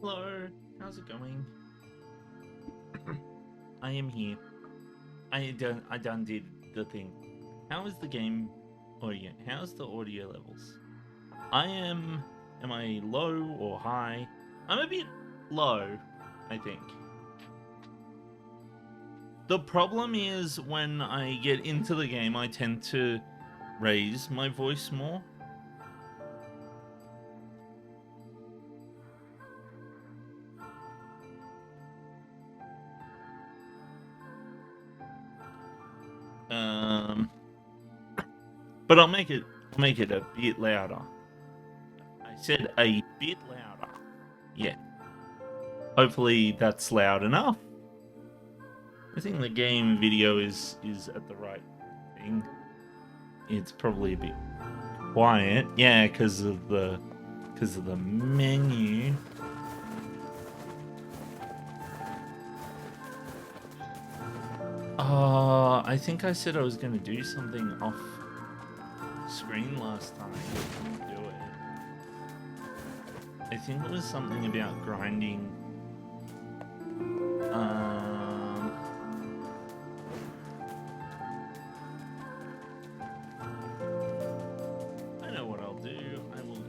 Hello, how's it going? I am here. I done did the thing. How is the game audio? How's the audio levels? Am I low or high? I'm a bit low, I think. The problem is when I get into the game, I tend to raise my voice more. But I'll make it a bit louder. I said a bit louder. Yeah. Hopefully that's loud enough. I think the game video is at the right thing. It's probably a bit quiet. Yeah, because of the menu. I think I said I was going to do something off screen last time, but didn't do it. I think it was something about grinding. I know what I'll do. I will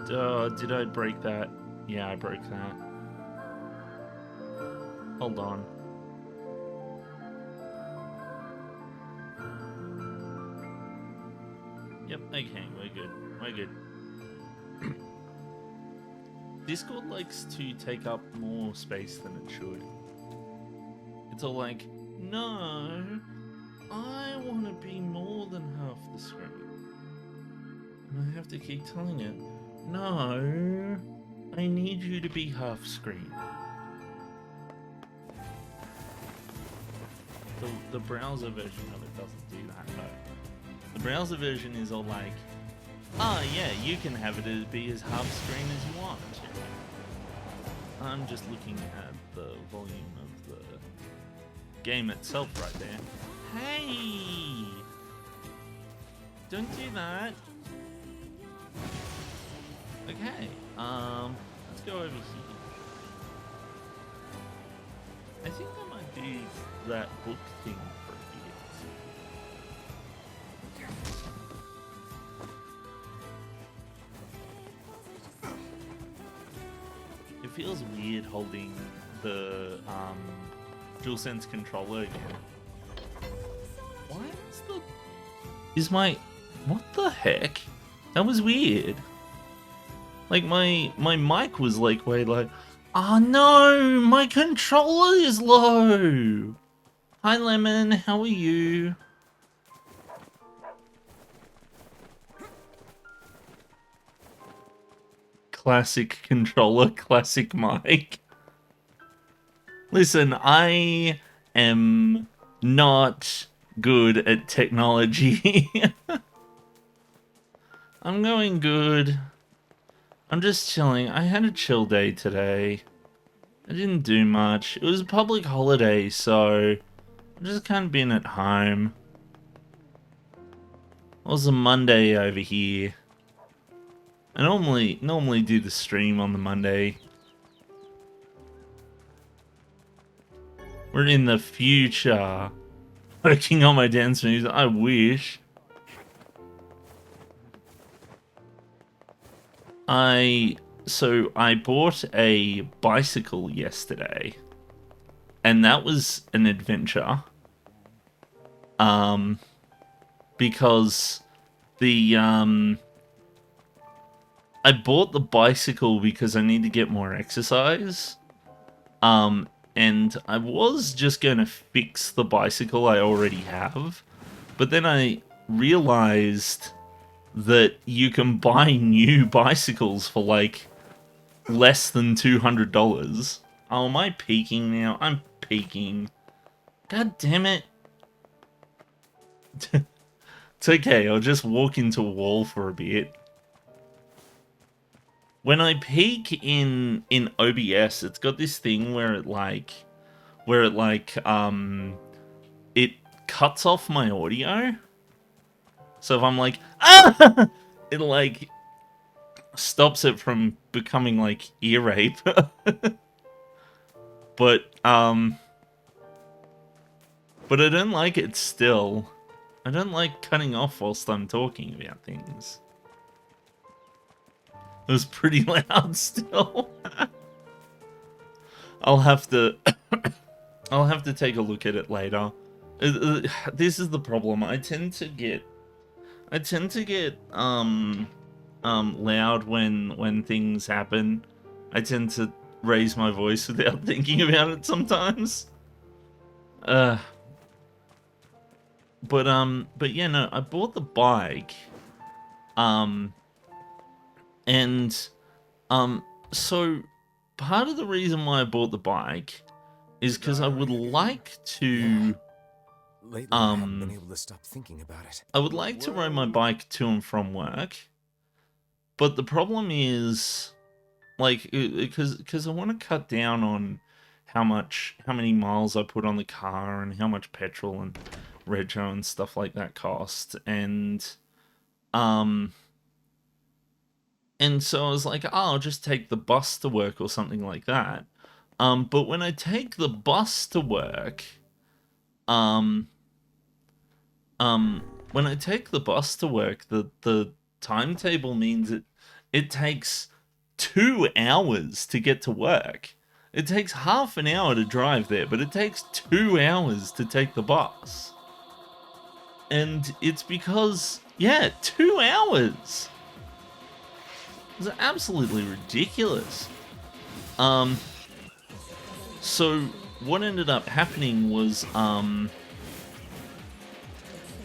go. Did I break that? Yeah, I broke that. Hold on. Yep, okay, we're good. We're good. Discord likes to take up more space than it should. It's all like, no, I want to be more than half the screen. And I have to keep telling it, no, I need you to be half screen. The browser version of it doesn't do that, though. The browser version is all like, oh yeah, you can have it be as half screen as you want. I'm just looking at the volume of the game itself right there. Hey! Don't do that. Okay, let's go over here. I think I might do that book thing for a bit. It feels weird holding the DualSense controller again. Why is the... Is my... What the heck? That was weird. Like, my mic was like way low. Oh no! My controller is low! Hi Lemon, how are you? Classic controller, classic mic. Listen, I am not good at technology. I'm going good. I'm just chilling. I had a chill day today. I didn't do much. It was a public holiday, so I just kind of been at home. It was a Monday over here. I normally do the stream on the Monday. We're in the future. Working on my dance moves. I wish. I bought a bicycle yesterday, and that was an adventure. Because the I bought the bicycle because I need to get more exercise. And I was just going to fix the bicycle I already have, but then I realized that you can buy new bicycles for like less than $200. Oh, am I peaking now? I'm peaking. God damn it. It's okay, I'll just walk into a wall for a bit. When I peak in OBS, it's got this thing where it it cuts off my audio. So if I'm like, ah! It, like, stops it from becoming, like, ear rape. But I don't like it still. I don't like cutting off whilst I'm talking about things. It was pretty loud still. I'll have to I'll have to take a look at it later. This is the problem. I tend to get loud when things happen. I tend to raise my voice without thinking about it sometimes. But yeah, no, I bought the bike. And so part of the reason why I bought the bike is because I would like to Lately, I haven't been able to stop thinking about it. I would like to ride my bike to and from work, but the problem is, like, because I want to cut down on how many miles I put on the car and how much petrol and rego and stuff like that cost, and so I was like, oh, I'll just take the bus to work or something like that. But when I take the bus to work, um, when I take the bus to work, the timetable means it takes 2 hours to get to work. It takes half an hour to drive there, but it takes 2 hours to take the bus. And it's because, yeah, 2 hours. It's absolutely ridiculous. So what ended up happening was,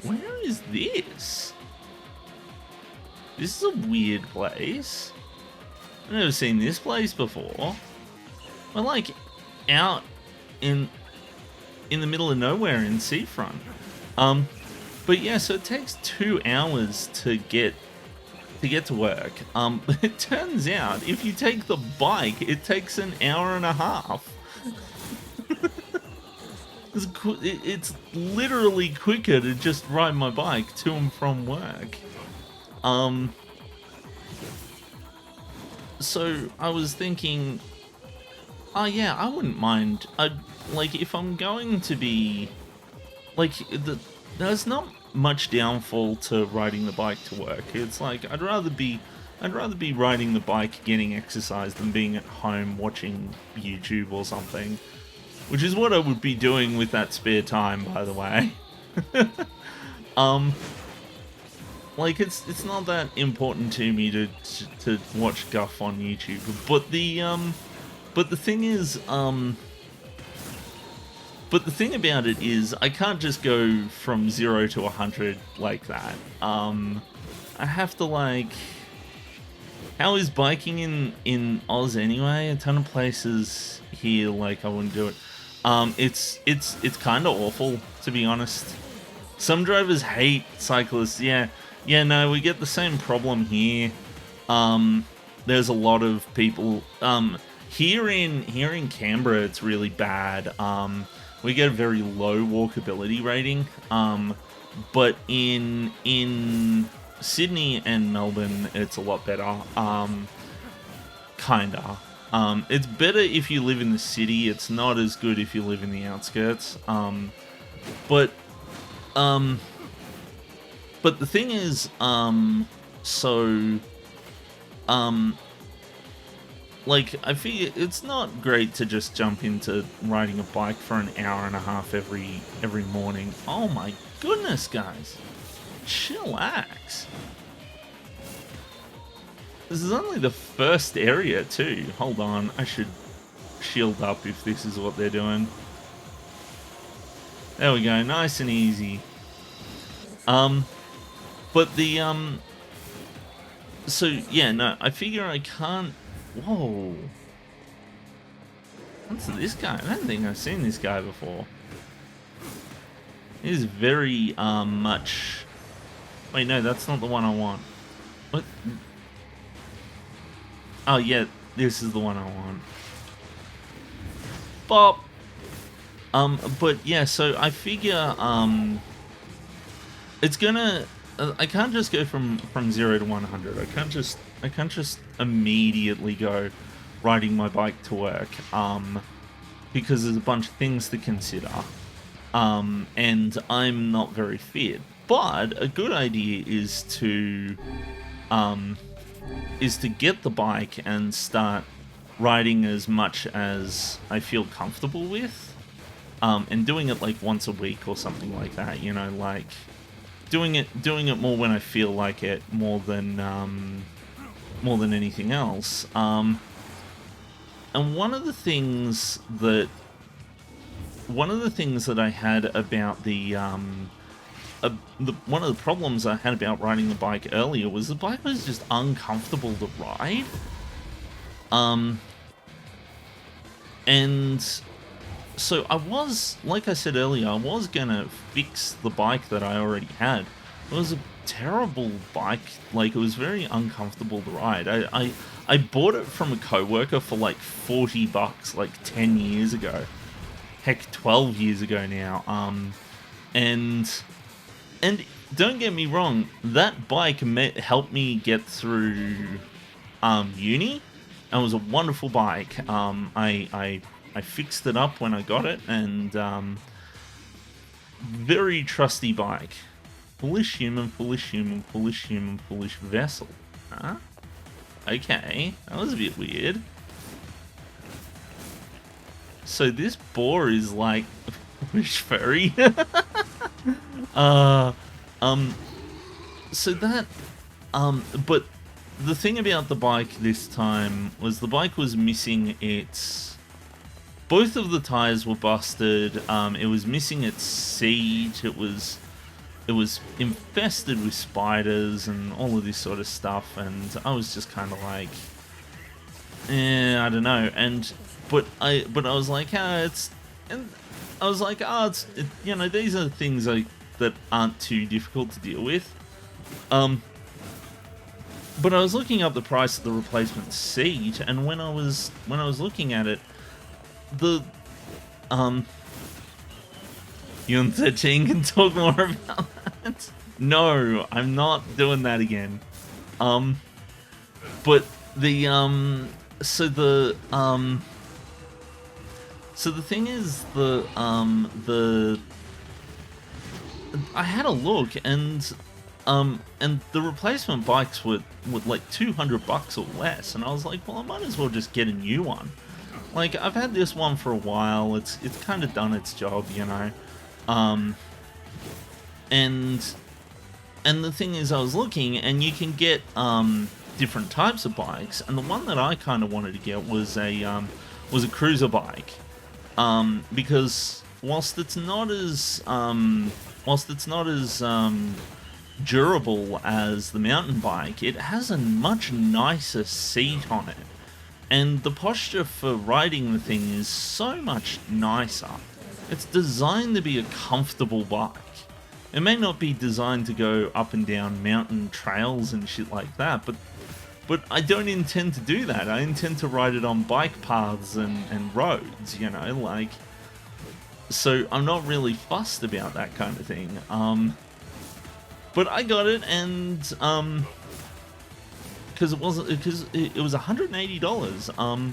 where is this? This is a weird place. I've never seen this place before. We're like out in the middle of nowhere in Seafront. But yeah, so it takes 2 hours to get to work. It turns out if you take the bike, it takes an hour and a half. It's literally quicker to just ride my bike to and from work. So I was thinking, oh yeah, I wouldn't mind. Like, if I'm going to be, like, there's not much downfall to riding the bike to work. It's like I'd rather be riding the bike, getting exercise, than being at home watching YouTube or something. Which is what I would be doing with that spare time, by the way. Like, it's not that important to me to watch guff on YouTube, but the thing is, but the thing about it is, I can't just go from 0 to 100 like that. I have to, like, how is biking in Oz anyway? A ton of places here, like, I wouldn't do it. It's kind of awful, to be honest. Some drivers hate cyclists. Yeah, no, we get the same problem here. There's a lot of people. Here in Canberra, it's really bad. We get a very low walkability rating. But in Sydney and Melbourne, it's a lot better. Kinda. It's better if you live in the city. It's not as good if you live in the outskirts. But the thing is, like, I figure it's not great to just jump into riding a bike for an hour and a half every morning. Oh my goodness, guys. Chillax. This is only the first area, too. Hold on, I should shield up if this is what they're doing. There we go, nice and easy. But the, so, yeah, no, I figure I can't... Whoa. What's this guy? I don't think I've seen this guy before. He's very, much... Wait, no, that's not the one I want. What? Oh, yeah, this is the one I want. Bop! But, yeah, so I figure, it's gonna... I can't just go from 0 to 100. I can't just immediately go riding my bike to work, because there's a bunch of things to consider, and I'm not very fit. But a good idea is to get the bike and start riding as much as I feel comfortable with, and doing it like once a week or something like that. You know, like doing it more when I feel like it, more than anything else. And one of the things that I had about one of the problems I had about riding the bike earlier was the bike was just uncomfortable to ride. And so I was, like I said earlier, I was gonna fix the bike that I already had. It was a terrible bike, like it was very uncomfortable to ride. I bought it from a coworker for like $40 like 10 years ago. Heck, 12 years ago now. And don't get me wrong, that bike helped me get through uni. It was a wonderful bike. I fixed it up when I got it, and very trusty bike. Foolish human, foolish human, foolish human, foolish vessel. Huh? Okay, that was a bit weird. So this boar is like a foolish furry. So that, but the thing about the bike this time was the bike was missing its, both of the tires were busted. It was missing its seat. It was infested with spiders and all of this sort of stuff. And I was just kind of like, I don't know. But I was like, it's you know, these are things that aren't too difficult to deal with. But I was looking up the price of the replacement seat, and when I was looking at it, the Yun 13 can talk more about that. No, I'm not doing that again. But the so the thing is, I had a look, and the replacement bikes were like $200 or less, and I was like, well, I might as well just get a new one. Like, I've had this one for a while. It's kind of done its job, you know. And the thing is, I was looking, and you can get different types of bikes, and the one that I kind of wanted to get was a cruiser bike, because whilst it's not as durable as the mountain bike, it has a much nicer seat on it, and the posture for riding the thing is so much nicer. It's designed to be a comfortable bike. It may not be designed to go up and down mountain trails and shit like that, but I don't intend to do that. I intend to ride it on bike paths and roads, you know, like, so I'm not really fussed about that kind of thing. But I got it, and because it was $180.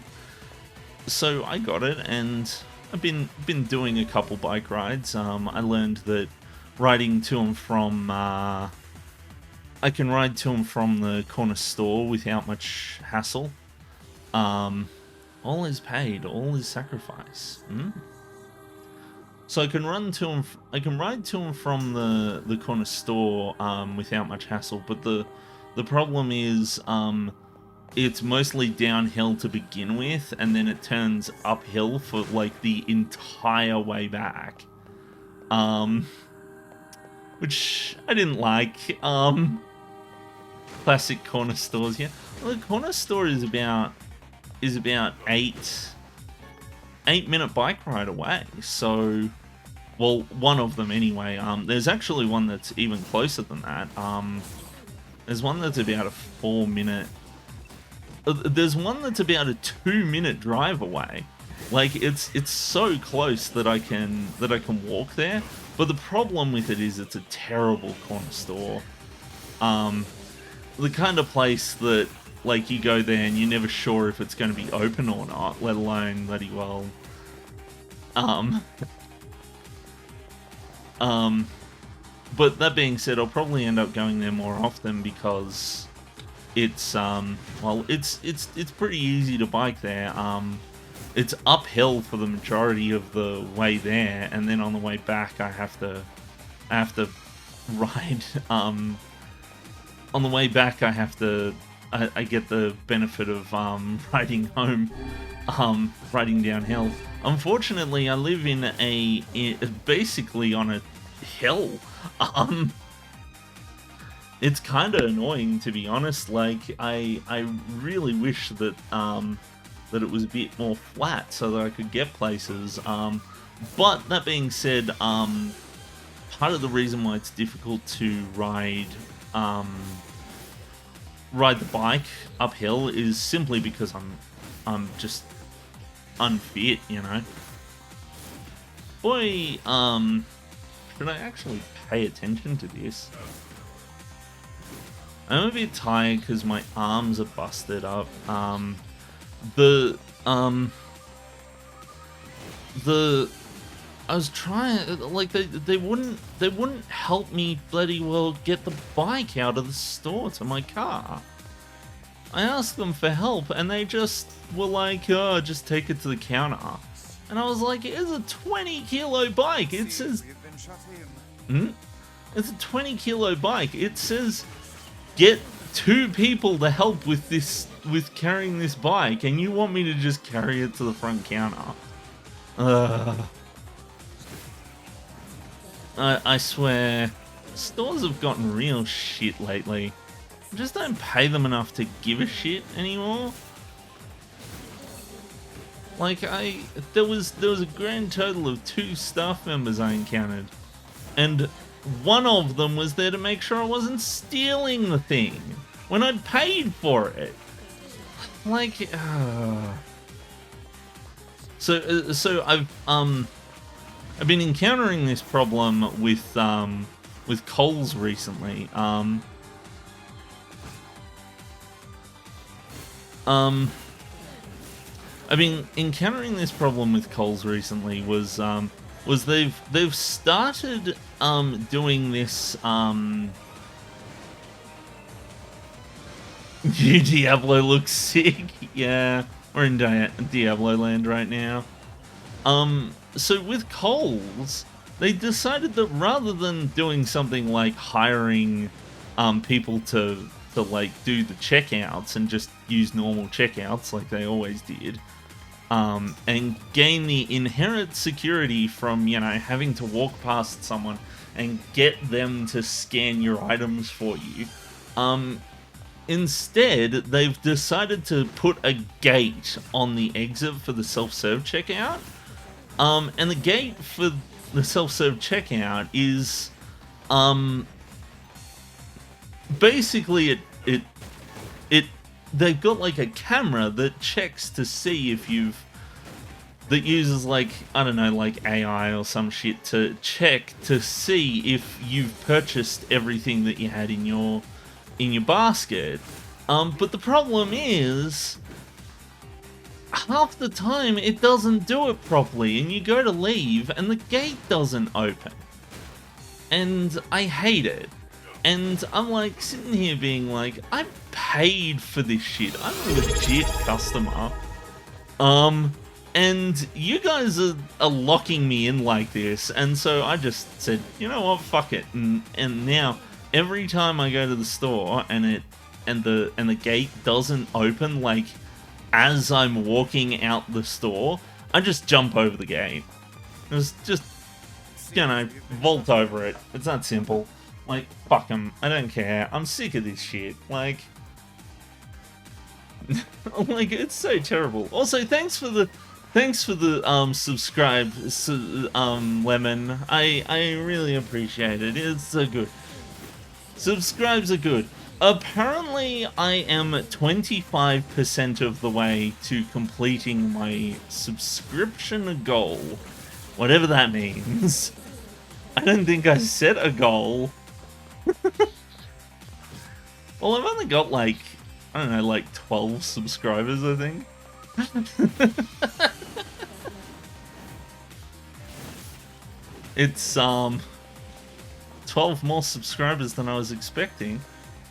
So I got it, and I've been doing a couple bike rides. I learned that riding to and from, I can ride to and from the corner store without much hassle. All is paid, all is sacrifice. So I can ride to and from the corner store without much hassle, but the problem is it's mostly downhill to begin with, and then it turns uphill for like the entire way back. Which I didn't like. Classic corner stores here. Well, the corner store is about 8-minute bike ride away. So, well, one of them anyway. There's actually one that's even closer than that. There's one that's about a 4-minute. There's one that's about a 2-minute drive away. Like, it's so close that I can walk there. But the problem with it is it's a terrible corner store. The kind of place that, like, you go there and you're never sure if it's going to be open or not, let alone bloody well. But that being said, I'll probably end up going there more often because it's well, it's pretty easy to bike there. It's uphill for the majority of the way there, and then on the way back I have to ride. On the way back I get the benefit of riding home, riding downhill. Unfortunately, I live in basically on a hill. It's kind of annoying, to be honest. Like, I really wish that that it was a bit more flat so that I could get places. But that being said, part of the reason why it's difficult to ride the bike uphill is simply because I'm just unfit, you know. Boy, should I actually pay attention to this? I'm a bit tired because my arms are busted up. I was trying, like, they wouldn't help me bloody well get the bike out of the store to my car. I asked them for help and they just were like, oh, just take it to the counter. And I was like, it's a 20-kilo bike. It says, it's a 20-kilo bike. It says, get 2 people to help with this, with carrying this bike, and you want me to just carry it to the front counter? I swear, stores have gotten real shit lately. I just don't pay them enough to give a shit anymore. Like, there was a grand total of 2 staff members I encountered, and one of them was there to make sure I wasn't stealing the thing when I'd paid for it. Like, so I've been encountering this problem with Coles recently. I've been encountering this problem with Coles recently was they've started doing this Diablo looks sick. Yeah, we're in Diablo land right now. So with Coles, they decided that rather than doing something like hiring people to like do the checkouts and just use normal checkouts like they always did, and gain the inherent security from, you know, having to walk past someone and get them to scan your items for you, instead they've decided to put a gate on the exit for the self-serve checkout. And the gate for the self-serve checkout is basically they've got like a camera that checks to see if that uses, like, I don't know, like AI or some shit to check to see if you've purchased everything that you had in your basket. But the problem is, half the time it doesn't do it properly, and you go to leave and the gate doesn't open. And I hate it. And I'm like sitting here being like, I paid for this shit. I'm a legit customer. And you guys are locking me in like this. And so I just said, you know what, fuck it. And now every time I go to the store and the gate doesn't open, like, as I'm walking out the store, I just jump over the gate. Just, you know, vault over it. It's that simple. Like, fuck them. I don't care. I'm sick of this shit. Like, like, it's so terrible. Also, thanks for the subscribe, Lemon. I really appreciate it. It's so good. Subscribes are good. Apparently, I am 25% of the way to completing my subscription goal. Whatever that means. I don't think I set a goal. Well, I've only got like, I don't know, like 12 subscribers, I think. It's 12 more subscribers than I was expecting.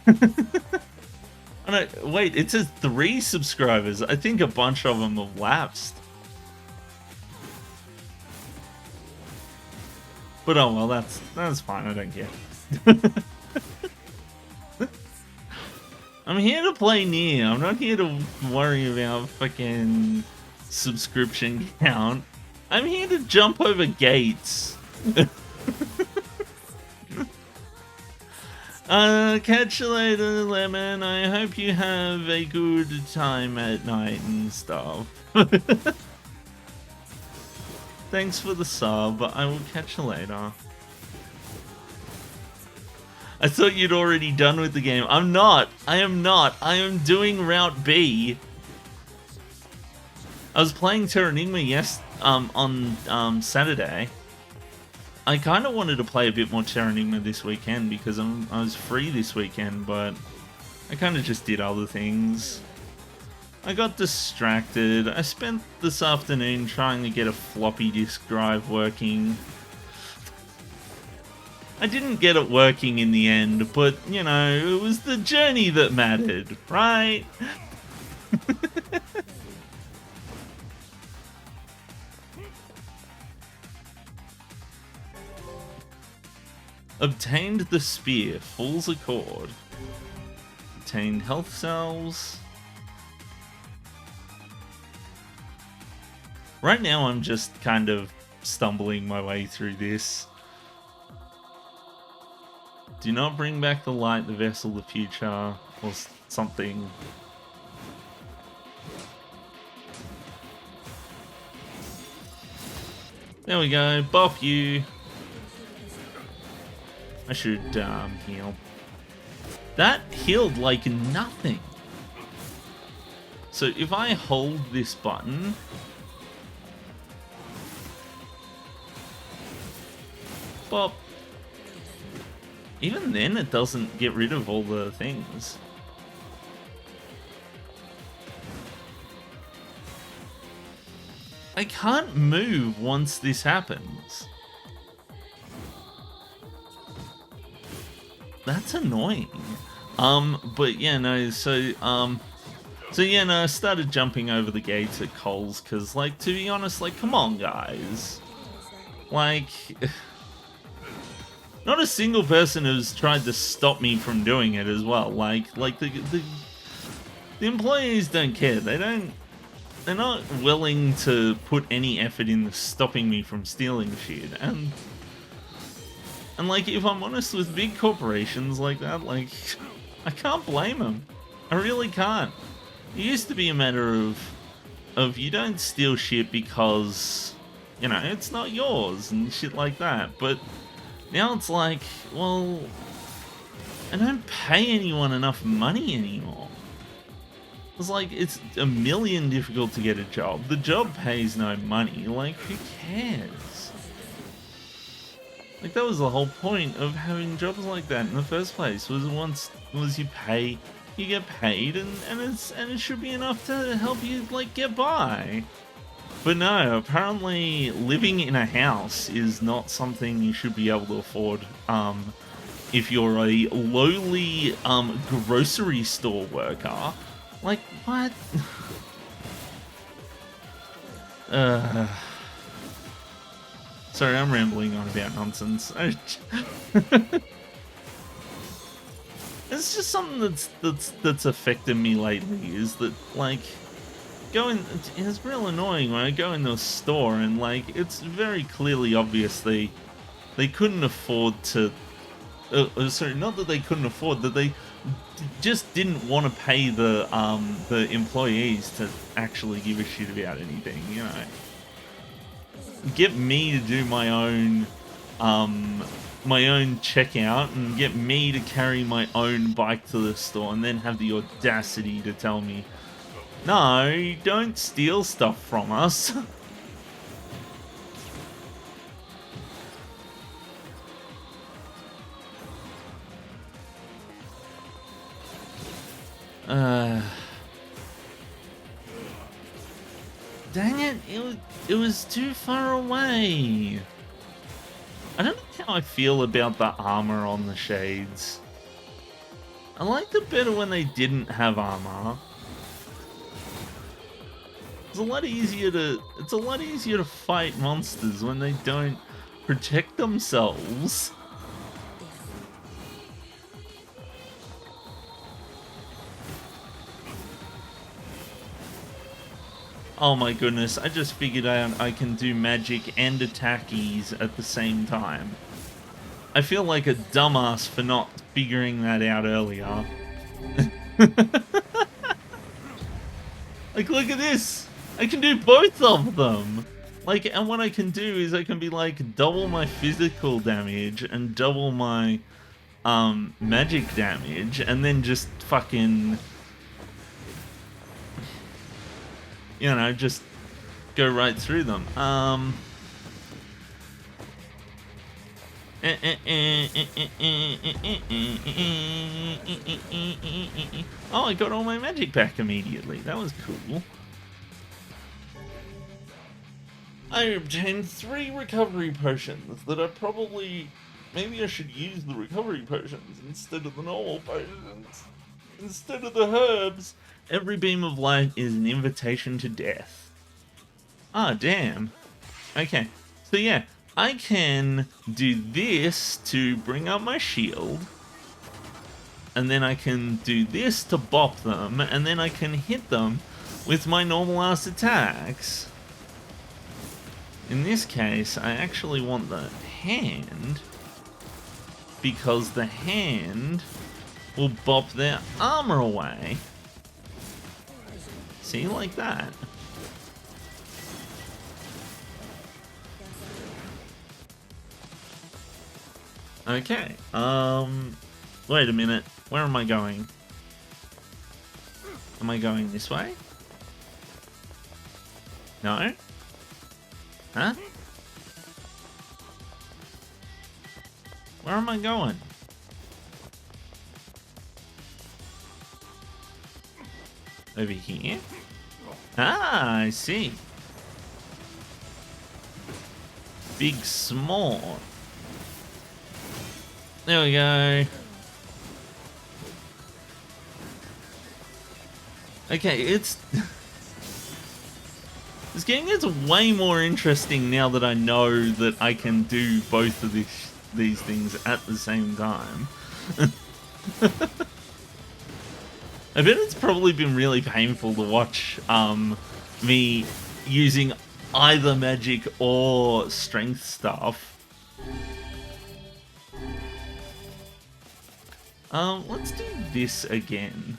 Oh, no, wait, it says 3 subscribers. I think a bunch of them have lapsed. But oh well, that's fine, I don't care. I'm here to play Nier. I'm not here to worry about fucking subscription count. I'm here to jump over gates. Catch you later, Lemon. I hope you have a good time at night and stuff. Thanks for the sub. I will catch you later. I thought you'd already done with the game. I'm not. I am not. I am doing Route B. I was playing Terranigma on Saturday. I kind of wanted to play a bit more Terranigma this weekend because I was free this weekend, but I kind of just did other things. I got distracted. I spent this afternoon trying to get a floppy disk drive working. I didn't get it working in the end, but, you know, it was the journey that mattered, right? Obtained the spear, Fool's Accord. Obtained health cells. Right now I'm just kind of stumbling my way through this. Do not bring back the light, the vessel, the future, or something. There we go, bop you. I should heal. That healed like nothing. So if I hold this button, bop. Even then it doesn't get rid of all the things. I can't move once this happens. That's annoying. But yeah, no, so yeah, no, I started jumping over the gates at Coles, because, like, to be honest, like, come on, guys. Like, not a single person has tried to stop me from doing it as well. Like the employees don't care. They're not willing to put any effort into stopping me from stealing shit. And like, if I'm honest with big corporations like that, like, I can't blame them. I really can't. It used to be a matter of you don't steal shit because, you know, it's not yours and shit like that. But now it's like, well, I don't pay anyone enough money anymore. It's like, it's a million difficult to get a job. The job pays no money. Like, who cares? Like, that was the whole point of having jobs like that in the first place. Was you get paid, and it should be enough to help you, like, get by. But no, apparently living in a house is not something you should be able to afford. If you're a lowly grocery store worker, like, what? Sorry, I'm rambling on about nonsense. It's just something that's affected me lately. Is that, like, it's real annoying when I go into a store and, like, it's very clearly obvious they couldn't afford to. Sorry, not that they couldn't afford, that they just didn't want to pay the employees to actually give a shit about anything, you know. Get me to do my own checkout and get me to carry my own bike to the store, and then have the audacity to tell me, no, don't steal stuff from us. Dang it, it was too far away. I don't know how I feel about the armor on the shades. I liked it better when they didn't have armor. It's a lot easier to fight monsters when they don't protect themselves. Oh my goodness, I just figured out I can do magic and attackies at the same time. I feel like a dumbass for not figuring that out earlier. Like, look at this! I can do both of them! Like, and what I can do is I can be like, double my physical damage and double my, magic damage, and then just fucking... you know, just go right through them. Oh, I got all my magic back immediately. That was cool. I obtained 3 recovery potions that I probably... maybe I should use the recovery potions instead of the normal potions. Instead of the herbs. Every beam of light is an invitation to death. Ah, damn. Okay, so yeah, I can do this to bring up my shield, and then I can do this to bop them, and then I can hit them with my normal ass attacks. In this case, I actually want the hand, because the hand will bop their armor away. See, like that. Okay, wait a minute. Where am I going? Am I going this way? No? Huh? Where am I going? Over here? Ah, I see. Big, small. There we go. Okay, it's... this game gets way more interesting now that I know that I can do both of these things at the same time. I bet it's probably been really painful to watch me using either magic or strength stuff. Let's do this again.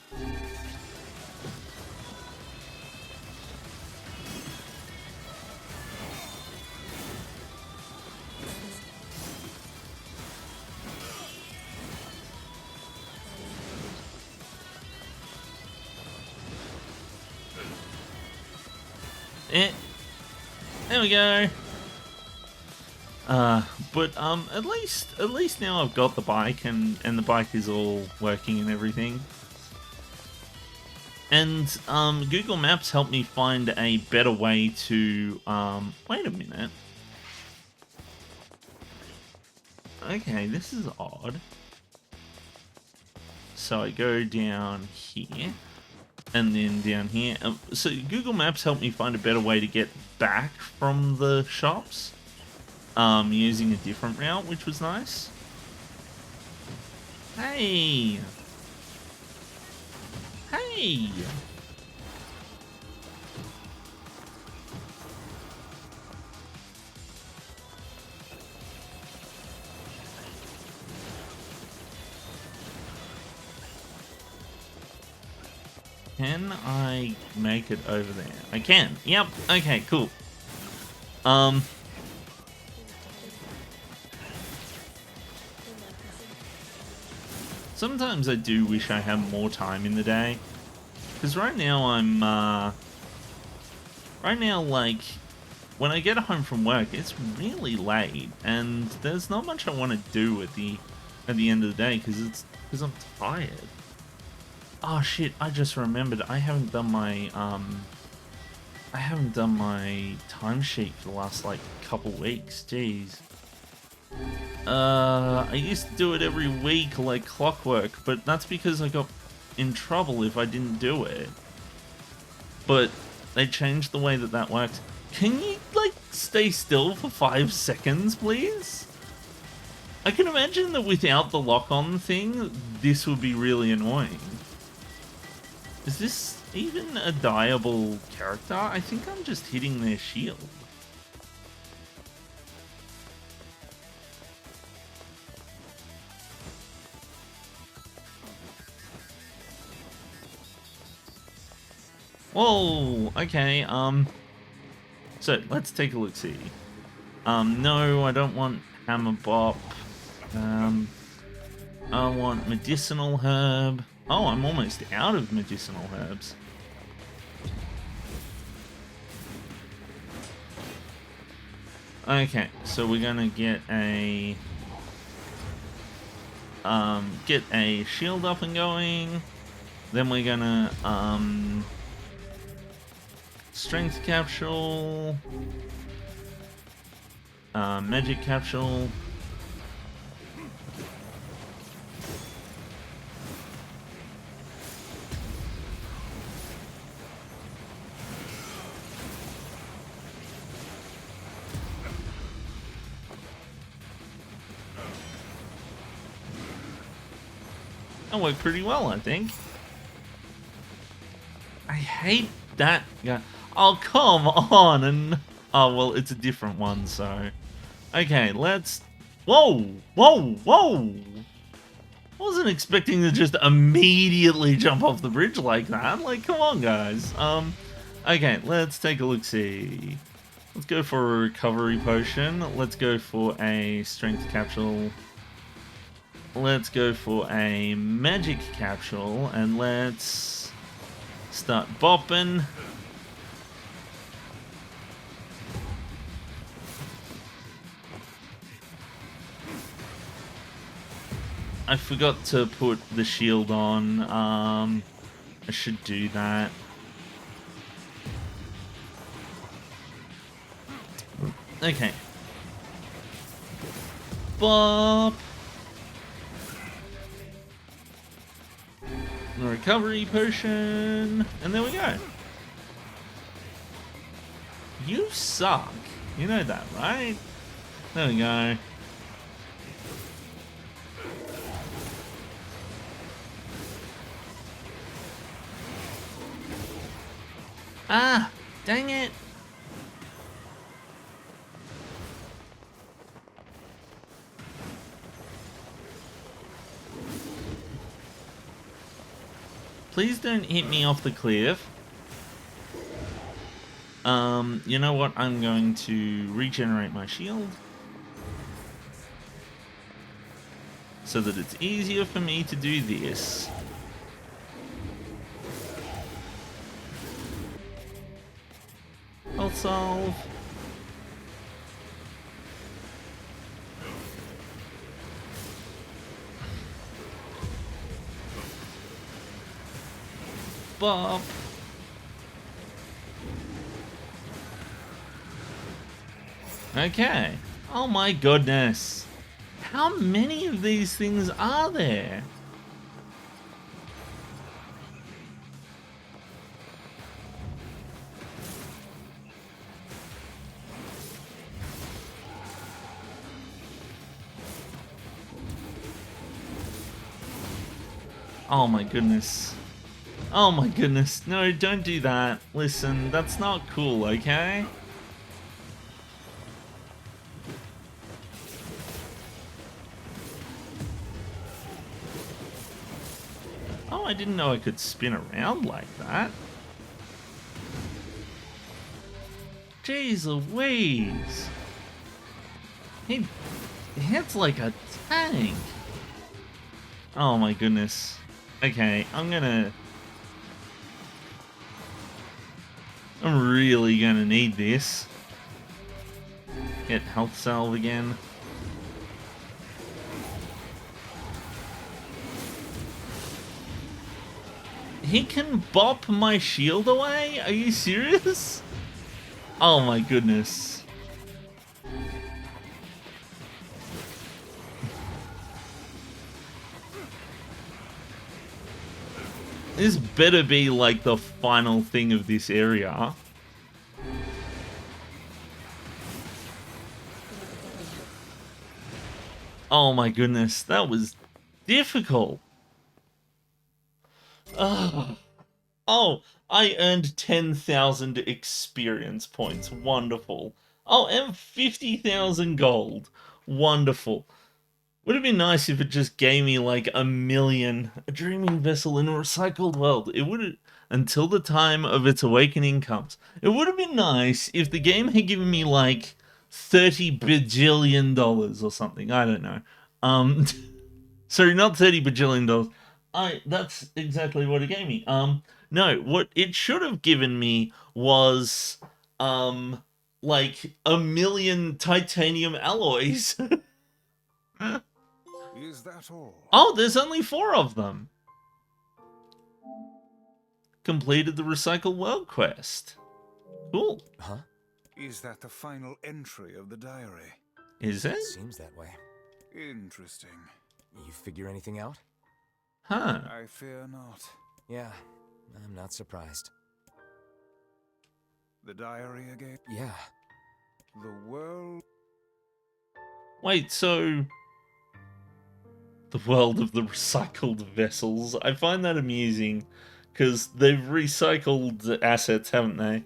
There we go. But at least now I've got the bike and the bike is all working and everything. And Google Maps helped me find a better way to wait a minute. Okay, this is odd. So I go down here and then down here. So Google Maps helped me find a better way to get back from the shops. Using a different route, which was nice. Hey! Hey! Can I make it over there? I can. Yep. Okay, cool. Sometimes I do wish I had more time in the day. Because right now I'm, right now, like, when I get home from work, it's really late. And there's not much I want to do at the end of the day because I'm tired. Oh shit, I just remembered I haven't done my timesheet for the last like couple weeks. Jeez. I used to do it every week like clockwork, but that's because I got in trouble if I didn't do it. But they changed the way that that works. Can you like stay still for 5 seconds, please? I can imagine that without the lock-on thing, this would be really annoying. Is this even a dieable character? I think I'm just hitting their shield. Whoa, okay, so let's take a look-see. No, I don't want Hammer Bop. I want Medicinal Herb. Oh, I'm almost out of Medicinal Herbs. Okay, so we're gonna get a shield up and going. Then we're gonna strength capsule, magic capsule. That worked pretty well, I think. I hate that guy. Oh, come on! And oh, well, it's a different one, so... Okay, let's... Whoa! Whoa! Whoa! I wasn't expecting to just immediately jump off the bridge like that. Like, come on, guys. Okay, let's take a look-see. Let's go for a recovery potion. Let's go for a strength capsule. Let's go for a magic capsule, and let's start bopping. I forgot to put the shield on. I should do that. Okay. Bop. Recovery potion, and there we go. You suck. You know that, right? There we go. Ah, dang it. Please don't hit me off the cliff. You know what? I'm going to regenerate my shield so that it's easier for me to do this. I'll solve. Bop. Okay. Oh my goodness. How many of these things are there? Oh my goodness. Oh my goodness. No, don't do that. Listen, that's not cool, okay? Oh, I didn't know I could spin around like that. Jeez Louise. He hits like a tank. Oh my goodness. Okay, I'm really gonna need this. Get health salve again. He can bop my shield away? Are you serious? Oh my goodness. This better be like the final thing of this area. Oh my goodness, that was difficult. Oh, I earned 10,000 experience points. Wonderful. Oh, and 50,000 gold. Wonderful. Would have been nice if it just gave me like a million. A dreaming vessel in a recycled world. It would have, until the time of its awakening comes. It would have been nice if the game had given me like $30 bajillion or something. I don't know. Sorry, not $30 bajillion. That's exactly what it gave me. No, what it should have given me was like a million titanium alloys. Is that all? Oh, there's only 4 of them. Completed the Recycle World quest. Cool. Huh? Is that the final entry of the diary? Is it? Seems that way. Interesting. You figure anything out? Huh. I fear not. Yeah, I'm not surprised. The diary again? Yeah. The world? Wait, so... The world of the recycled vessels. I find that amusing, because they've recycled assets, haven't they?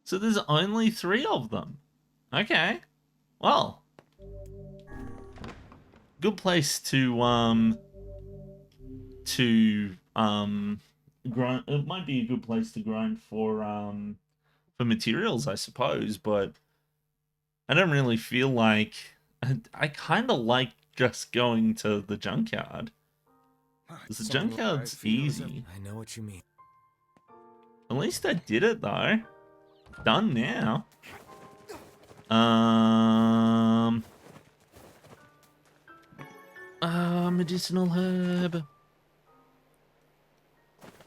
So there's only 3 of them. Okay. Well. Good place to grind. It might be a good place to grind for materials, I suppose, but I don't really feel like... I kind of like just going to the junkyard. Because the Something junkyard's I feel as easy. I know what you mean. At least I did it, though. Done now. Medicinal herb.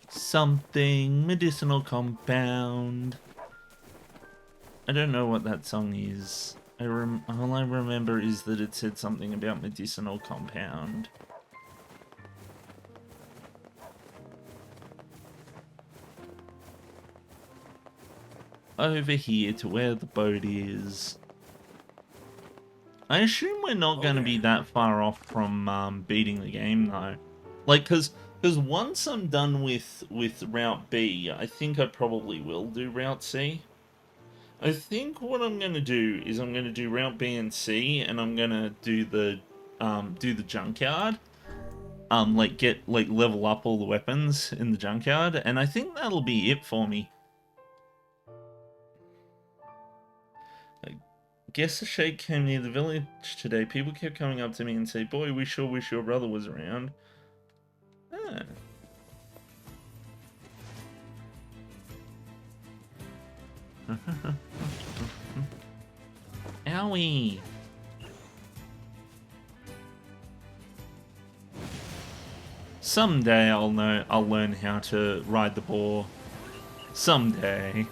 Something. Medicinal compound. I don't know what that song is. All I remember is that it said something about medicinal compound. Over here to where the boat is. I assume we're not going to be that far off from beating the game, though. Like, because once I'm done with Route B, I think I probably will do Route C. I think what I'm going to do is I'm going to do Route B and C, and I'm going to do the junkyard. Like level up all the weapons in the junkyard, and I think that'll be it for me. Guess the shake came near the village today. People kept coming up to me and say, "Boy, we sure wish your brother was around." Ah. Owie! Someday I'll learn how to ride the boar. Someday.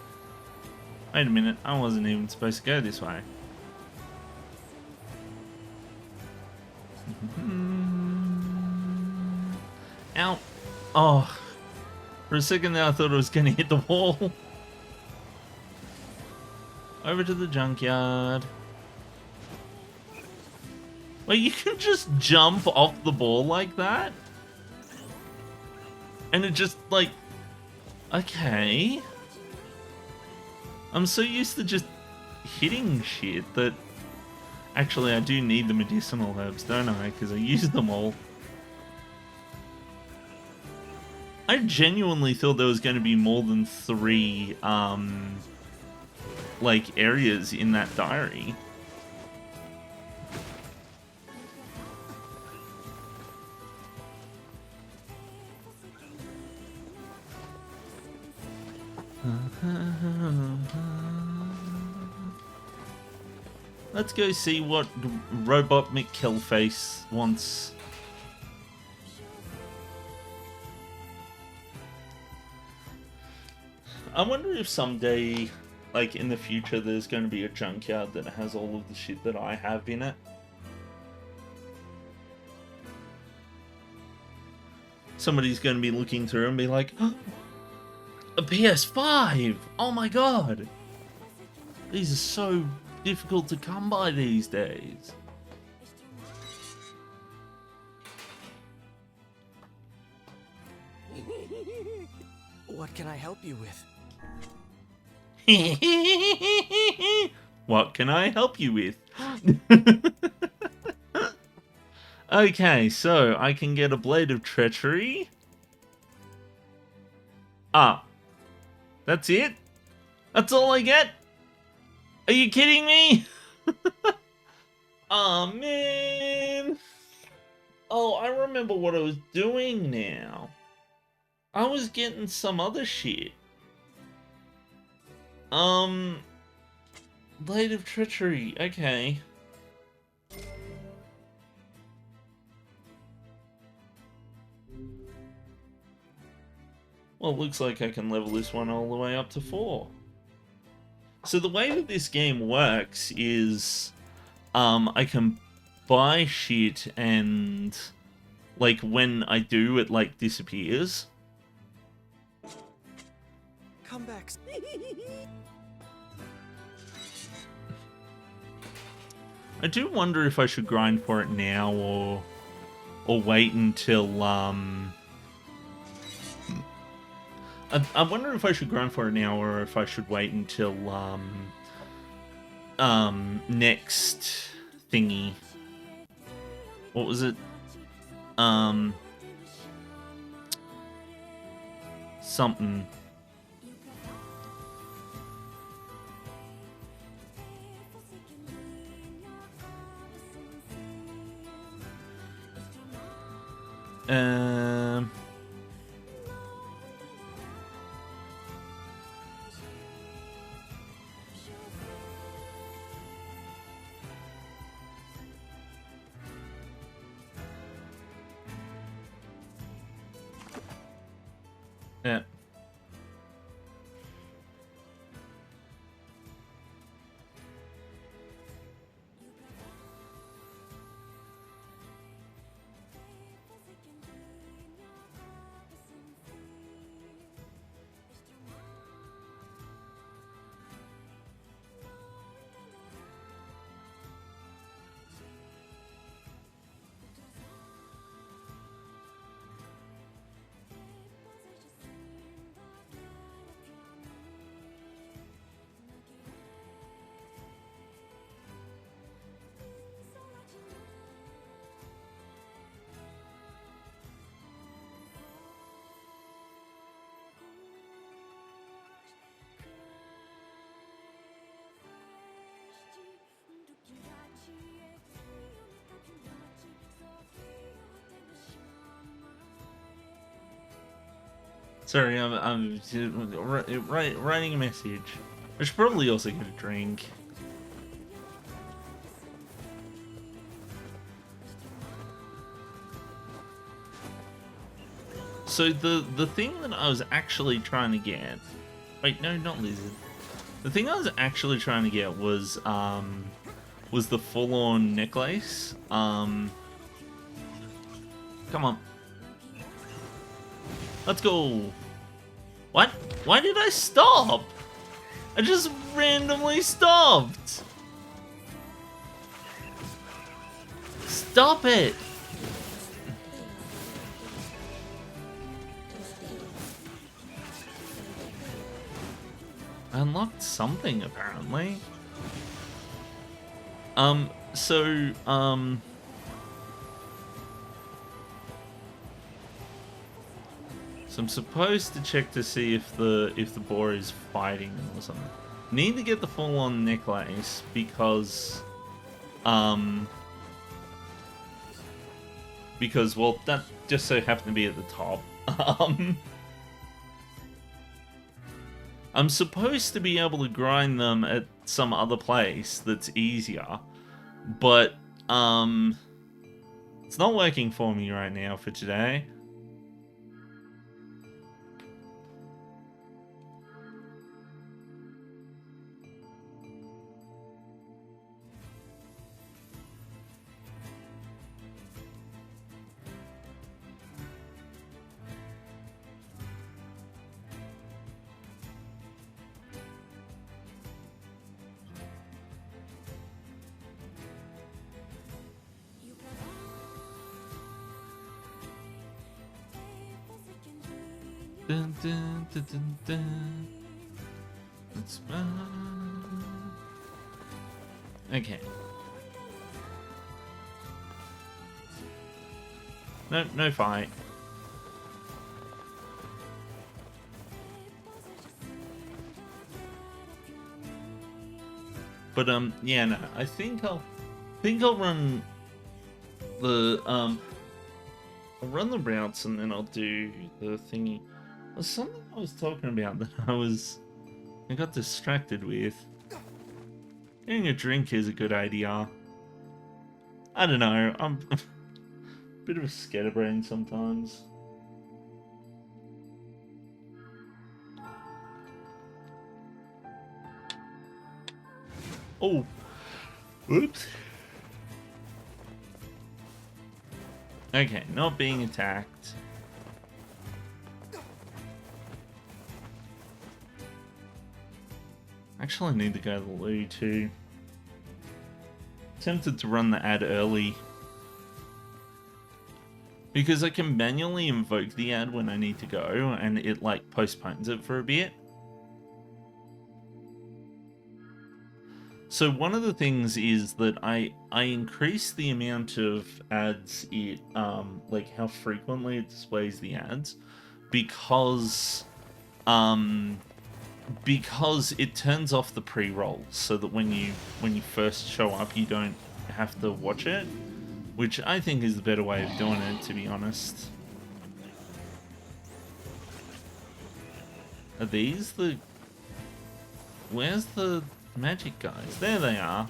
Wait a minute, I wasn't even supposed to go this way. Ow. Oh. For a second there I thought I was going to hit the wall. Over to the junkyard. Wait, you can just jump off the ball like that? And it just, like... Okay. I'm so used to just hitting shit that... Actually, I do need the medicinal herbs, don't I? Because I use them all. I genuinely thought there was going to be more than 3, like, areas in that diary. Let's go see what Robot McKillface wants I wonder if someday, like in the future, there's going to be a junkyard that has all of the shit that I have in it. Somebody's going to be looking through and be like, oh, a PS5! Oh my god! These are so difficult to come by these days. What can I help you with? What can I help you with? Okay, so I can get a Blade of Treachery. Ah. That's it? That's all I get? Are you kidding me? Oh man. Oh, I remember what I was doing now. I was getting some other shit. Blade of Treachery, okay. Well, it looks like I can level this one all the way up to 4. So the way that this game works is, I can buy shit and, like, when I do, it, like, disappears. Come back. I do wonder if I should grind for it now or wait until, I wonder if I should grind for it now or if I should wait until, next thingy. What was it? Something. Yeah. Sorry, I'm writing a message. I should probably also get a drink. So the thing that I was actually trying to get, wait, no, not lizard. The thing I was actually trying to get was the full-on necklace. Come on. Let's go. What? Why did I stop? I just randomly stopped. Stop it. I unlocked something apparently. So I'm supposed to check to see if the boar is fighting them or something. Need to get the full-on necklace because well, that just so happened to be at the top. I'm supposed to be able to grind them at some other place that's easier, but it's not working for me right now for today. Dun, dun, dun, dun, dun. That's okay. No fight. But yeah, no. I think I'll run the I'll run the routes and then I'll do the thingy. There's something I was talking about that I got distracted with. Getting a drink is a good idea. I don't know. I'm a bit of a scatterbrain sometimes. Oh, oops. Okay, not being attacked. Actually, I need to go to the loo too. Tempted to run the ad early. Because I can manually invoke the ad when I need to go, and it like postpones it for a bit. So one of the things is that I increase the amount of ads it like how frequently it displays the ads because it turns off the pre-rolls so that when you first show up you don't have to watch it, which I think is the better way of doing it, to be honest. Are these the... Where's the magic guys? There they are.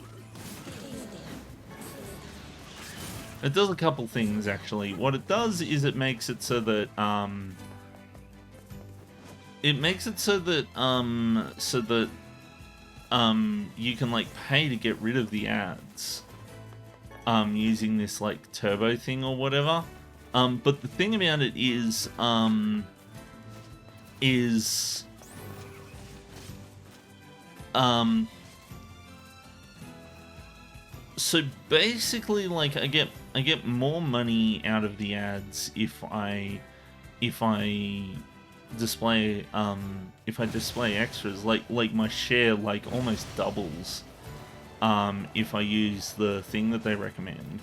It does a couple things, actually. What it does is it makes it so that, you can, like, pay to get rid of the ads. Using this, like, turbo thing or whatever. But the thing about it is so basically, like, I get more money out of the ads if I display extras. Like my share like almost doubles if I use the thing that they recommend.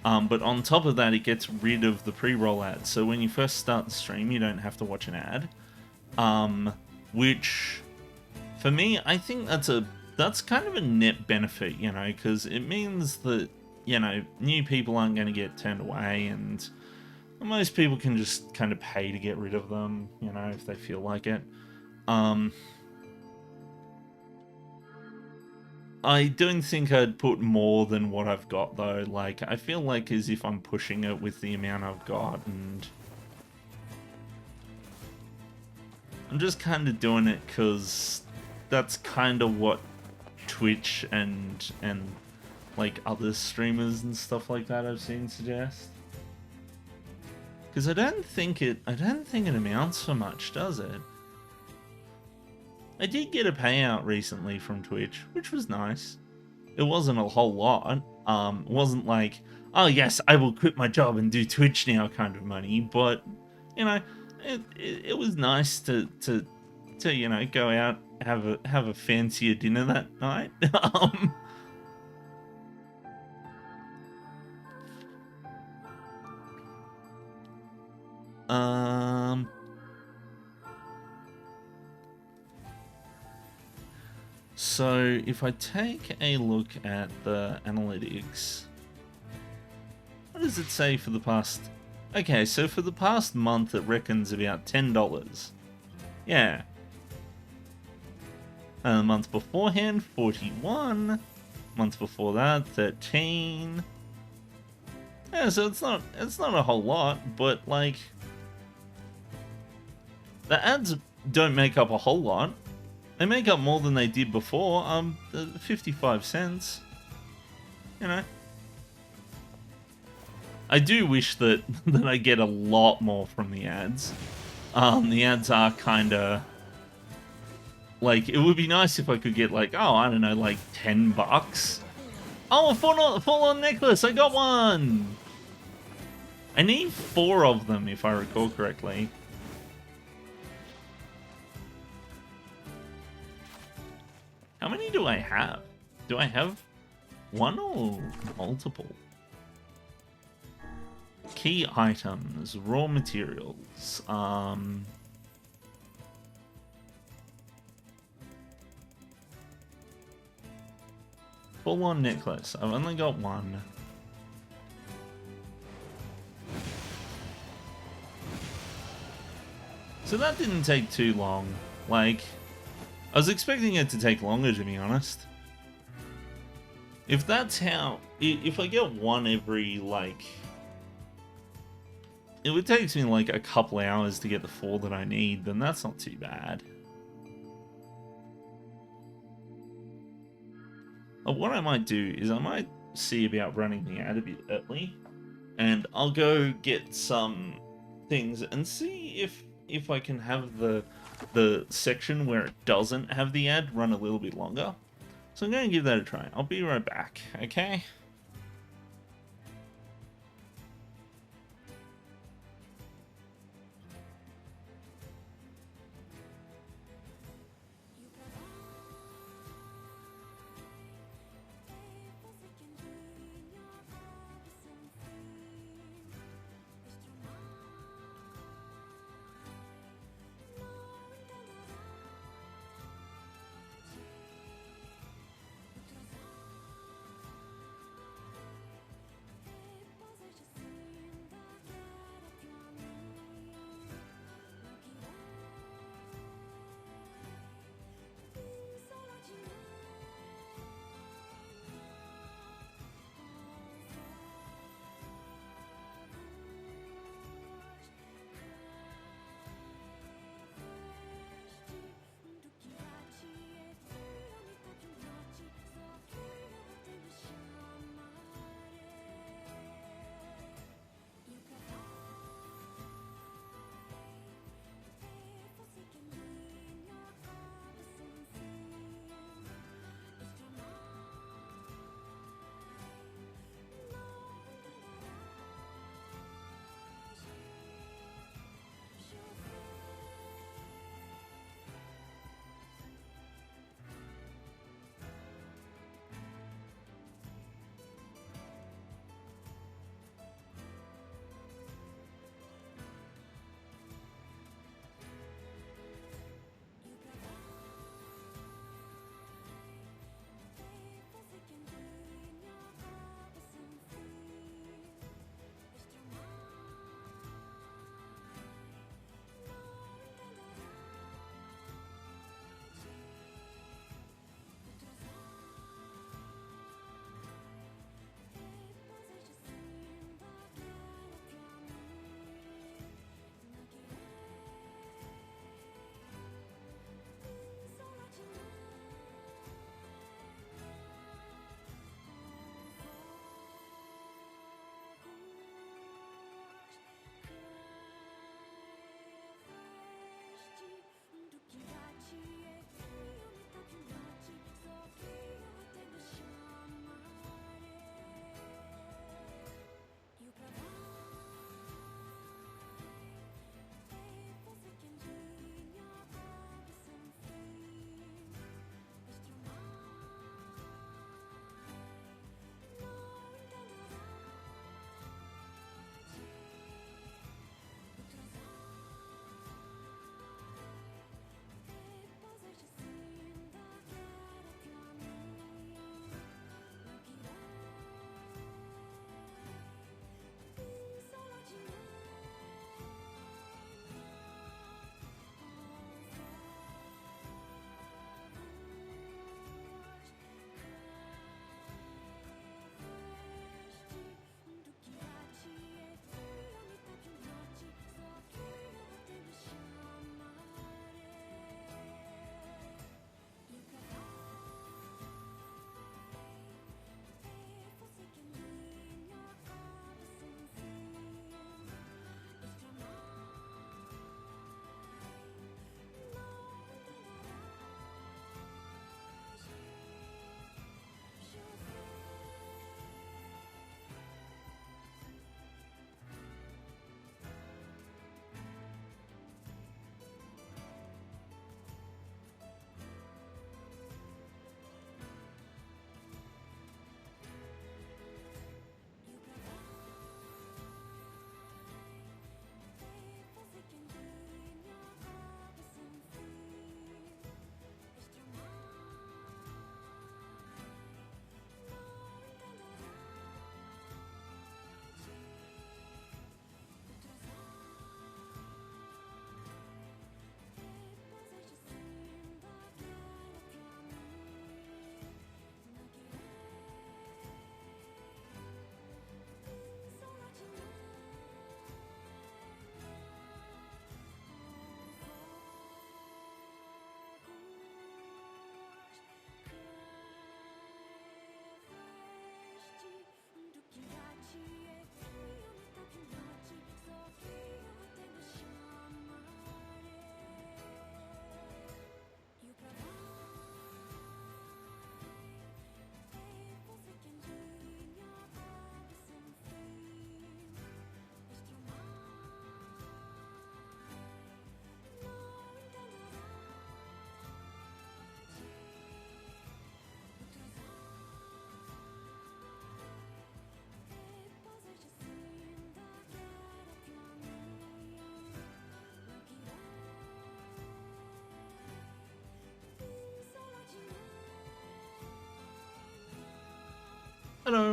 But on top of that, it gets rid of the pre-roll ads. So when you first start the stream, you don't have to watch an ad. Which, for me, I think that's kind of a net benefit, you know, because it means that, you know, new people aren't going to get turned away, and most people can just kind of pay to get rid of them, you know, if they feel like it. I don't think I'd put more than what I've got, though. Like, I feel like as if I'm pushing it with the amount I've got, and I'm just kind of doing it because that's kind of what Twitch and like other streamers and stuff like that I've seen suggest. Because I don't think it amounts to much, does it? I did get a payout recently from Twitch, which was nice. It wasn't a whole lot. It wasn't like, oh yes, I will quit my job and do Twitch now kind of money, but you know, it was nice to you know, go out, have a fancier dinner that night. So if I take a look at the analytics, what does it say for the past? Okay, so for the past month, it reckons about $10. Yeah. And the month beforehand, 41. Month before that, 13. Yeah, so it's not a whole lot, but like the ads don't make up a whole lot. They make up more than they did before. 55 cents. You know. I do wish that I get a lot more from the ads. The ads are kind of like, it would be nice if I could get like, oh, I don't know, like $10. Oh, a full-on necklace! I got one! I need 4 of them, if I recall correctly. How many do I have? Do I have one or multiple? Key items, raw materials, full-on necklace. I've only got one. So that didn't take too long. Like, I was expecting it to take longer, to be honest. If that's how... If I get one every, like... It would take me, like, a couple hours to get the 4 that I need, then that's not too bad. What I might do is I might see about running the ad a bit early. And I'll go get some things and see if I can have the section where it doesn't have the ad run a little bit longer. So I'm going to give that a try. I'll be right back, okay?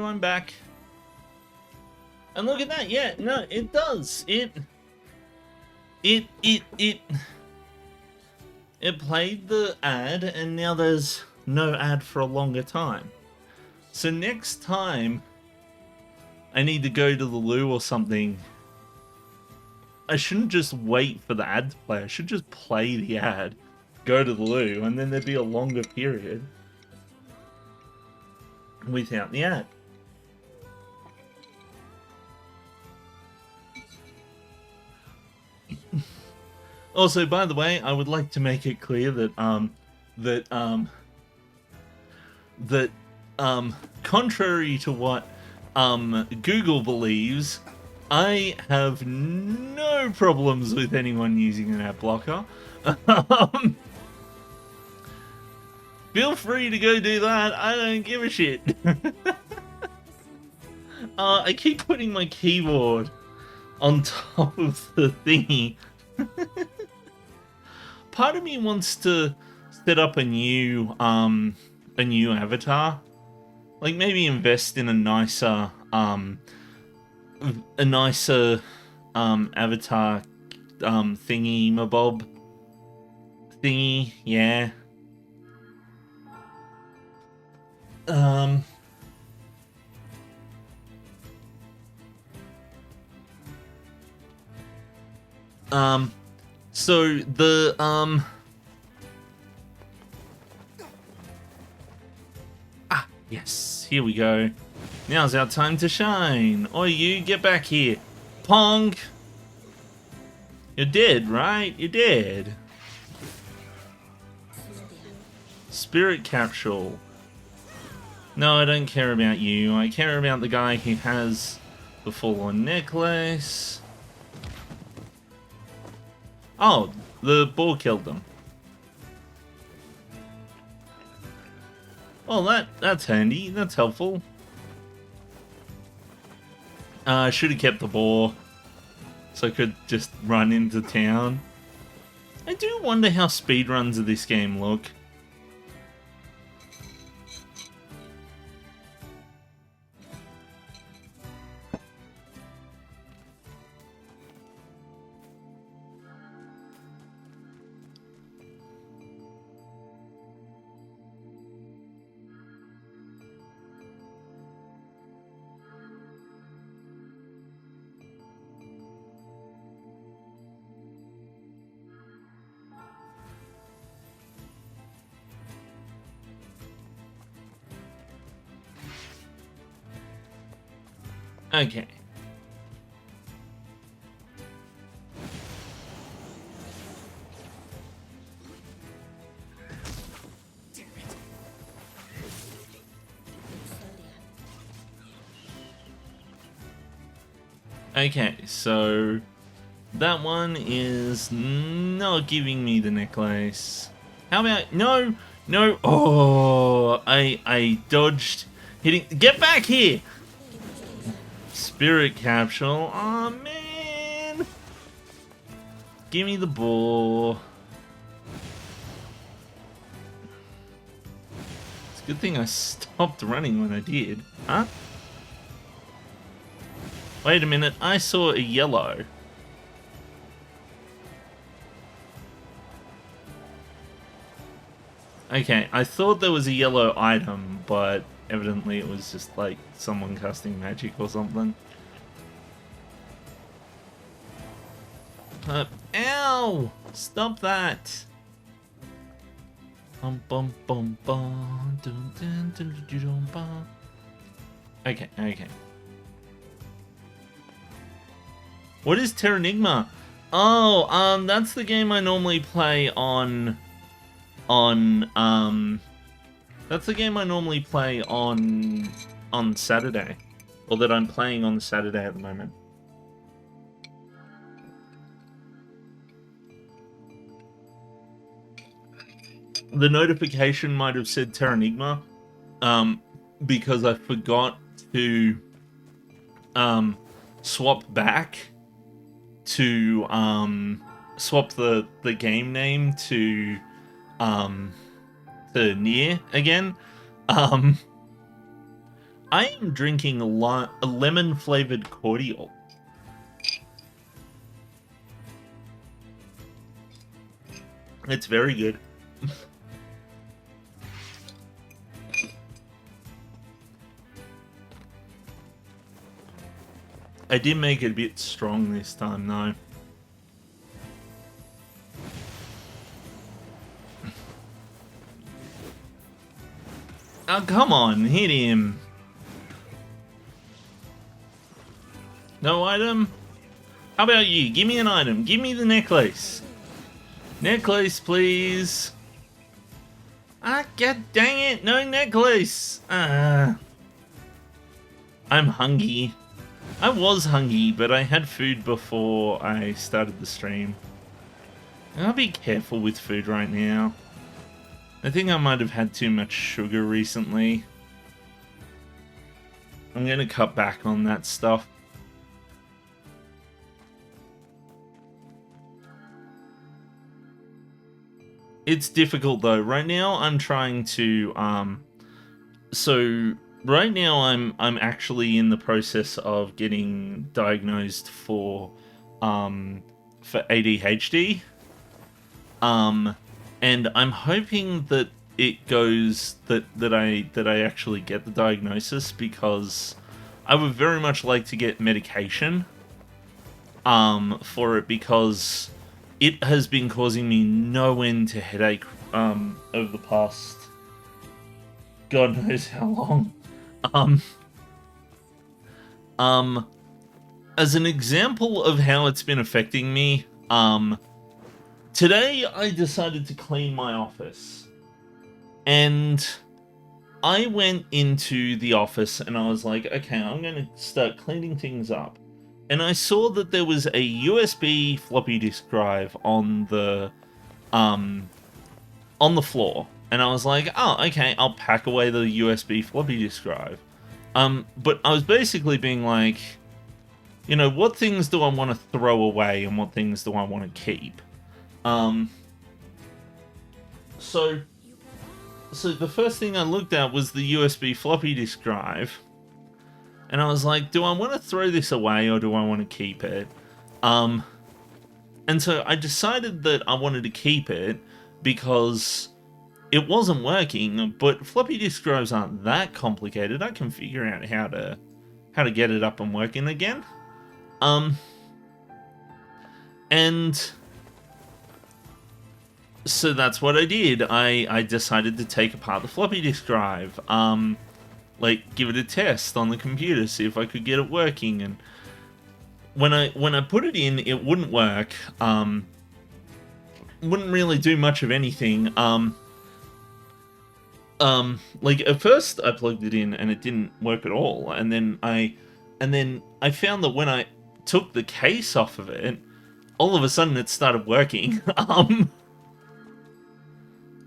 I'm back. And look at that, yeah, no, it does. It played the ad, and now there's no ad for a longer time. So next time I need to go to the loo or something, I shouldn't just wait for the ad to play. I should just play the ad, go to the loo, and then there'd be a longer period without the ad. Also, by the way, I would like to make it clear that contrary to what Google believes, I have no problems with anyone using an ad blocker. Feel free to go do that. I don't give a shit. I keep putting my keyboard on top of the thingy. Part of me wants to set up a new avatar. Like maybe invest in a nicer avatar thingy mabob thingy, yeah. So the yes, here we go. Now's our time to shine. Oi, you, get back here. Pong! You're dead, right? You're dead. Spirit capsule. No, I don't care about you. I care about the guy who has the full-on necklace. Oh, the boar killed them. Oh, that's handy. That's helpful. I should have kept the boar, so I could just run into town. I do wonder how speedruns of this game look. Okay. Okay, so that one is not giving me the necklace. How about no, no? Oh, I dodged hitting. Get back here! Spirit capsule. Oh man! Give me the ball. It's a good thing I stopped running when I did. Huh? Wait a minute, I saw a yellow. Okay, I thought there was a yellow item, but evidently it was just like someone casting magic or something. Ow! Stop that! Bum bum bum bum dun dun dun dun dun bum. Okay, okay. What is Terranigma? Oh, that's the game I normally play on that's the game I normally play on Saturday. Or that I'm playing on Saturday at the moment. The notification might have said Terranigma, because I forgot to swap back to swap the game name to Nier again. I am drinking a lemon-flavored cordial. It's very good. I did make it a bit strong this time, though. Oh, come on, hit him. No item? How about you? Give me an item. Give me the necklace. Necklace, please. Ah, god dang it. No necklace. I'm hungry. I was hungry, but I had food before I started the stream. I'll be careful with food right now. I think I might have had too much sugar recently. I'm gonna cut back on that stuff. It's difficult though. Right now I'm trying to right now I'm actually in the process of getting diagnosed for ADHD. And I'm hoping that it goes that I actually get the diagnosis, because I would very much like to get medication for it, because it has been causing me no end to headache over the past God knows how long. As an example of how it's been affecting me, today I decided to clean my office, and I went into the office and I was like, okay, I'm going to start cleaning things up. And I saw that there was a USB floppy disk drive on the floor. And I was like, oh, okay, I'll pack away the USB floppy disk drive. But I was basically being like, you know, what things do I want to throw away and what things do I want to keep? So the first thing I looked at was the USB floppy disk drive. And I was like, do I want to throw this away or do I want to keep it? And so I decided that I wanted to keep it because it wasn't working, but floppy disk drives aren't that complicated. I can figure out how to get it up and working again. And so that's what I did. I decided to take apart the floppy disk drive. Like, give it a test on the computer, see if I could get it working. And when I put it in, it wouldn't work. Wouldn't really do much of anything. Like, at first I plugged it in and it didn't work at all. And then I found that when I took the case off of it, all of a sudden it started working. I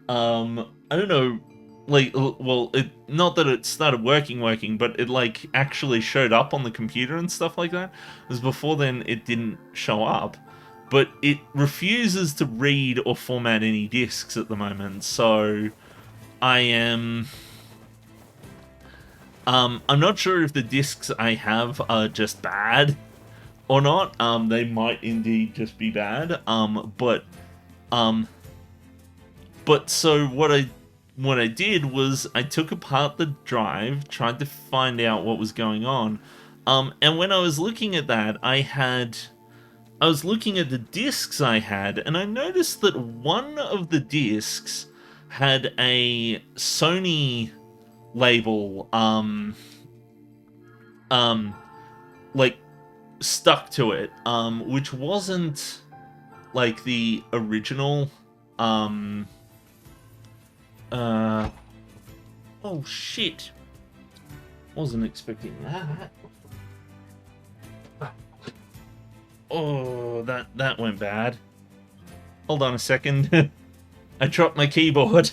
don't know. Like, well, not that it started working, but it, like, actually showed up on the computer and stuff like that. Because before then, it didn't show up. But it refuses to read or format any discs at the moment, so I am... I'm not sure if the discs I have are just bad or not. They might indeed just be bad. But so what I did was I took apart the drive, tried to find out what was going on, and when I was looking at that, I was looking at the discs I had, and I noticed that one of the discs had a Sony label, like, stuck to it, which wasn't, like, the original, oh shit. Wasn't expecting that. Oh, that went bad. Hold on a second. I dropped my keyboard.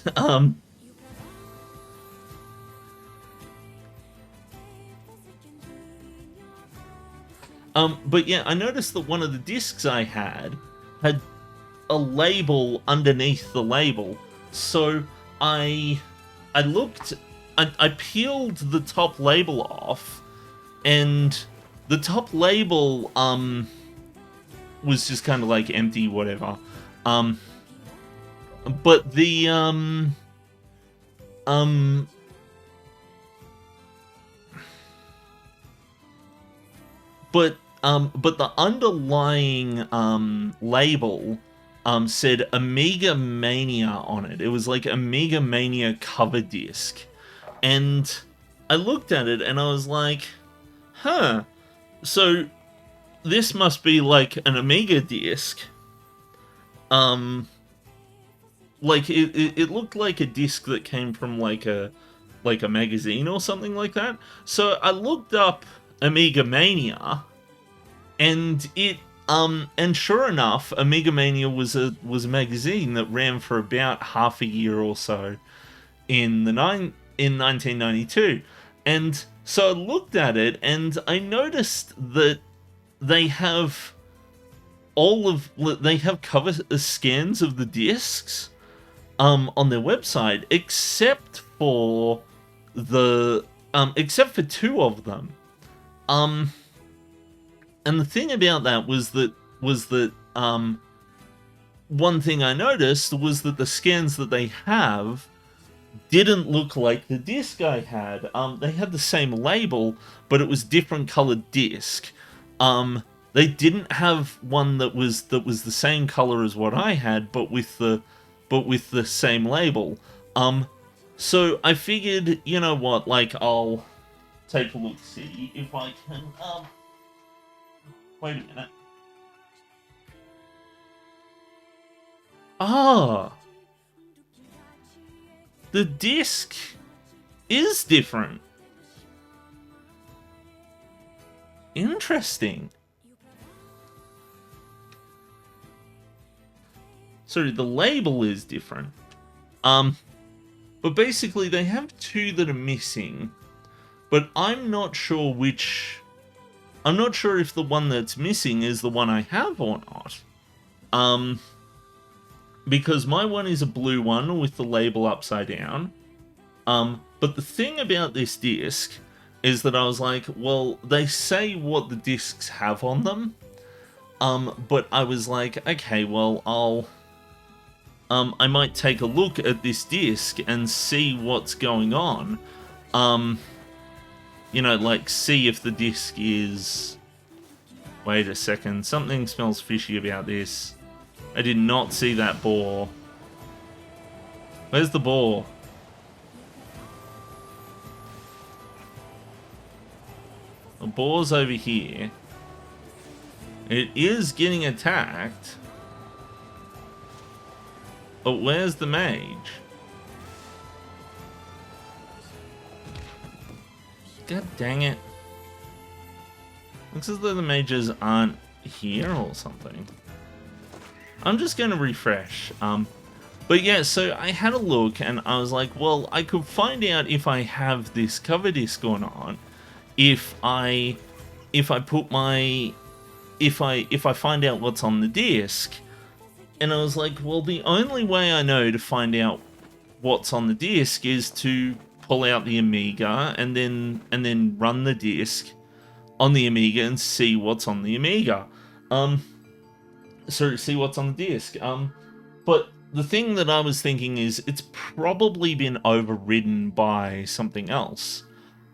But yeah, I noticed that one of the discs I had a label underneath the label. So I looked I peeled the top label off, and the top label was just kind of like empty, whatever. But the but the underlying label said Amiga Mania on it. It was like Amiga Mania cover disc. And I looked at it and I was like, huh, so this must be like an Amiga disc. Like it looked like a disc that came from like a magazine or something like that. So I looked up Amiga Mania, and and sure enough, Amiga Mania was a magazine that ran for about half a year or so in 1992. And so I looked at it and I noticed that they have cover scans of the discs on their website, except for two of them. And the thing about that was that one thing I noticed was that the scans that they have didn't look like the disc I had. They had the same label, but it was different colored disc. They didn't have one that was the same color as what I had, but with the same label. So I figured, you know what, like, I'll take a look, see if I can, wait a minute. Ah! The disc is different. Interesting. Sorry, the label is different. But basically they have two that are missing, but I'm not sure which... I'm not sure if the one that's missing is the one I have or not. Because my one is a blue one with the label upside down. But the thing about this disc is that I was like, well, they say what the discs have on them. But I was like, okay, well, I might take a look at this disc and see what's going on. You know, like, see if the disc is... Wait a second, something smells fishy about this. I did not see that boar. Where's the boar? The boar's over here. It is getting attacked. But where's the mage? God dang it. Looks as though the mages aren't here or something. I'm just going to refresh. But yeah, so I had a look and I was like, well, I could find out if I have this cover disc or not if I put my... if I find out what's on the disc. And I was like, well, the only way I know to find out what's on the disc is to pull out the Amiga and then run the disc on the Amiga and see what's on the Amiga. So see what's on the disc. But the thing that I was thinking is it's probably been overridden by something else.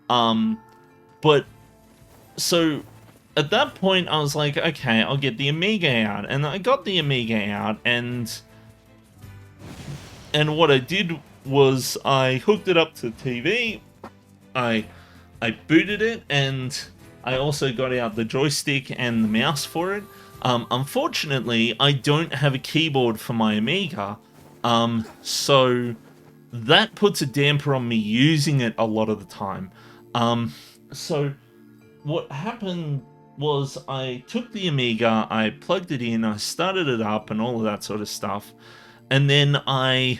But so at that point I was like, okay, I'll get the Amiga out, and I got the Amiga out, and what I did was I hooked it up to the TV, I booted it, and I also got out the joystick and the mouse for it. Unfortunately, I don't have a keyboard for my Amiga, so that puts a damper on me using it a lot of the time. So what happened was I took the Amiga, I plugged it in, I started it up and all of that sort of stuff, and then I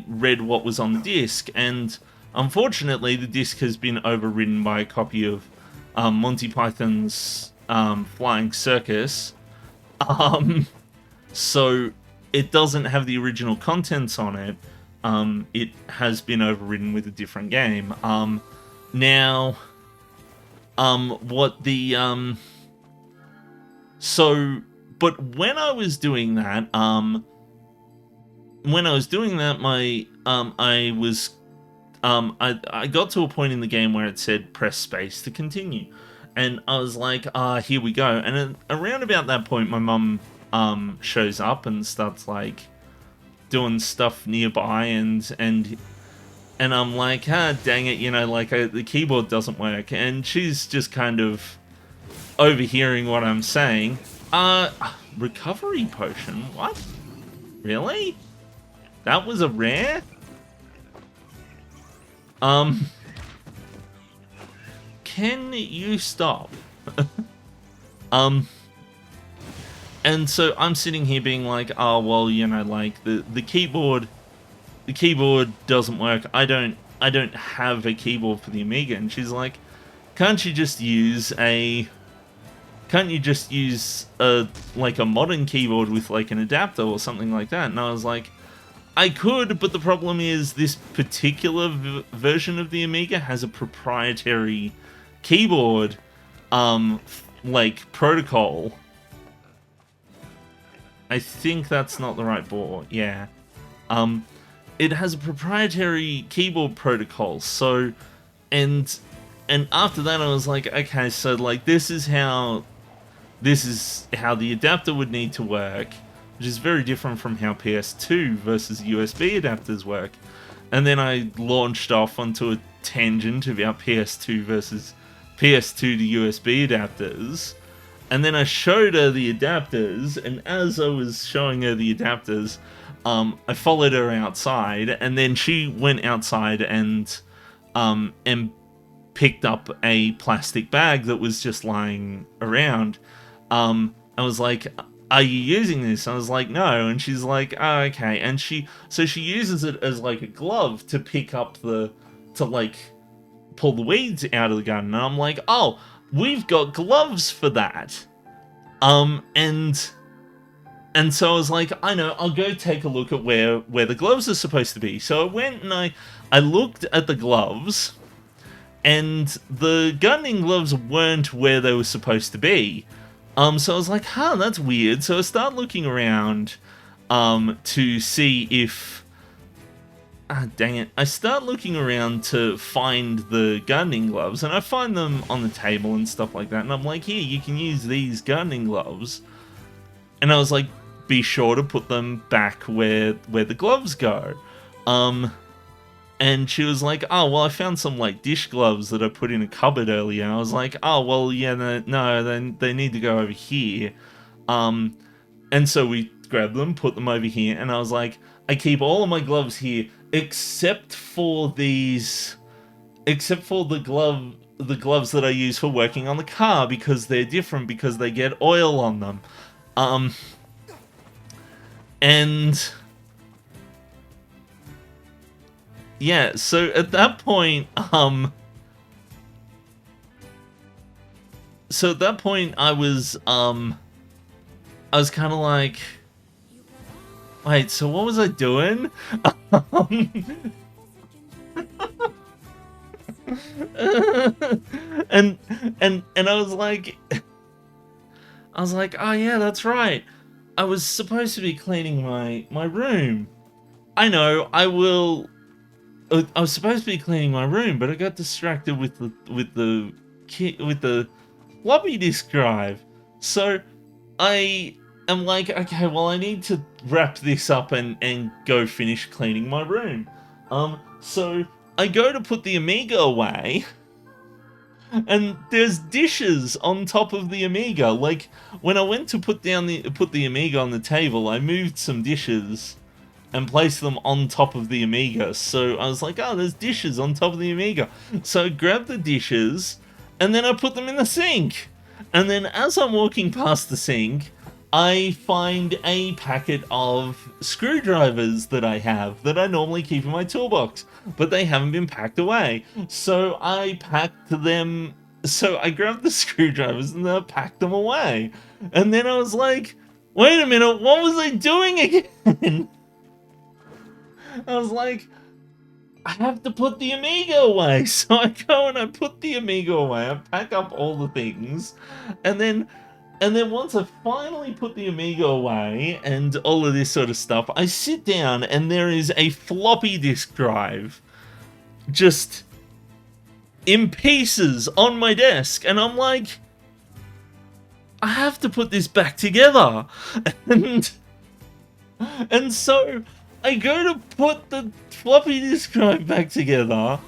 read what was on the disc, and unfortunately the disc has been overridden by a copy of Monty Python's Flying Circus, so it doesn't have the original contents on it, it has been overridden with a different game. Now, what the, so, but when I was doing that, I got to a point in the game where it said press space to continue. And I was like, here we go. And then around about that point, my mum, shows up and starts, like, doing stuff nearby, and I'm like, dang it, you know, like, the keyboard doesn't work. And she's just kind of overhearing what I'm saying. Recovery potion? What? Really? That was a rare? Can you stop? And so I'm sitting here being like, oh, well, you know, like, the keyboard doesn't work. I don't have a keyboard for the Amiga. And she's like, can't you just use a like a modern keyboard with like an adapter or something like that? And I was like, I could, but the problem is this particular version of the Amiga has a proprietary keyboard, like, protocol. I think that's not the right board, yeah. It has a proprietary keyboard protocol, so, and after that I was like, okay, so, like, this is how the adapter would need to work, which is very different from how PS2 versus USB adapters work. And then I launched off onto a tangent about PS2 versus PS2 to USB adapters. And then I showed her the adapters, and as I was showing her the adapters, I followed her outside, and then she went outside and picked up a plastic bag that was just lying around. I was like, are you using this? I was like, no. And she's like, oh, okay. And she uses it as like a glove to pick up to like pull the weeds out of the garden. And I'm like, oh, we've got gloves for that. And so I was like, I know, I'll go take a look at where the gloves are supposed to be. So I went and I looked at the gloves, and the gardening gloves weren't where they were supposed to be. So I was like, that's weird. So I start looking around, to see if... dang it. I start looking around to find the gardening gloves, and I find them on the table and stuff like that. And I'm like, here, you can use these gardening gloves. And I was like, be sure to put them back where the gloves go. And she was like, oh, well, I found some, like, dish gloves that I put in a cupboard earlier. And I was like, oh, well, yeah, no, then they need to go over here. And so we grabbed them, put them over here, and I was like, I keep all of my gloves here, except for the gloves that I use for working on the car, because they're different, because they get oil on them. And... yeah, so at that point, I was kind of like, wait, so what was I doing? And I was like, oh yeah, that's right. I was supposed to be cleaning my room. I know, I was supposed to be cleaning my room, but I got distracted with the floppy disk drive. So I am like, okay, well, I need to wrap this up and go finish cleaning my room. So I go to put the Amiga away, and there's dishes on top of the Amiga. Like, when I went to put the Amiga on the table, I moved some dishes and placed them on top of the Amiga. So I was like, oh, there's dishes on top of the Amiga. So I grabbed the dishes, and then I put them in the sink. And then as I'm walking past the sink, I find a packet of screwdrivers that I have, that I normally keep in my toolbox, but they haven't been packed away. So I packed them, so I grabbed the screwdrivers and then I packed them away. And then I was like, wait a minute, what was I doing again? I was like, I have to put the Amiga away. So I go and I put the Amiga away. I pack up all the things, and then once I finally put the Amiga away and all of this sort of stuff, I sit down and there is a floppy disk drive just in pieces on my desk, and I'm like, I have to put this back together. And so I go to put the floppy disk drive back together,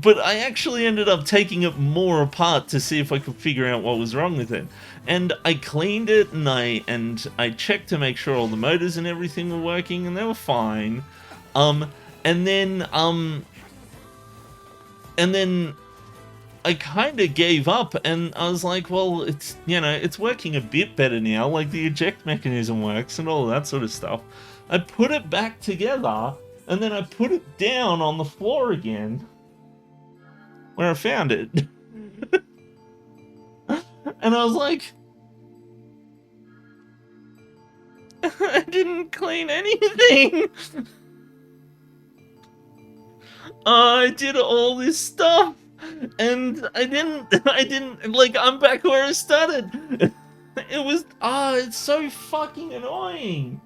but I actually ended up taking it more apart to see if I could figure out what was wrong with it. And I cleaned it, and I checked to make sure all the motors and everything were working, and they were fine. And then I kind of gave up, and I was like, well, it's, you know, it's working a bit better now, like the eject mechanism works and all of that sort of stuff. I put it back together, and then I put it down on the floor again, where I found it. And I was like, I didn't clean anything. I did all this stuff, and I didn't, like, I'm back where I started. It was, it's so fucking annoying.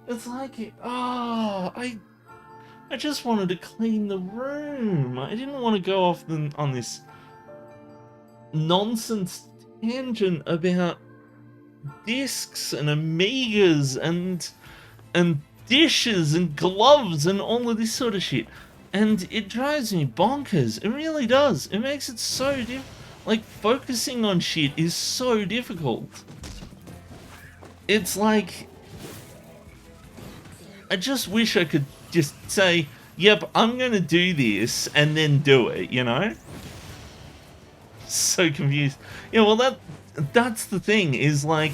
It's like, I just wanted to clean the room. I didn't want to go off on this nonsense tangent about discs and Amigas and dishes and gloves and all of this sort of shit. And it drives me bonkers. It really does. It makes it so like, focusing on shit is so difficult. It's like, I just wish I could just say, yep, I'm gonna do this, and then do it, you know? So confused. Yeah, well, that's the thing, is like,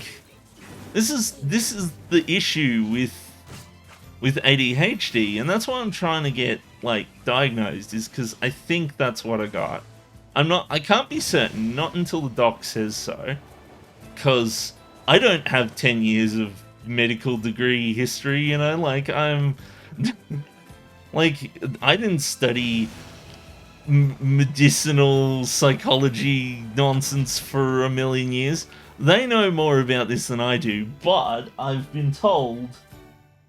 this is the issue with ADHD, and that's why I'm trying to get, like, diagnosed, is because I think that's what I got. I can't be certain, not until the doc says so, because I don't have 10 years of medical degree history, you know, like, I'm, like, I didn't study medicinal psychology nonsense for a million years. They know more about this than I do, but I've been told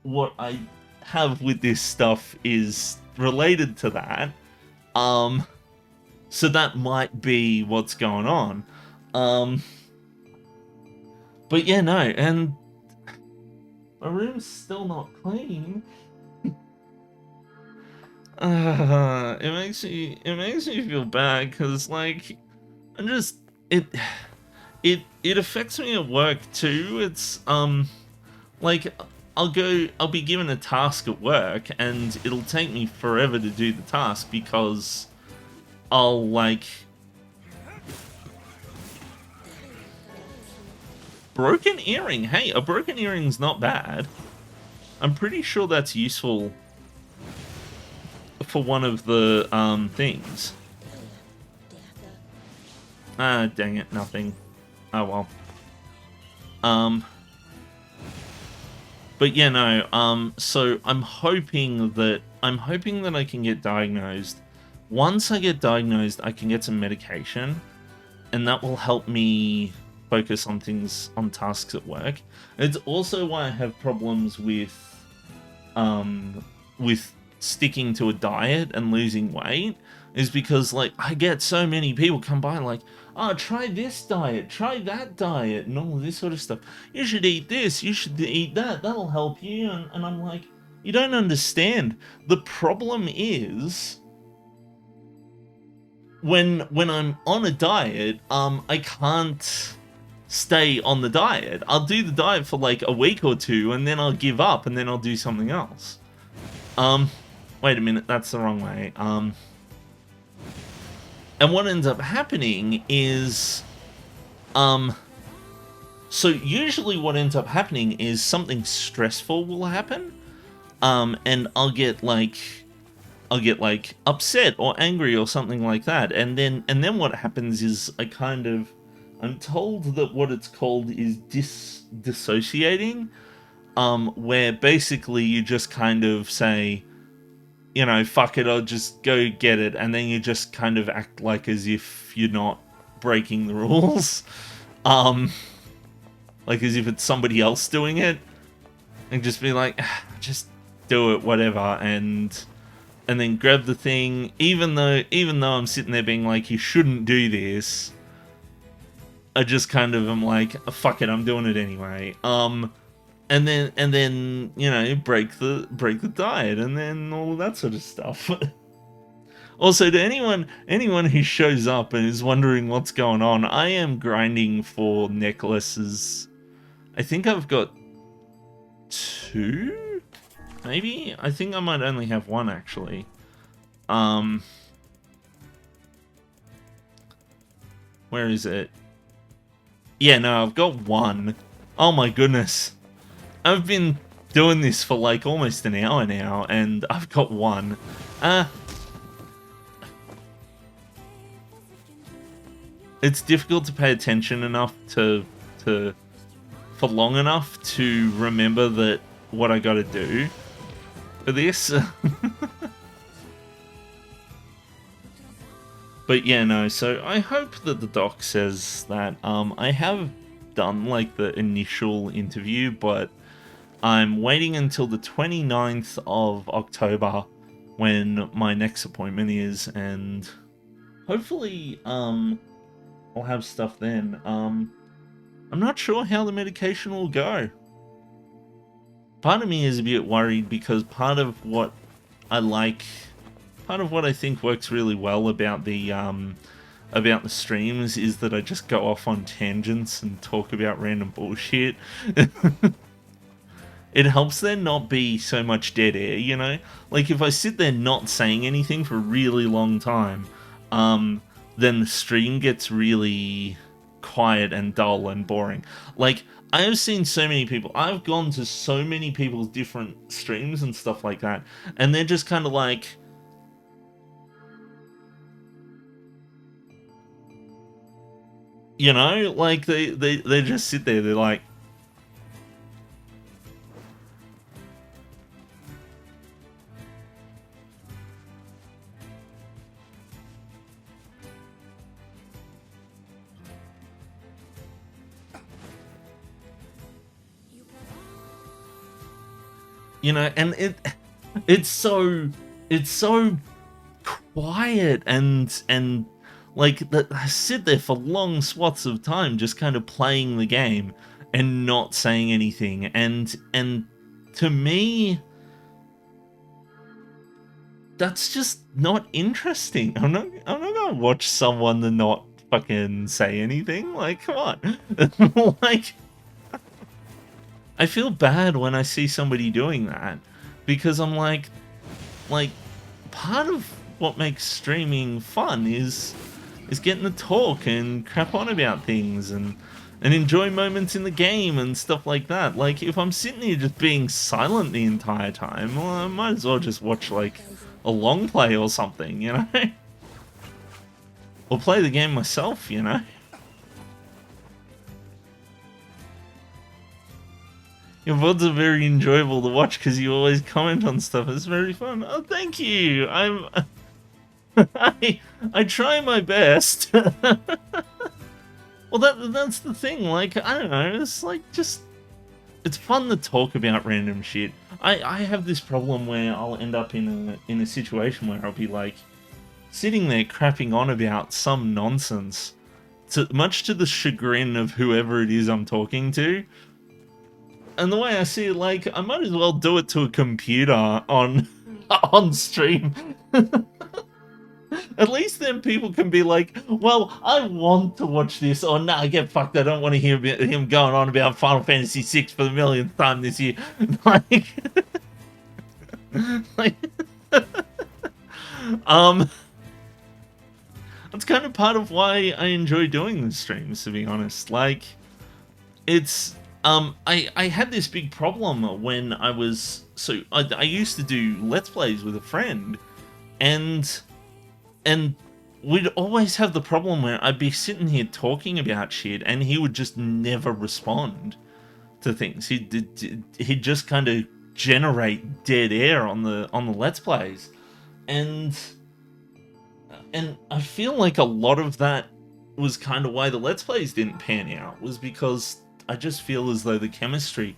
what I have with this stuff is related to that. So that might be what's going on. But yeah, no, and my room's still not clean. It makes me feel bad, because, like, I'm just, it affects me at work too. It's like, I'll be given a task at work, and it'll take me forever to do the task, because I'll, like, broken earring. Hey, a broken earring's not bad. I'm pretty sure that's useful for one of the things. Ah, dang it, nothing. Oh well. But yeah, no, so I'm hoping that I can get diagnosed. Once I get diagnosed, I can get some medication, and that will help me focus on tasks at work. It's also why I have problems with sticking to a diet and losing weight, is because, like, I get so many people come by like, oh, try this diet, try that diet, and all of this sort of stuff. You should eat this, you should eat that, that'll help you. And I'm like, you don't understand. The problem is, when I'm on a diet, I can't stay on the diet. I'll do the diet for like a week or two, and then I'll give up, and then I'll do something else. Wait a minute, that's the wrong way. And what ends up happening is, so usually what ends up happening is something stressful will happen, and I'll get like upset or angry or something like that, and then what happens is I'm told that what it's called is dissociating, where basically you just kind of say, you know, fuck it, I'll just go get it, and then you just kind of act like as if you're not breaking the rules. Like as if it's somebody else doing it, and just be like, just do it, whatever, and then grab the thing, even though I'm sitting there being like, you shouldn't do this, I just kind of am like, fuck it, I'm doing it anyway. And then you know, break the diet, and then all of that sort of stuff. Also, to anyone who shows up and is wondering what's going on, I am grinding for necklaces. I think I've got 2, maybe? I think I might only have 1, actually. Where is it? Yeah, no, I've got 1. Oh my goodness. I've been doing this for like almost an hour now, and I've got 1. It's difficult to pay attention enough for long enough to remember that what I gotta do for this. But yeah, no, so I hope that the doc says that I have done like the initial interview, but I'm waiting until the 29th of October when my next appointment is, and hopefully I'll have stuff then. I'm not sure how the medication will go. Part of me is a bit worried because part of what I think works really well about the streams is that I just go off on tangents and talk about random bullshit. It helps there not be so much dead air, you know? Like, if I sit there not saying anything for a really long time, then the stream gets really quiet and dull and boring. Like, I have seen so many people, I've gone to so many people's different streams and stuff like that, and they're just kind of like, you know, like, they just sit there, they're like, you know, and it's so quiet and like I sit there for long swaths of time just kind of playing the game and not saying anything, and to me that's just not interesting. I'm not gonna watch someone to not fucking say anything. Like, come on. Like, I feel bad when I see somebody doing that, because I'm like part of what makes streaming fun is getting to talk and crap on about things and enjoy moments in the game and stuff like that. Like, if I'm sitting here just being silent the entire time, well, I might as well just watch like a long play or something, you know? Or play the game myself, you know? Your VODs are very enjoyable to watch because you always comment on stuff. It's very fun. Oh, thank you. I try my best. Well, that's the thing. Like, I don't know. It's like it's fun to talk about random shit. I have this problem where I'll end up in a situation where I'll be like sitting there crapping on about some nonsense, much to the chagrin of whoever it is I'm talking to. And the way I see it, like, I might as well do it to a computer on stream. At least then people can be like, well, I want to watch this, or nah, get fucked, I don't want to hear him going on about Final Fantasy VI for the millionth time this year. Like, that's kind of part of why I enjoy doing the streams, to be honest. Like, it's... I had this big problem when I was... So, I used to do Let's Plays with a friend, and we'd always have the problem where I'd be sitting here talking about shit, and he would just never respond. to things. He'd just kind of generate dead air on the Let's Plays, and I feel like a lot of that was kind of why the Let's Plays didn't pan out, was because I just feel as though the chemistry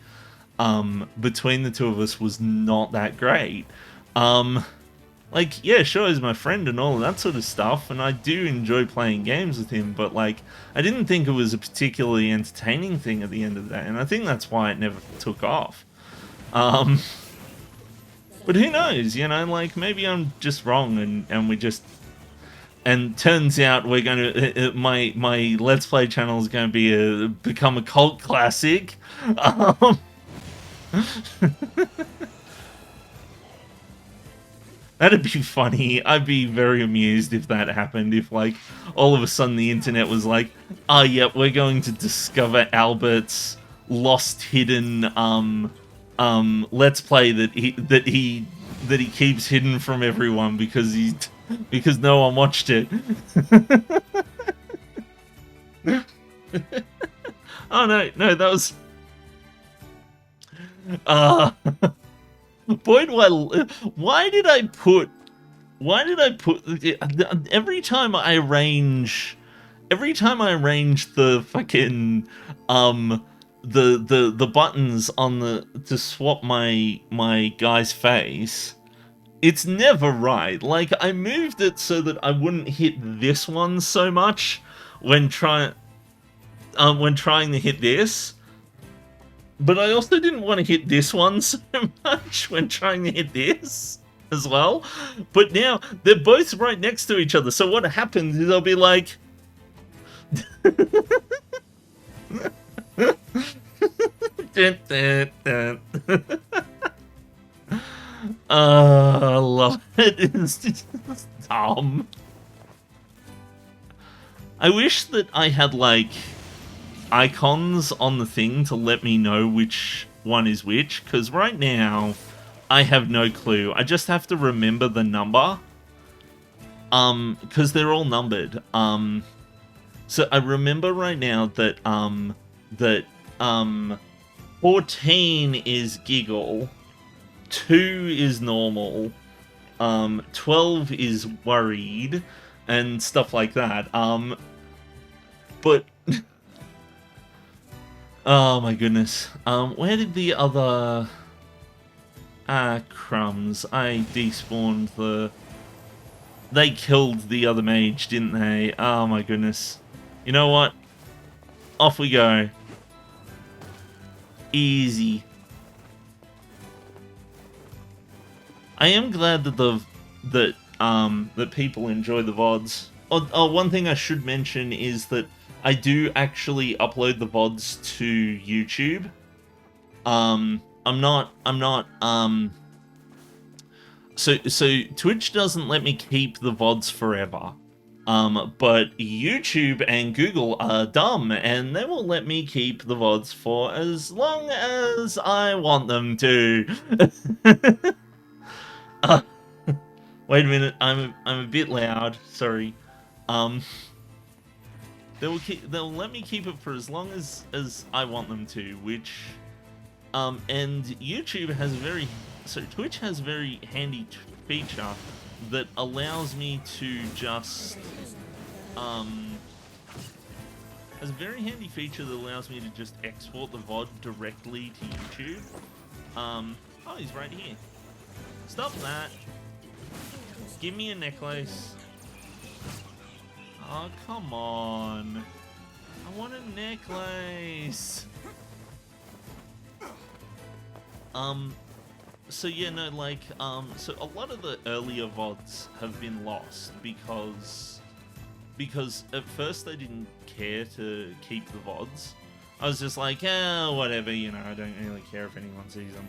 between the two of us was not that great. Like, yeah, sure, he's my friend and all of that sort of stuff, and I do enjoy playing games with him, but, like, I didn't think it was a particularly entertaining thing at the end of the day, and I think that's why it never took off. But who knows, you know, like, maybe I'm just wrong, and we just... And turns out we're going to... my Let's Play channel is going to become a cult classic. That'd be funny. I'd be very amused if that happened. If, like, all of a sudden the internet was like, "Oh, yeah, we're going to discover Albert's lost hidden Let's Play that he keeps hidden from everyone because no one watched it." Oh no, that was. Boy, why did I put every time I arrange the fucking the buttons on to swap my guy's face, it's never right. Like, I moved it so that I wouldn't hit this one so much when trying to hit this. But I also didn't want to hit this one so much when trying to hit this as well. But now they're both right next to each other. So what happens is I'll be like... I love it. It's just dumb. I wish that I had, like, icons on the thing to let me know which one is which, because right now I have no clue. I just have to remember the number, because they're all numbered. So I remember right now that 14 is giggle, 2 is normal, 12 is worried, and stuff like that. But oh my goodness. Where did the other... Ah, crumbs. I despawned the... They killed the other mage, didn't they? Oh my goodness. You know what? Off we go. Easy. I am glad that that people enjoy the VODs. Oh, one thing I should mention is that I do actually upload the VODs to YouTube. So Twitch doesn't let me keep the VODs forever. But YouTube and Google are dumb, and they will let me keep the VODs for as long as I want them to. Wait a minute, I'm a bit loud, sorry. They'll let me keep it for as long as I want them to, which and YouTube has Twitch has a very handy feature that allows me to just has a very handy feature that allows me to just export the VOD directly to YouTube. Oh, he's right here. Stop that. Give me a necklace. Oh, come on. I want a necklace. So yeah, no, like, so a lot of the earlier VODs have been lost because at first they didn't care to keep the VODs. I was just like, whatever, you know, I don't really care if anyone sees them.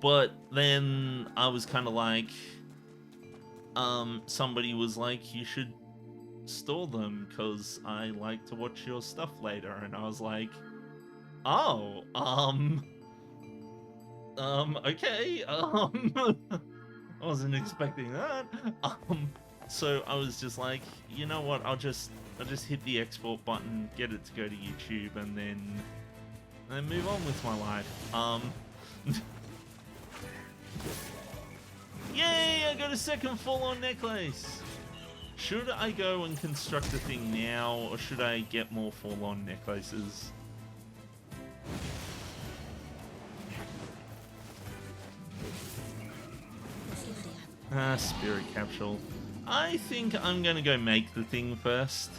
But then I was kind of like, somebody was like, you should store them because I like to watch your stuff later, and I was like, oh, okay, I wasn't expecting that. So I was just like, you know what? I'll just hit the export button, get it to go to YouTube, and then move on with my life. Yay! I got a second full-on necklace. Should I go and construct the thing now, or should I get more full-on necklaces? Spirit capsule. I think I'm gonna go make the thing first.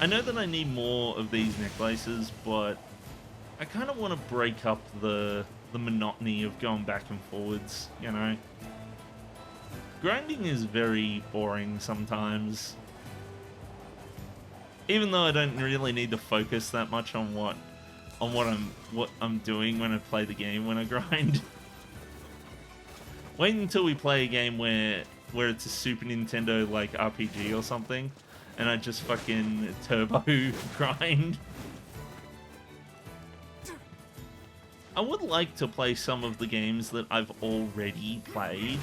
I know that I need more of these necklaces, but I kind of want to break up the monotony of going back and forwards, you know? Grinding is very boring sometimes. Even though I don't really need to focus that much on what I'm doing when I play the game when I grind. Wait until we play a game where it's a Super Nintendo like RPG or something, and I just fucking turbo grind. I would like to play some of the games that I've already played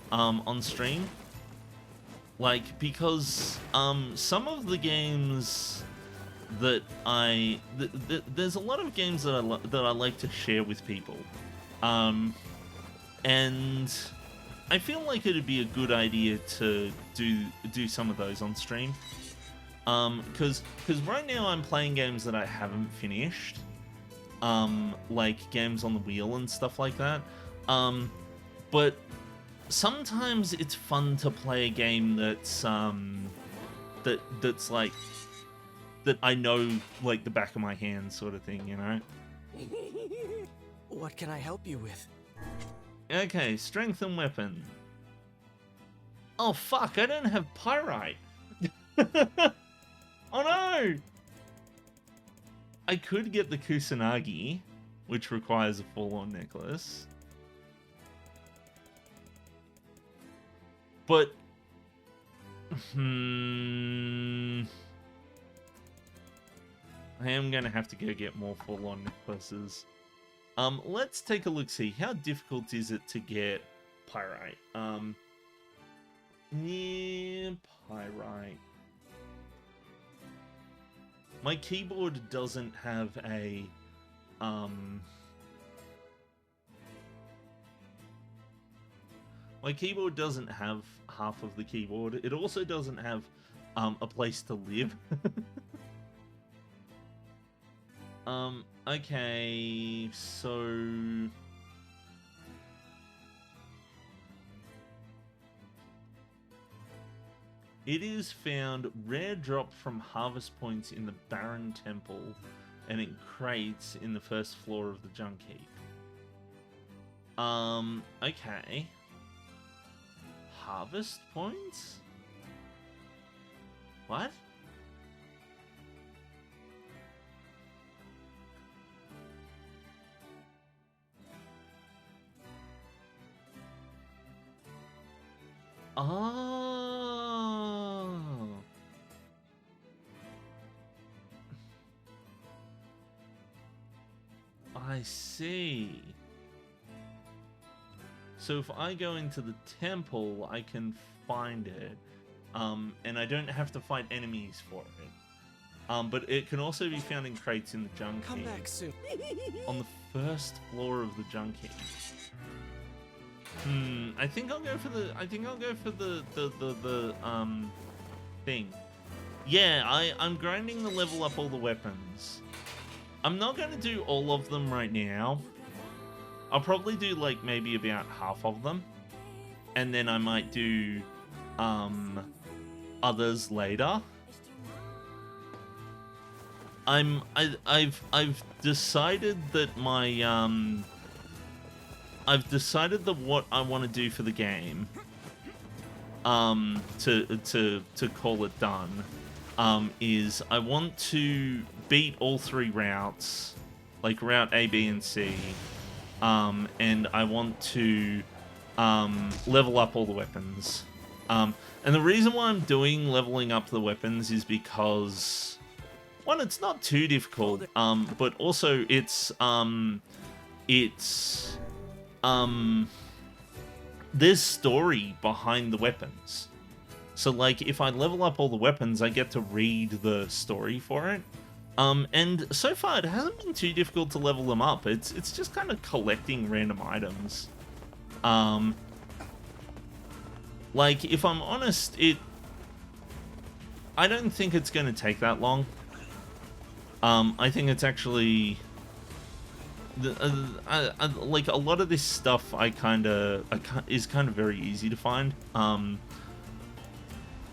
on stream, like, because some of the games that there's a lot of games that I like to share with people, and I feel like it'd be a good idea to do some of those on stream, because right now I'm playing games that I haven't finished, like games on the wheel and stuff like that, but sometimes it's fun to play a game that's that's like that I know like the back of my hand, sort of thing, you know. What can I help you with? Okay, strength and weapon. Oh fuck, I don't have pyrite. Oh no! I could get the Kusanagi, which requires a full-on necklace. But I am gonna have to go get more full-on necklaces. Let's take a look, see how difficult is it to get pyrite. Near pyrite. My keyboard doesn't have a my keyboard doesn't have half of the keyboard. It also doesn't have a place to live. Okay, so it is found rare drop from harvest points in the Barren Temple and in crates in the first floor of the Junk Heap. Okay. Harvest points? What? Oh. I see. So if I go into the temple, I can find it, and I don't have to fight enemies for it. But it can also be found in crates in the Junk Come Heap. back soon. On the first floor of the Junk Heap. I think I'll go for the thing. Yeah, I'm grinding to level up all the weapons. I'm not going to do all of them right now. I'll probably do like maybe about half of them, and then I might do others later. I've decided that my I've decided that what I want to do for the game, to call it done, is I want to beat all 3 routes, like route A, B, and C, and I want to level up all the weapons. And the reason why I'm doing leveling up the weapons is because, one, it's not too difficult, but also there's story behind the weapons. So, like, if I level up all the weapons, I get to read the story for it. And so far, it hasn't been too difficult to level them up. It's just kind of collecting random items. Like, if I'm honest, I don't think it's going to take that long. I think it's actually... like, a lot of this stuff is kind of very easy to find.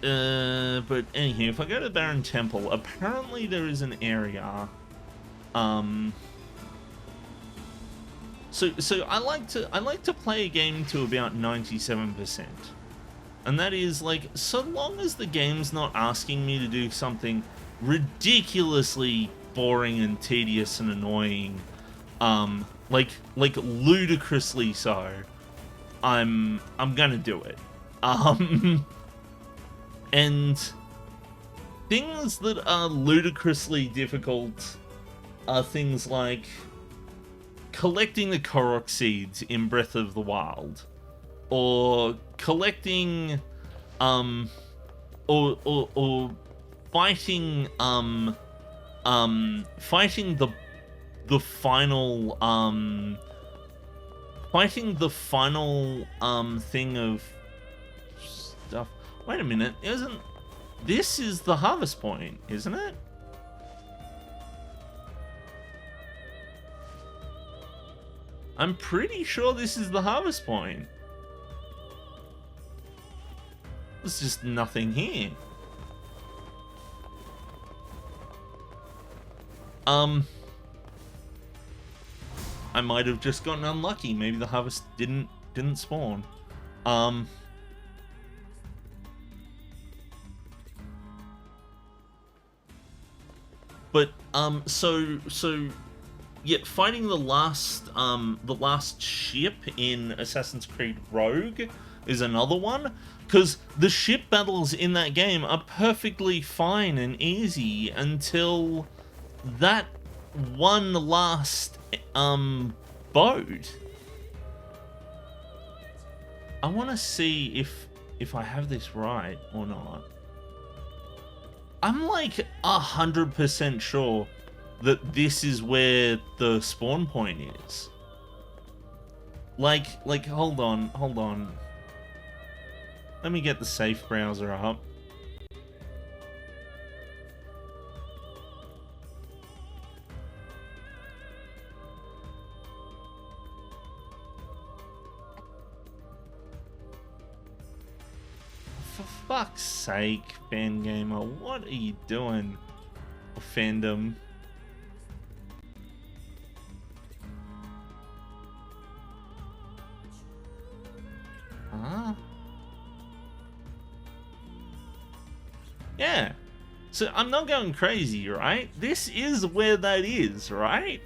But anyway, if I go to Baron Temple, apparently there is an area. So I like to play a game to about 97%. And that is, like, so long as the game's not asking me to do something ridiculously boring and tedious and annoying, like ludicrously so, I'm gonna do it. And things that are ludicrously difficult are things like collecting the Korok seeds in Breath of the Wild, or collecting, or fighting, fighting the final, thing of stuff. Wait a minute, this is the harvest point, isn't it? I'm pretty sure this is the harvest point. There's just nothing here. I might have just gotten unlucky. Maybe the harvest didn't spawn. But so yeah, fighting the last ship in Assassin's Creed Rogue is another one, because the ship battles in that game are perfectly fine and easy until that one last boat. I want to see if I have this right or not. I'm like 100% sure that this is where the spawn point is. Like, hold on. Let me get the safe browser up. For fuck's sake, Fangamer, what are you doing? Fandom. Huh? Yeah. So I'm not going crazy, right? This is where that is, right?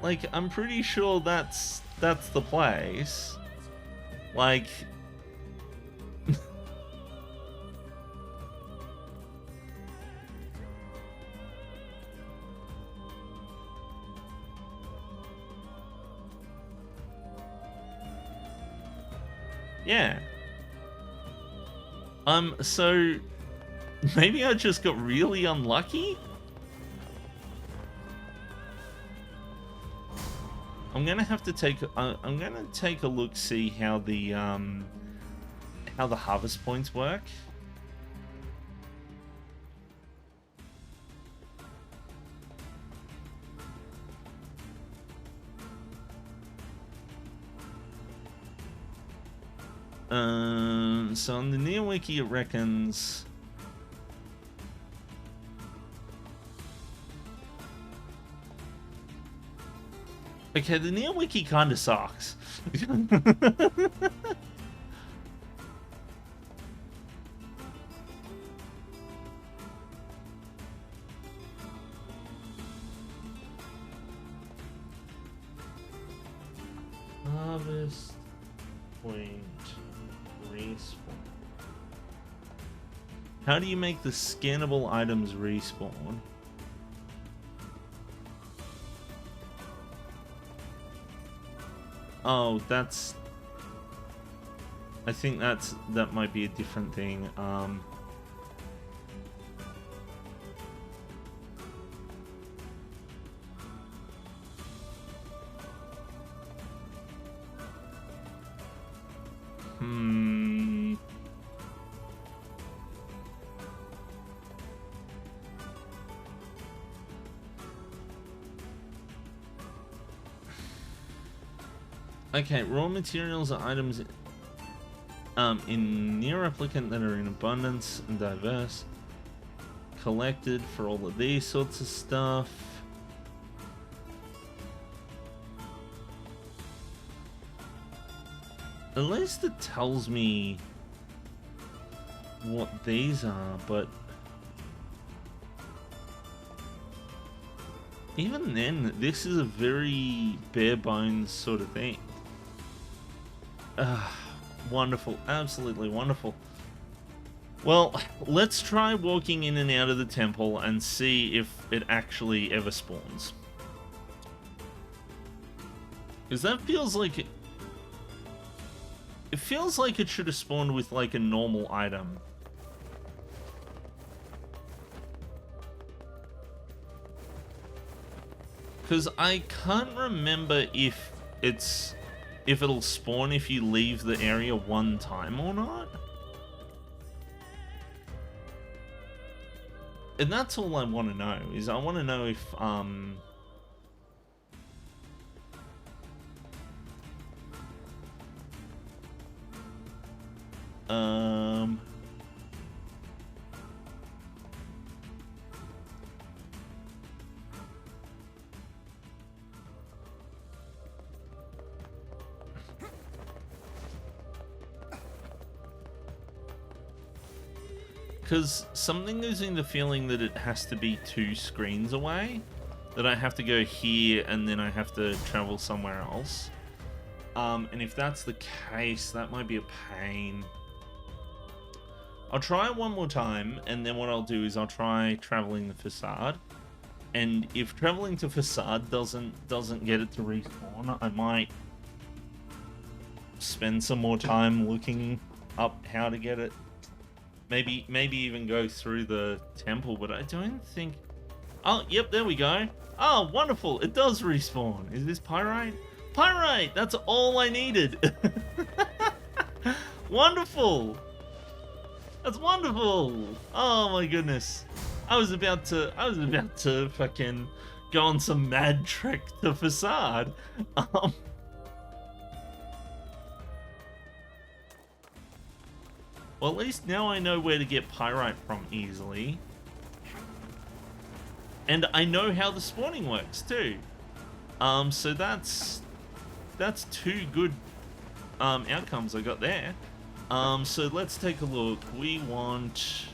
Like, I'm pretty sure that's the place. Like, yeah. So maybe I just got really unlucky? I'm gonna have to take a look, see how the harvest points work. So on the Nier Wiki it reckons okay, the Nier Wiki kinda sucks. Harvest point respawn. How do you make the scannable items respawn? Oh, that's... I think that might be a different thing. Okay, raw materials are items in Nier Replicant that are in abundance and diverse. Collected for all of these sorts of stuff. At least it tells me what these are, but even then, this is a very bare bones sort of thing. Wonderful, absolutely wonderful. Well, let's try walking in and out of the temple and see if it actually ever spawns. Because that feels like it... It feels like it should have spawned with, like, a normal item. Because I can't remember if it'll spawn if you leave the area one time or not. And that's all I want to know, is I want to know if, because something gives me the feeling that it has to be 2 screens away. That I have to go here and then I have to travel somewhere else. And if that's the case, that might be a pain. I'll try it one more time, and then what I'll do is I'll try traveling the facade. And if traveling to facade doesn't get it to respawn, I might spend some more time looking up how to get it. Maybe even go through the temple, but I don't think... Oh, yep, there we go. Oh, wonderful, it does respawn. Is this pyrite? Pyrite! That's all I needed. Wonderful! That's wonderful! Oh my goodness. I was about to fucking go on some mad trek to facade. Well, at least now I know where to get pyrite from easily. And I know how the spawning works too. So that's 2 good outcomes I got there. So let's take a look. We want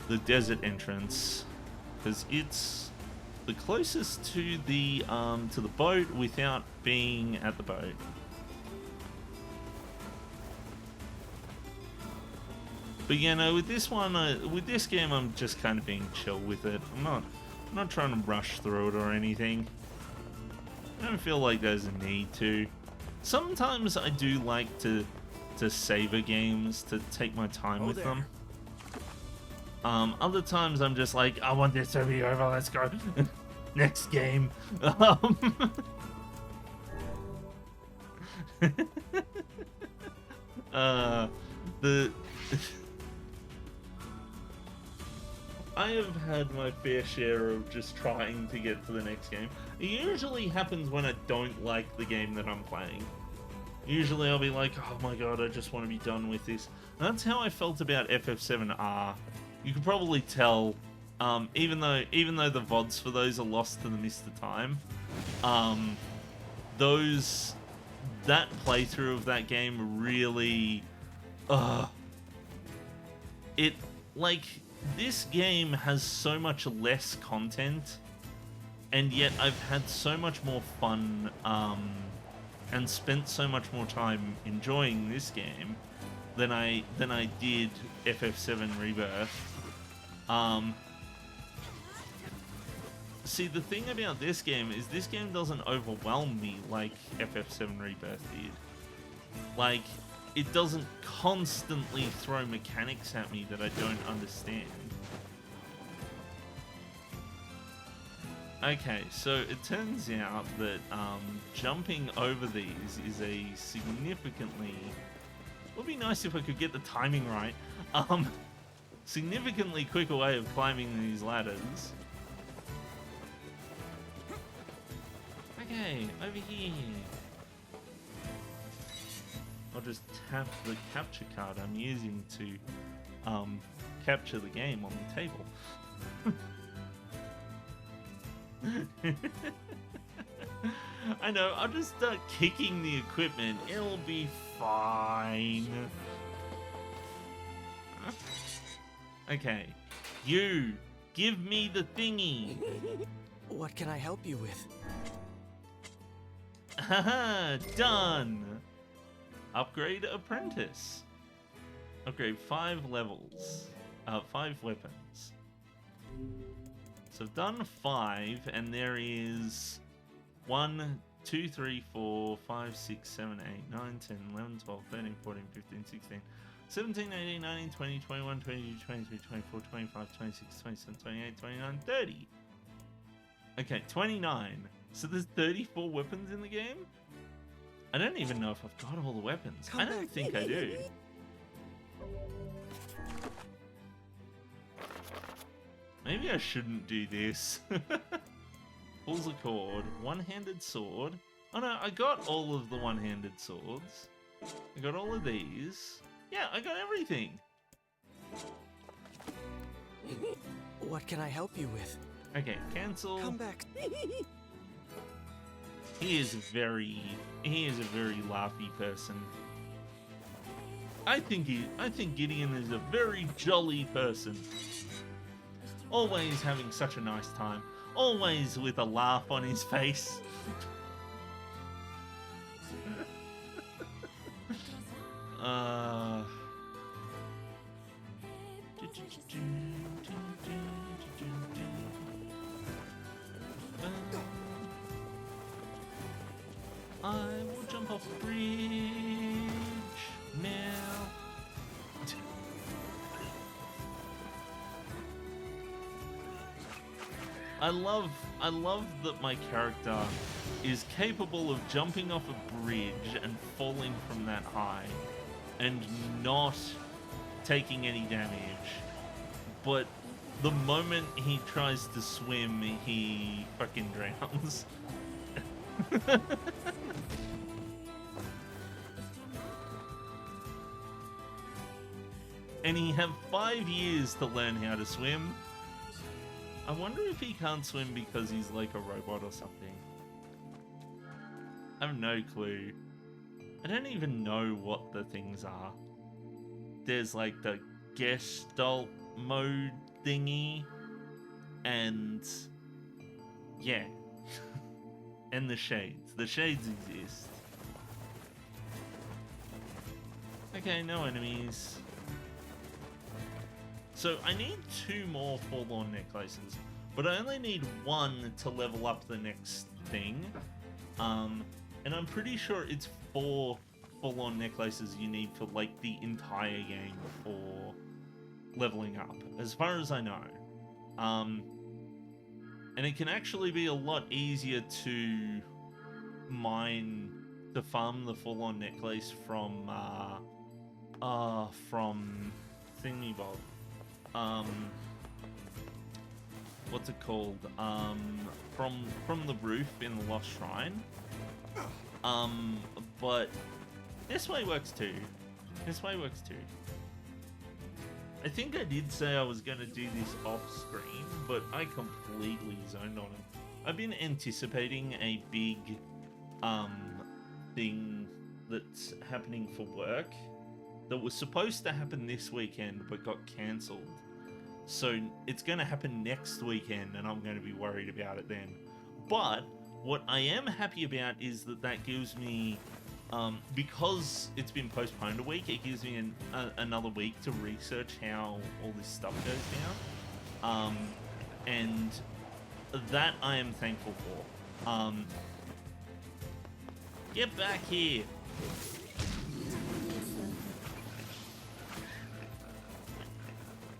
the desert entrance because it's the closest to the boat without being at the boat. But yeah, no, with this one, with this game, I'm just kind of being chill with it. I'm not trying to rush through it or anything. I don't feel like there's a need to. Sometimes I do like to savor games, to take my time with them. Other times I'm just like, I want this to be over, let's go. Next game. I have had my fair share of just trying to get to the next game. It usually happens when I don't like the game that I'm playing. Usually I'll be like, oh my god, I just want to be done with this. And that's how I felt about FF7R. You can probably tell, even though the VODs for those are lost to the mist of time, that playthrough of that game really, this game has so much less content, and yet I've had so much more fun, and spent so much more time enjoying this game than I did FF7 Rebirth. See, the thing about this game is this game doesn't overwhelm me like FF7 Rebirth did. Like, it doesn't constantly throw mechanics at me that I don't understand. Okay, so it turns out that jumping over these is a significantly... It would be nice if I could get the timing right. Significantly quicker way of climbing these ladders. Okay, over here. I'll just tap the capture card I'm using to capture the game on the table. I know, I'll just start kicking the equipment. It'll be fine. Okay, you, give me the thingy. What can I help you with? Haha, done. Upgrade apprentice. Upgrade 5 levels. 5 weapons. So I've done 5, and there is 1, 2, 3, 4, 5, 6, 7, 8, 9, 10, 11, 12, 13, 14, 15, 16, 17, 18, 19, 20, 21, 22, 23, 24, 25, 26, 27, 28, 29, 30. Okay, 29. So there's 34 weapons in the game? I don't even know if I've got all the weapons. I don't think I do. Maybe I shouldn't do this. Pulls a cord, one-handed sword. Oh no, I got all of the one-handed swords. I got all of these. Yeah, I got everything. What can I help you with? Okay, cancel. Come back. He is a very laughy person. I think Gideon is a very jolly person. Always having such a nice time. Always with a laugh on his face. I will jump off the bridge now. I love that my character is capable of jumping off a bridge and falling from that high and not taking any damage. But the moment he tries to swim, he fucking drowns. And he had 5 years to learn how to swim. I wonder if he can't swim because he's like a robot or something. I have no clue. I don't even know what the things are. There's like the Gestalt mode thingy. And yeah. And the shades. The shades exist. Okay, no enemies. So I need 2 more forlorn necklaces, but I only need 1 to level up the next thing. And I'm pretty sure it's 4 forlorn necklaces you need for like the entire game for leveling up, as far as I know. And it can actually be a lot easier to farm the forlorn necklace from Thingybob. What's it called? From the roof in the Lost Shrine. But this way works too. This way works too. I think I did say I was going to do this off screen, but I completely zoned on it. I've been anticipating a big thing that's happening for work that was supposed to happen this weekend but got cancelled. So it's going to happen next weekend and I'm going to be worried about it then. But what I am happy about is that gives me, because it's been postponed a week, it gives me another week to research how all this stuff goes down. And that I am thankful for. Get back here.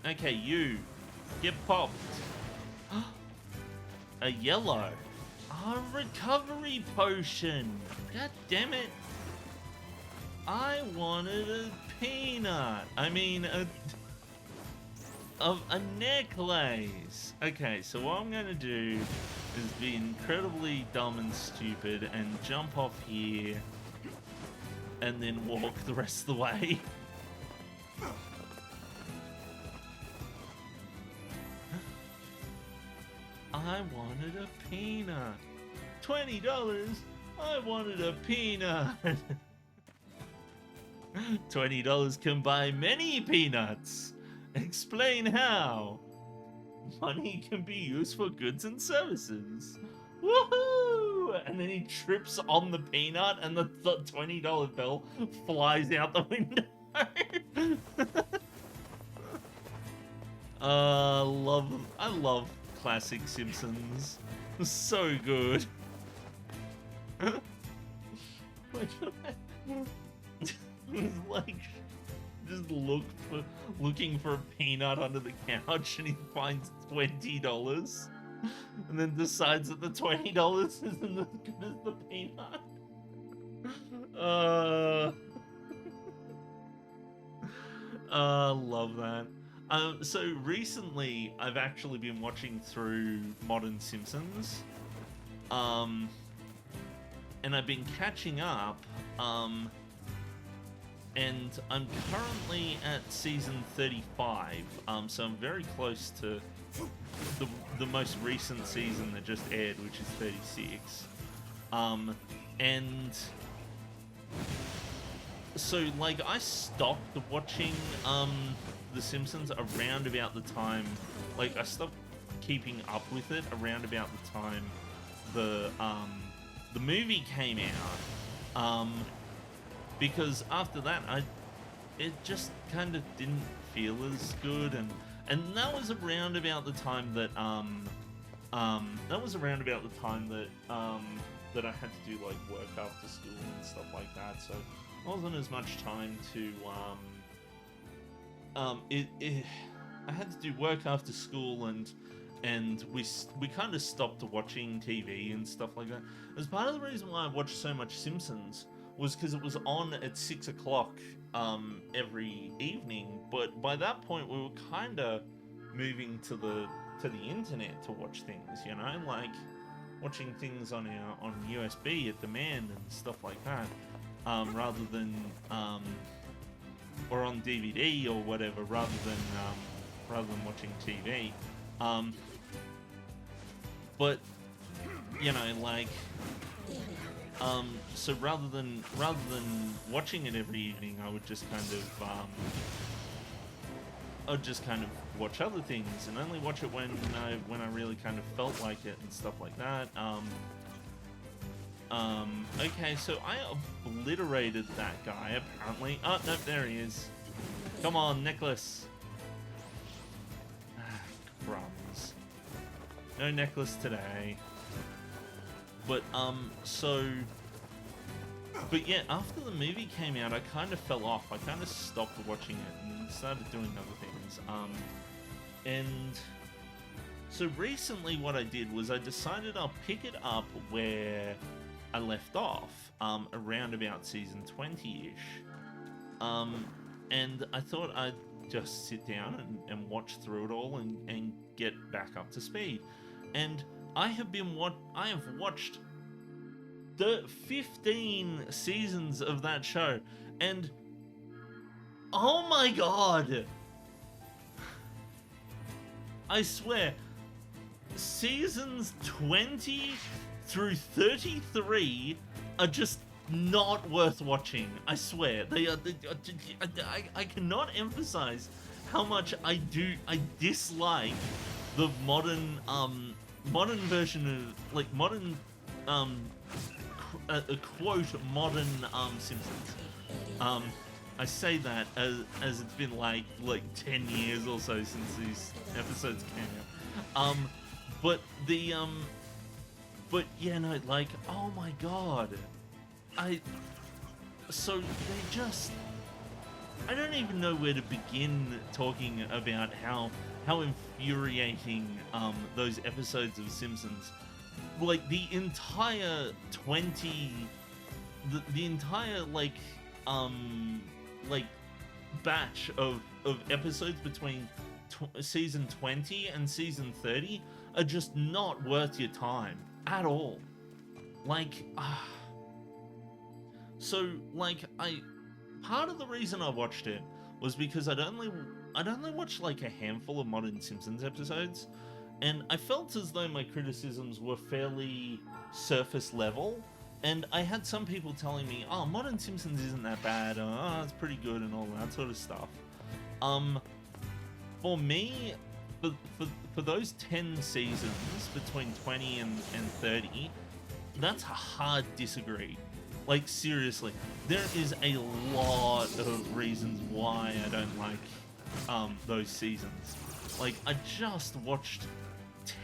Okay, you. Get popped. A yellow. A recovery potion. God damn it. I wanted a peanut. I mean, a necklace. Okay, so what I'm gonna do is be incredibly dumb and stupid and jump off here and then walk the rest of the way. I wanted a peanut. $20. I wanted a peanut. $20 can buy many peanuts. Explain how. Money can be used for goods and services. Woohoo! And then he trips on the peanut and the $20 bill flies out the window. I love classic Simpsons. So good. Like, just looking for a peanut under the couch, and he finds $20, and then decides that the $20 isn't as good as the peanut. Love that. So recently, I've actually been watching through Modern Simpsons, and I've been catching up, and I'm currently at season 35, so I'm very close to the most recent season that just aired, which is 36. And so, like, I stopped watching The Simpsons around about the time, like, I stopped keeping up with it around about the time the movie came out. Because after that, it just kind of didn't feel as good, and that was around about the time that that I had to do, like, work after school and stuff like that. So there wasn't as much time to I had to do work after school, and we kind of stopped watching TV and stuff like that. As part of the reason why I watched so much Simpsons was because it was on at 6 o'clock every evening, but by that point we were kind of moving to the internet to watch things, you know, like watching things on USB at demand and stuff like that, rather than or on DVD or whatever, rather than watching TV. But you know, like. So rather than watching it every evening, I would just kind of watch other things and only watch it when I really kind of felt like it and stuff like that. Okay, so I obliterated that guy apparently. Oh no, there he is. Come on, necklace. Crumbs. No necklace today. But, but yeah, after the movie came out, I kind of fell off. I kind of stopped watching it and started doing other things. And so recently what I did was I decided I'll pick it up where I left off, around about season 20-ish. And I thought I'd just sit down and watch through it all and get back up to speed. And I have watched the 15 seasons of that show, and oh my god, I swear, seasons 20 through 33 are just not worth watching. I swear, they are. I cannot emphasize how much I dislike the modern version of, like, modern quote modern Simpsons. I say that as it's been like 10 years or so since these episodes came out. But the but yeah, no, like, oh my god, so they just, I don't even know where to begin talking about how infuriating those episodes of Simpsons, like the entire 20, the entire like batch of episodes between season 20 and season 30 are just not worth your time at all. Like, so like part of the reason I watched it was because I'd only watched like a handful of modern Simpsons episodes, and I felt as though my criticisms were fairly surface level. And I had some people telling me, "Oh, modern Simpsons isn't that bad. Oh, it's pretty good," and all that sort of stuff. For me, for those 10 seasons between 20 and 30, that's a hard disagree. Like, seriously, there is a lot of reasons why I don't like those seasons. Like, I just watched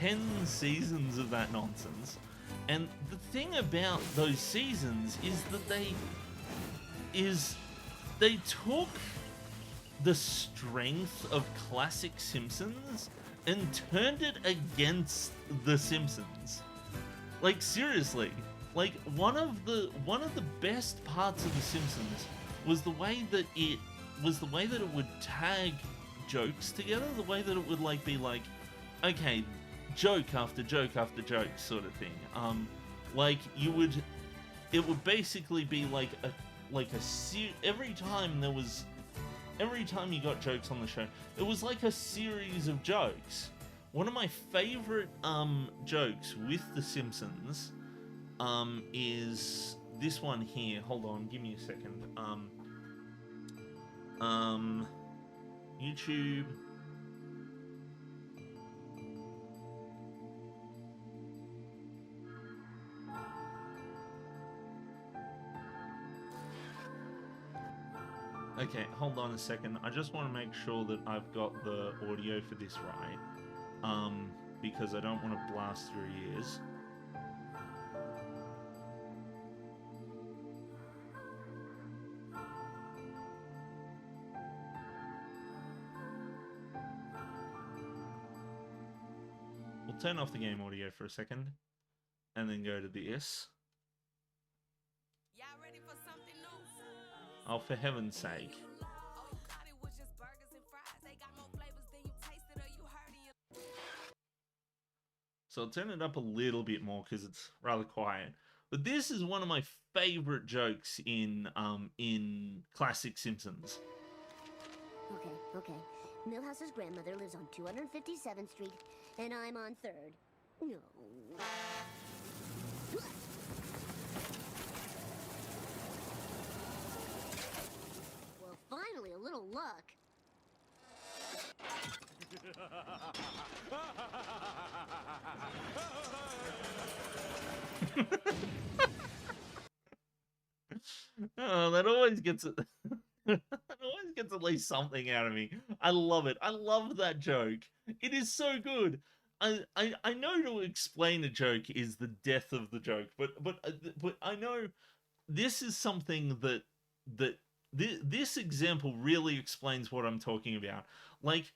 10 seasons of that nonsense, and the thing about those seasons is that they took the strength of classic Simpsons and turned it against the Simpsons. Like, seriously, like one of the best parts of the Simpsons was the way that it would tag jokes together, the way that it would like be like, okay, joke after joke after joke sort of thing. Like it would basically be like every time you got jokes on the show, it was like a series of jokes. One of my favorite jokes with The Simpsons is this one here. Hold on, give me a second. YouTube. Okay, hold on a second. I just want to make sure that I've got the audio for this right. Because I don't want to blast through ears. We'll turn off the game audio for a second, and then go to this. Y'all ready for something new? Oh, for heaven's sake. Oh, you thought it was just burgers and fries. They got more flavors than you tasted or you heard in your... So I'll turn it up a little bit more because it's rather quiet. But this is one of my favorite jokes in classic Simpsons. Okay. Millhouse's grandmother lives on 257th Street, and I'm on 3rd. No. Well, finally, a little luck. Oh, that always gets it. It always gets at least something out of me. I love it. I love that joke. It is so good. I know to explain a joke is the death of the joke, but I know this is something that this example really explains what I'm talking about. Like,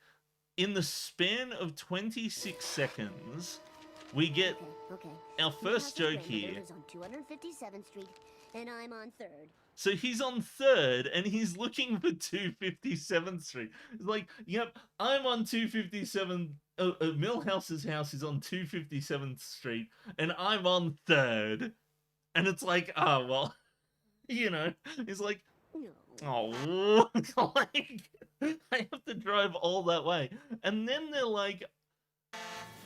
in the span of 26 seconds, we get our first joke here. Lives on 257th Street, and I'm on 3rd. So he's on 3rd, and he's looking for 257th Street. It's like, yep, I'm on 257. Millhouse's house is on 257th Street, and I'm on 3rd. And it's like, oh, well, you know, it's like, oh, like, I have to drive all that way. And then they're like,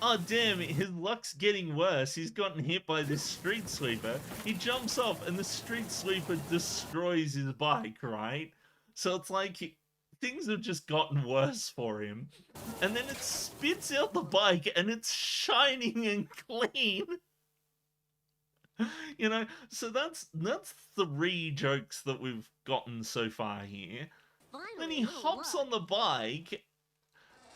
oh, damn, his luck's getting worse. He's gotten hit by this street sweeper. He jumps off, and the street sweeper destroys his bike, right? So it's like, things have just gotten worse for him. And then it spits out the bike, and it's shining and clean. You know, so that's 3 jokes that we've gotten so far here. Finally, Then he hops on the bike,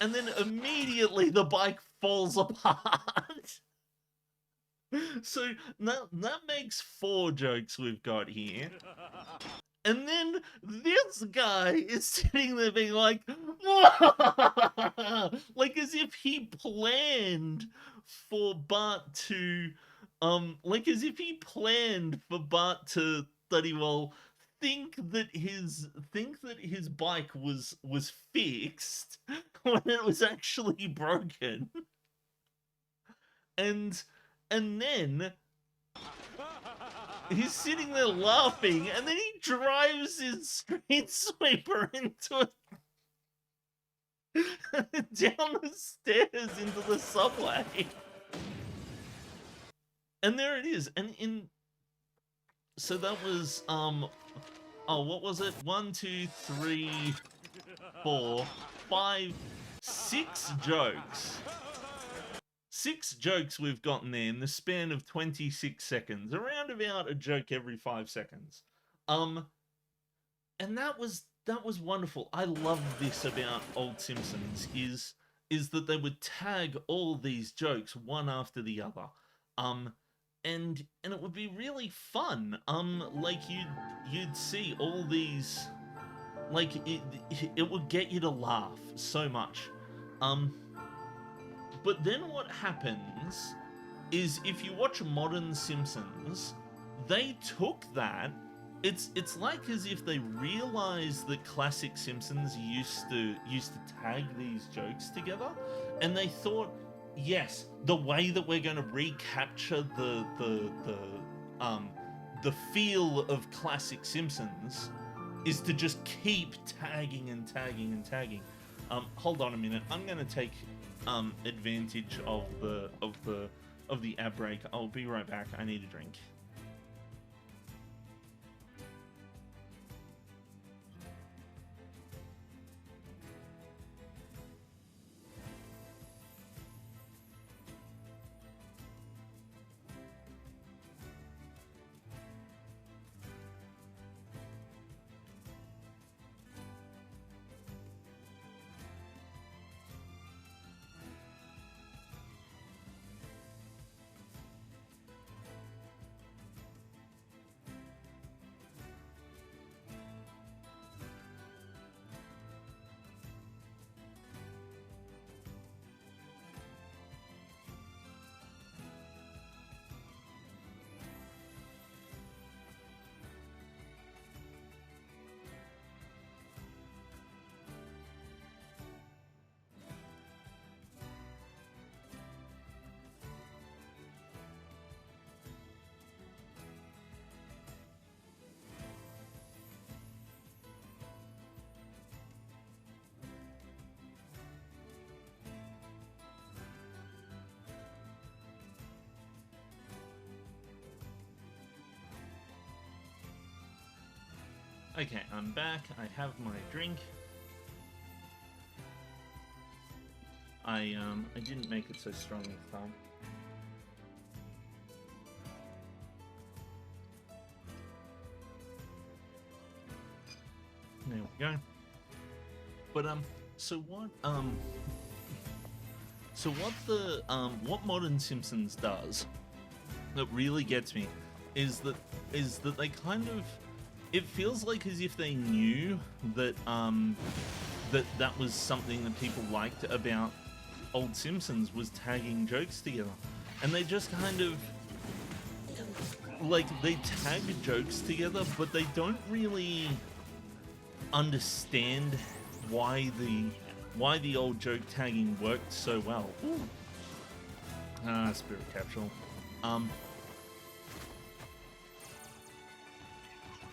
and then immediately the bike falls apart. So that makes 4 jokes we've got here. And then this guy is sitting there being like, like as if he planned for Bart to, like as if he planned for Bart to bloody well think that his bike was fixed when it was actually broken. And then he's sitting there laughing, and then he drives his street sweeper into it down the stairs into the subway. And there it is. And so that was oh, what was it? 1, 2, 3, 4, 5, 6 jokes. 6 jokes we've gotten there in the span of 26 seconds, around about a joke every 5 seconds. And that was wonderful. I love this about old Simpsons is that they would tag all these jokes one after the other. And it would be really fun. Like you'd see all these, like it would get you to laugh so much. But then what happens is if you watch modern Simpsons, they took that. It's like as if they realized that classic Simpsons used to tag these jokes together, and they thought, yes, the way that we're going to recapture the feel of classic Simpsons is to just keep tagging and tagging and tagging. Hold on a minute. I'm going to take advantage of the ad break. I'll be right back. I need a drink. Okay, I'm back. I have my drink. I didn't make it so strong this time. There we go. But what modern Simpsons does that really gets me is that they kind of, it feels like as if they knew that that was something that people liked about old Simpsons, was tagging jokes together. And they just kind of, like, they tag jokes together, but they don't really understand why the old joke tagging worked so well. Ooh. Spirit capsule.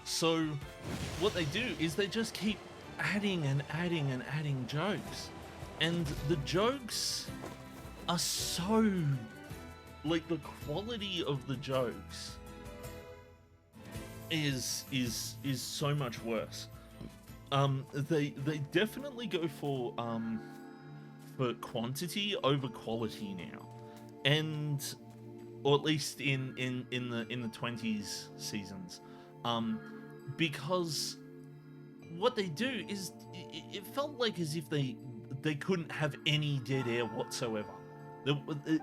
So what they do is they just keep adding and adding and adding jokes. And the jokes are so, like, the quality of the jokes is so much worse. They definitely go for quantity over quality now. And or at least in the 20s seasons. Because what they do is, it felt like as if they couldn't have any dead air whatsoever.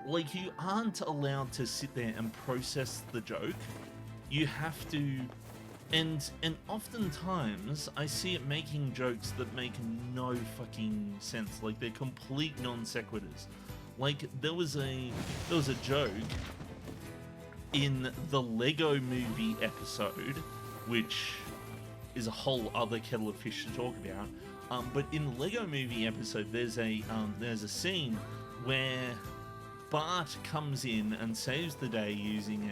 Like, you aren't allowed to sit there and process the joke. You have to, and oftentimes I see it making jokes that make no fucking sense. Like, they're complete non sequiturs. Like, there was a joke in the Lego Movie episode, which is a whole other kettle of fish to talk about. But in the Lego Movie episode, there's a scene where Bart comes in and saves the day using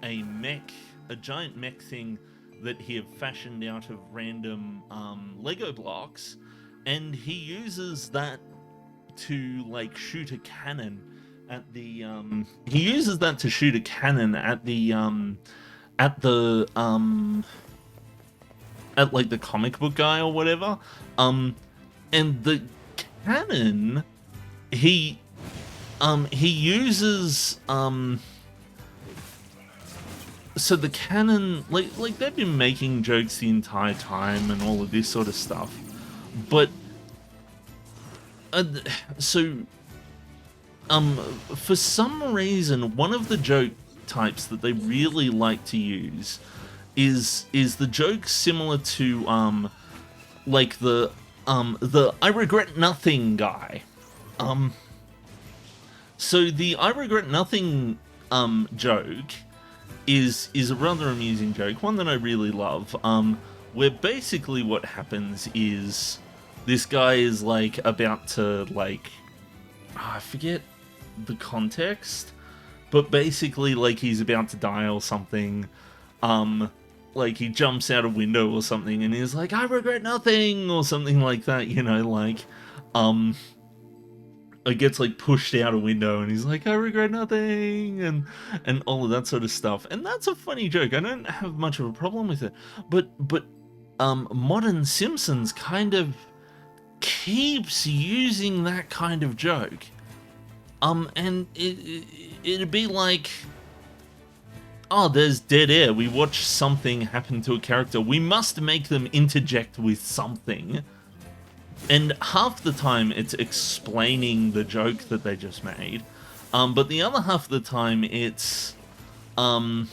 a giant mech thing that he had fashioned out of random Lego blocks, and he uses that to like shoot a cannon at the at like the comic book guy or whatever, and the cannon he uses so the cannon, like they've been making jokes the entire time and all of this sort of stuff, but for some reason, one of the joke types that they really like to use is the joke similar to like the I regret nothing guy. So the I regret nothing joke is a rather amusing joke, one that I really love. Where basically what happens is this guy is like about to like I forget the context, but basically like he's about to die or something. Like he jumps out a window or something and he's like, I regret nothing, or something like that, you know, like it gets like pushed out a window and he's like, I regret nothing, and all of that sort of stuff. And that's a funny joke. I don't have much of a problem with it. But modern Simpsons kind of keeps using that kind of joke. And it'd be like, oh, there's dead air. We watch something happen to a character. We must make them interject with something. And half the time it's explaining the joke that they just made. But the other half of the time it's non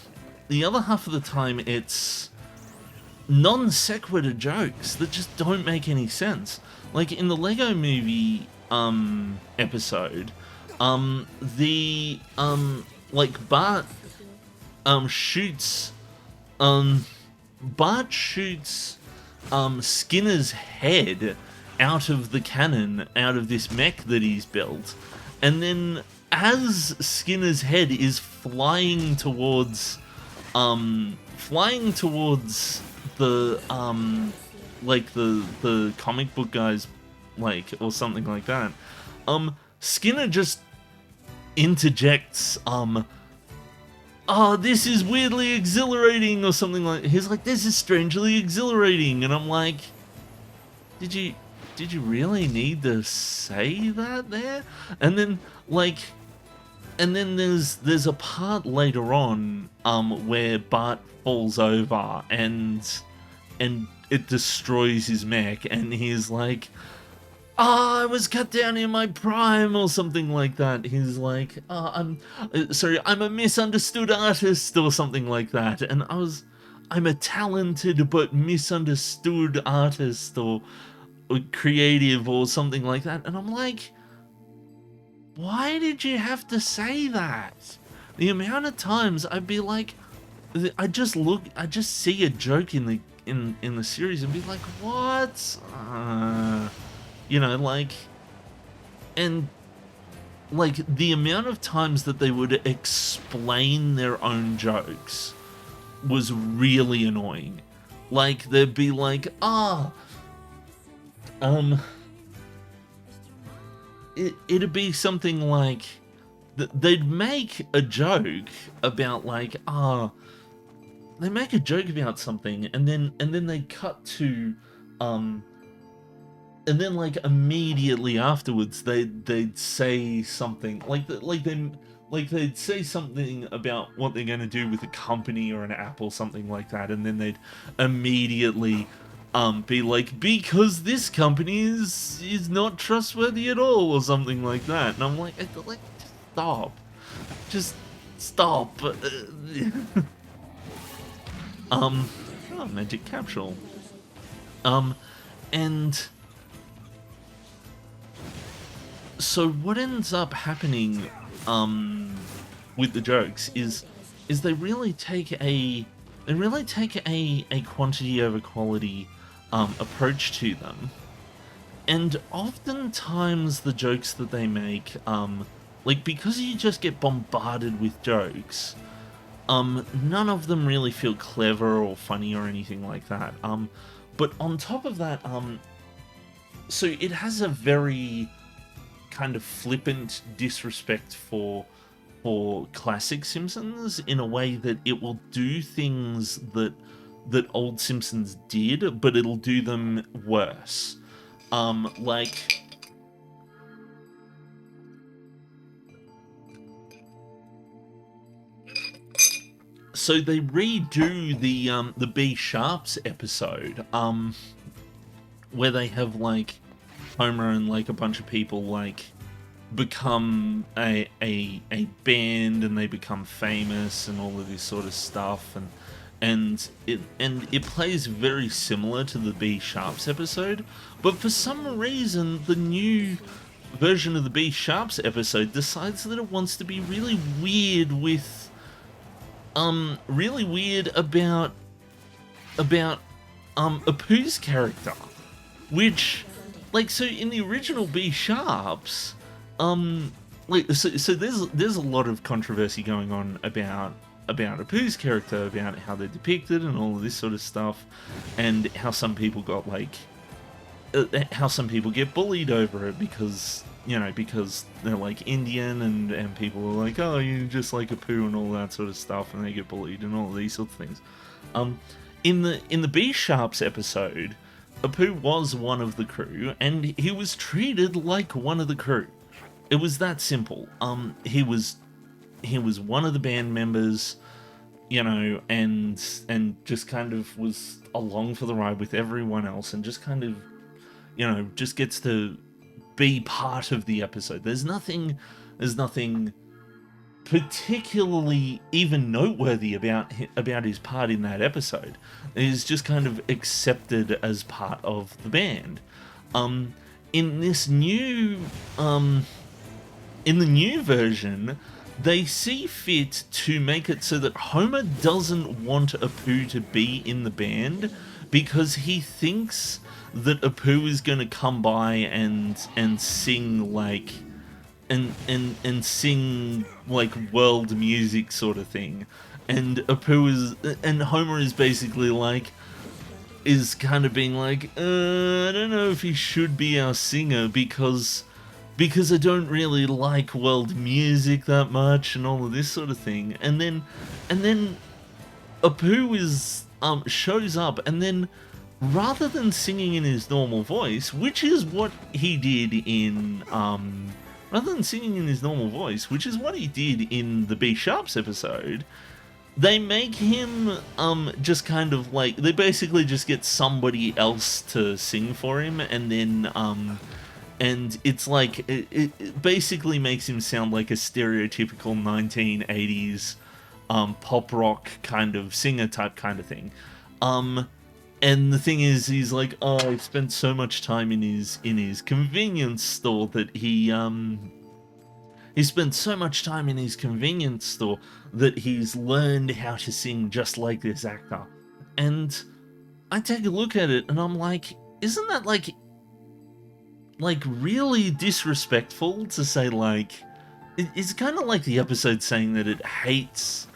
sequitur jokes that just don't make any sense. Like in the Lego Movie episode, like Bart shoots Skinner's head out of the cannon, out of this mech that he's built, and then as Skinner's head is flying towards the like the comic book guys, like, or something like that, Skinner just interjects, oh, this is weirdly exhilarating, or something like. He's like, this is strangely exhilarating, and I'm like, did you really need to say that there? And then there's a part later on where Bart falls over and it destroys his mech, and he's like, I was cut down in my prime, or something like that. He's like, I'm a misunderstood artist, or something like that. And I'm a talented but misunderstood artist, or creative, or something like that. And I'm like, why did you have to say that? The amount of times I'd be like, I just see a joke in the series and be like, what? You know, like, and like the amount of times that they would explain their own jokes was really annoying. Like, they'd be like, it'd be something like, they'd make a joke about like, they make a joke about something, and then they cut to, and then like immediately afterwards they'd say something they'd say something about what they're going to do with a company or an app or something like that, and then they'd immediately be like, because this company is not trustworthy at all, or something like that. And I'm like stop. Just stop. Oh, magic capsule. And so what ends up happening, with the jokes is they really take a quantity over quality, approach to them. And oftentimes the jokes that they make, like, because you just get bombarded with jokes, none of them really feel clever or funny or anything like that. But on top of that, so it has a very kind of flippant disrespect for classic Simpsons, in a way that it will do things that old Simpsons did, but it'll do them worse. Like, so they redo the B Sharps episode, where they have, like, Homer and, like, a bunch of people, like, become a band, and they become famous and all of this sort of stuff, and it plays very similar to the B Sharps episode, but for some reason the new version of the B Sharps episode decides that it wants to be really weird with really weird about Apu's character, which, like, so in the original B Sharps, like, so there's a lot of controversy going on about Apu's character, about how they're depicted and all of this sort of stuff, and how some people got, like, how some people get bullied over it because, you know, because they're, like, Indian, and people are like, oh, you're just like Apu and all that sort of stuff, and they get bullied and all of these sorts of things. In the B Sharps episode, Apu was one of the crew, and he was treated like one of the crew. It was that simple. He was one of the band members, you know, and just kind of was along for the ride with everyone else, and just kind of, you know, just gets to be part of the episode. There's nothing particularly even noteworthy about his part in that episode. He's just kind of accepted as part of the band. In this new in the new version, they see fit to make it so that Homer doesn't want Apu to be in the band, because he thinks that Apu is going to come by and sing, like, and sing, like, world music sort of thing. And Homer is basically like, is kind of being like, I don't know if he should be our singer, because I don't really like world music that much and all of this sort of thing. And then Apu shows up, and then rather than singing in his normal voice, which is what he did in the B Sharps episode, they make him just kind of like, they basically just get somebody else to sing for him, and then and it's like, it basically makes him sound like a stereotypical 1980s pop rock kind of singer type kind of thing. And the thing is, he's like, oh, I've spent so much time in his convenience store that he spent so much time in his convenience store that he's learned how to sing just like this actor. And I take a look at it, and I'm like, isn't that like really disrespectful to say, like, it's kind of like the episode saying that it hates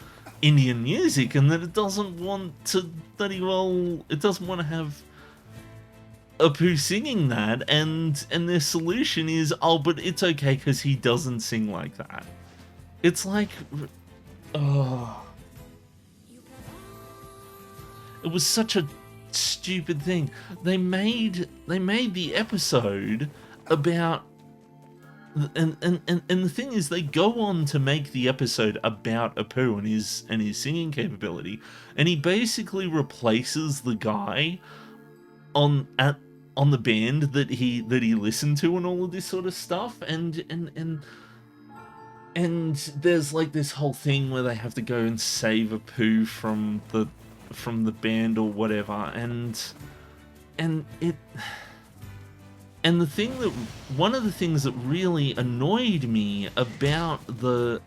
Indian music, and that it doesn't want to have Apu singing that, and their solution is, oh, but it's okay because he doesn't sing like that. It's like, oh, it was such a stupid thing. They made the episode about, and the thing is, they go on to make the episode about Apu and his singing capability, and he basically replaces the guy on the band that he listened to and all of this sort of stuff, and and there's like this whole thing where they have to go and save a poo from the band or whatever, and it. And the thing that, one of the things that really annoyed me about the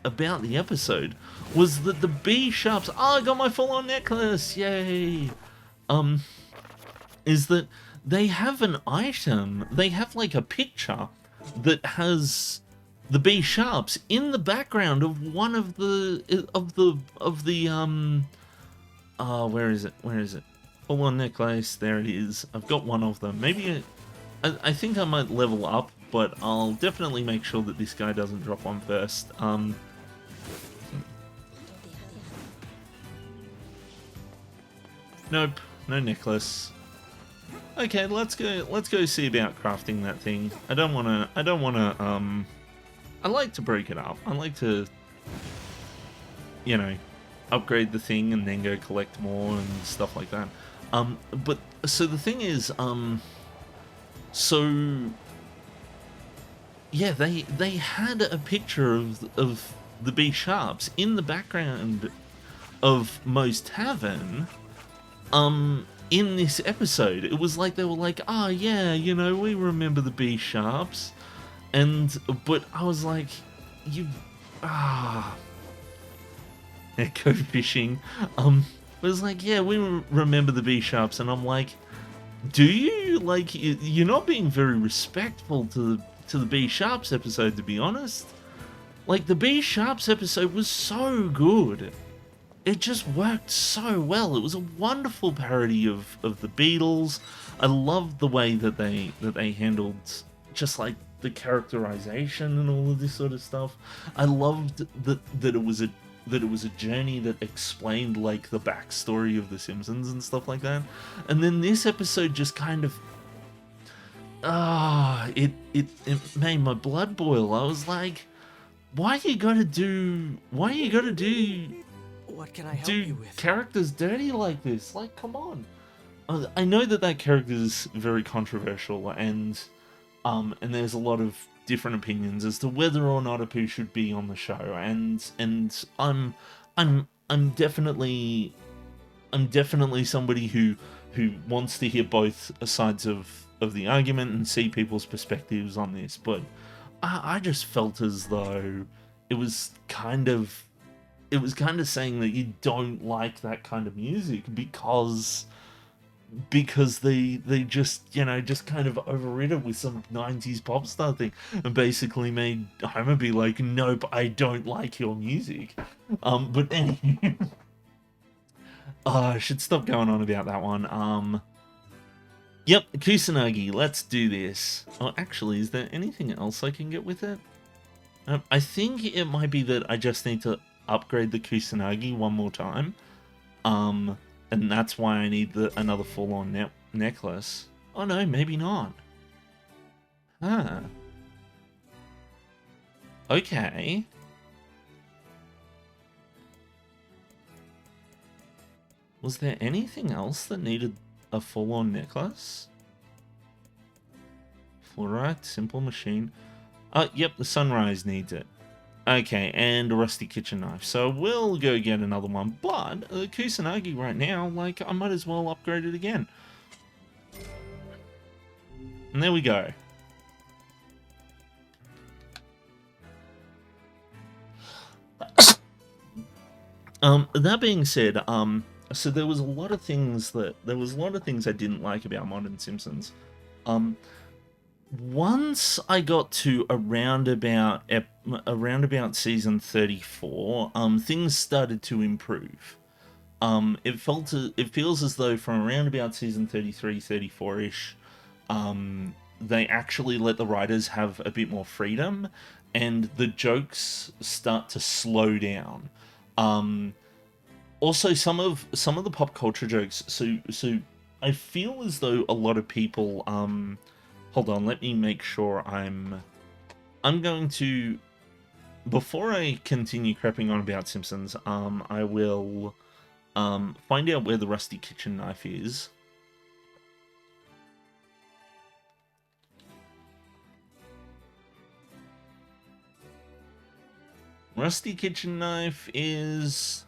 episode was that the B sharps, oh, I got my full on necklace, yay! Is that they have an item, they have like a picture that has the B sharps in the background of one of the where is it? Full on necklace, there it is. I've got one of them. Maybe I think I might level up, but I'll definitely make sure that this guy doesn't drop one first. Nope, no necklace. Okay, let's go see about crafting that thing. I like to break it up. I like to, you know, upgrade the thing and then go collect more and stuff like that. But so the thing is, so yeah, they had a picture of the B sharps in the background of Moe's Tavern. In this episode, it was like they were like, "Ah, yeah, you know, we remember the B sharps," but I was like, "You, go fishing." It was like, "Yeah, we remember the B sharps," and I'm like, "Do you? Like, you're not being very respectful to the B sharps episode, to be honest. Like, the B sharps episode was so good." It just worked so well. It was a wonderful parody of the Beatles. I loved the way that they handled just like the characterization and all of this sort of stuff. I loved that it was a journey that explained like the backstory of the Simpsons and stuff like that. And then this episode just kind of it made my blood boil. I was like, why you gotta do What can I help you with? characters dirty like this? Like, come on. I know that character is very controversial, and there's a lot of different opinions as to whether or not Apu should be on the show, and I'm definitely somebody who wants to hear both sides of the argument and see people's perspectives on this, but I just felt as though it was kind of saying that you don't like that kind of music because they just, you know, just kind of overrid it with some 90s pop star thing and basically made Homer be like, nope, I don't like your music. But anyway, I should stop going on about that one. Yep, Kusanagi, let's do this. Oh, actually, is there anything else I can get with it? I think it might be that I just need to upgrade the Kusanagi one more time. And that's why I need another full-on necklace. Oh no, maybe not. Huh. Okay. Was there anything else that needed a full-on necklace? Fluorite, simple machine. Yep, the sunrise needs it. Okay, and a rusty kitchen knife. So we'll go get another one. But the Kusanagi right now, like, I might as well upgrade it again. And there we go. That being said, so there was a lot of things I didn't like about Modern Simpsons. Once I got to around about season 34, things started to improve. It feels as though from around about season 33, 34-ish, they actually let the writers have a bit more freedom, and the jokes start to slow down. Also, some of the pop culture jokes. So I feel as though a lot of people. Hold on, let me make sure I'm going to, before I continue crapping on about Simpsons, I will find out where the rusty kitchen knife is. Rusty kitchen knife is...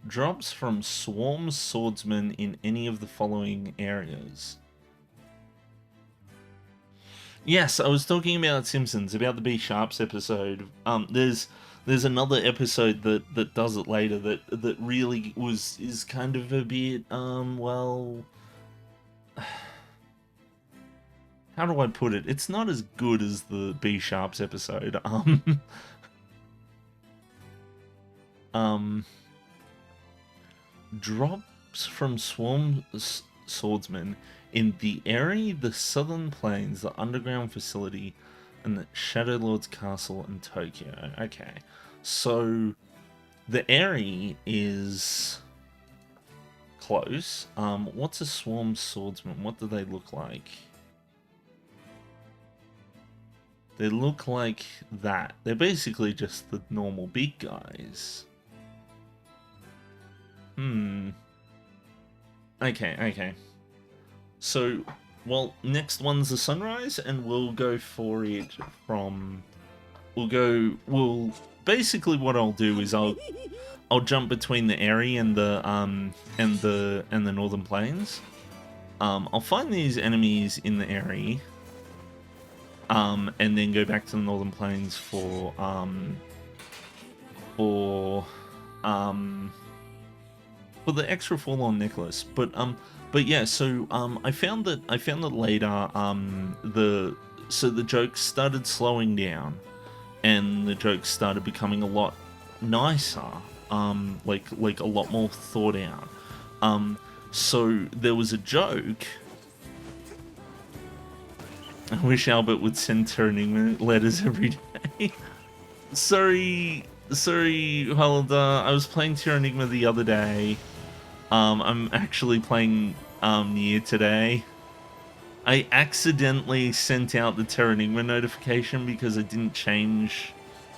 drops from swarm swordsmen in any of the following areas. Yes, I was talking about Simpsons, about the B Sharps episode. There's another episode that does it later that really is kind of a bit well, how do I put it? It's not as good as the B Sharps episode. Drops from swarm swordsmen in the Eyrie, the Southern Plains, the underground facility, and the Shadow Lord's castle in Tokyo. Okay, so the Eyrie is close. What's a swarm swordsman? What do they look like? They look like that. They're basically just the normal big guys. Okay. So, well, next one's the sunrise, and we'll go for it from... basically what I'll do is I'll jump between the Eyrie and the Northern Plains. I'll find these enemies in the Eyrie, and then go back to the Northern Plains for the extra forlorn necklace. But yeah, so I found that later the jokes started slowing down, and the jokes started becoming a lot nicer, like a lot more thought out. So there was a joke. I wish Albert would send Tyranigma letters every day. Sorry, Holder. I was playing Tyranigma the other day. I'm actually playing Nier today. I accidentally sent out the Tyranigma notification because I didn't change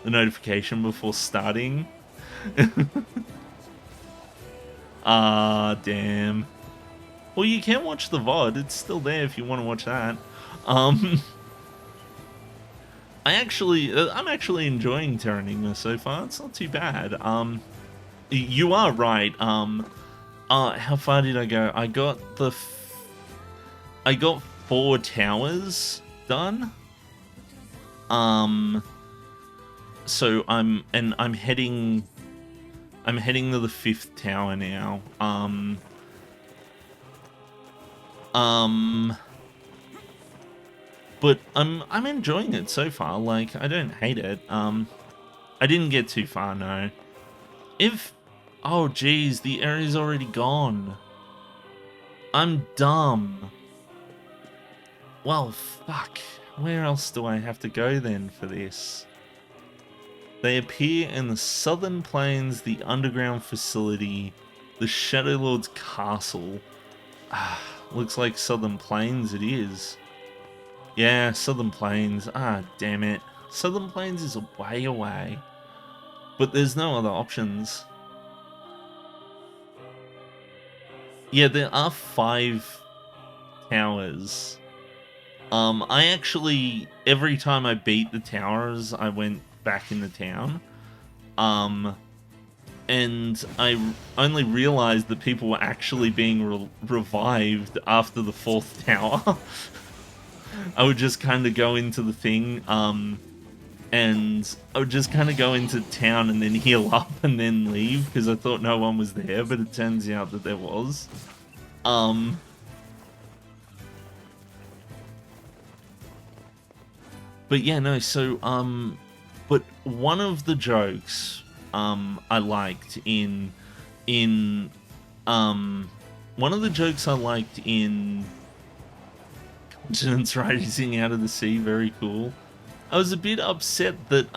the notification before starting. Ah, damn. Well, you can watch the VOD. It's still there if you want to watch that. I'm actually enjoying Tyranigma so far. It's not too bad. You are right. How far did I go? I got 4 towers done. So I'm heading to the 5th tower now. But I'm enjoying it so far. Like, I don't hate it. I didn't get too far, no. Oh geez, the area's already gone. I'm dumb. Well, fuck. Where else do I have to go then for this? They appear in the Southern Plains, the underground facility, the Shadow Lord's castle. Looks like Southern Plains it is. Yeah, Southern Plains. Damn it. Southern Plains is a way away. But there's no other options. Yeah, there are 5 towers. I actually, every time I beat the towers, I went back in the town. And I only realized that people were actually being revived after the 4th tower. I would just kind of go into the thing, and I would just kind of go into town and then heal up and then leave, because I thought no one was there, but it turns out that there was. But yeah, no, so, but one of the jokes, I liked in Continents Rising Out of the Sea, very cool. I was a bit upset that,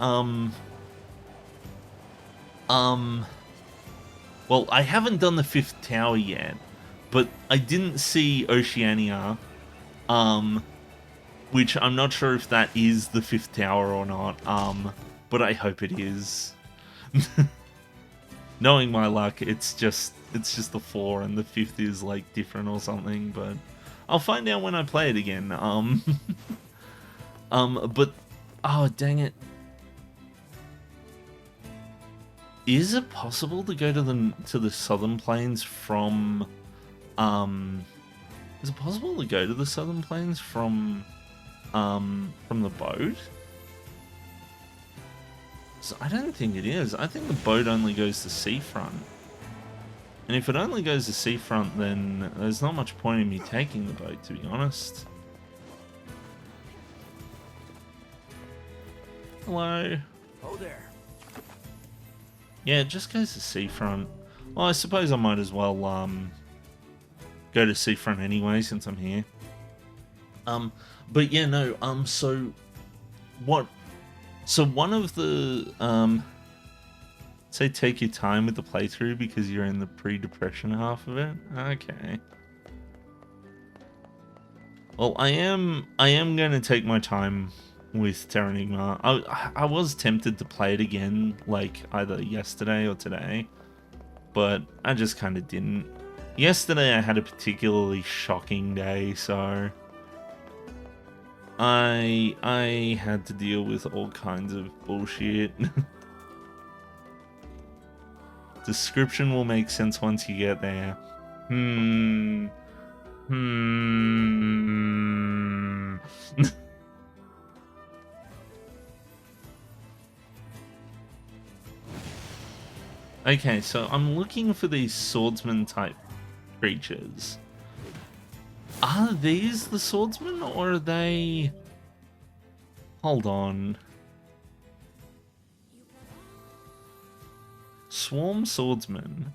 well, I haven't done the 5th tower yet, but I didn't see Oceania, which I'm not sure if that is the 5th tower or not, but I hope it is. Knowing my luck, it's just the 4 and the 5th is like different or something, but I'll find out when I play it again. But Oh, dang it. Is it possible to go to the southern plains from is it possible to go to the southern plains from the boat? So I don't think it is. I think the boat only goes to seafront. And if it only goes to seafront, then there's not much point in me taking the boat, to be honest. Hello. Oh there. Yeah, it just goes to seafront. Well, I suppose I might as well go to seafront anyway since I'm here. But yeah, no. So what? So one of the say take your time with the playthrough because you're in the pre-depression half of it. Okay. Well, I am going to take my time with Terranigma. I was tempted to play it again, like either yesterday or today, but I just kind of didn't. Yesterday I had a particularly shocking day, so I had to deal with all kinds of bullshit. Description will make sense once you get there. Okay, so I'm looking for these swordsman type creatures. Are these the swordsmen or are they... Hold on. Swarm swordsmen.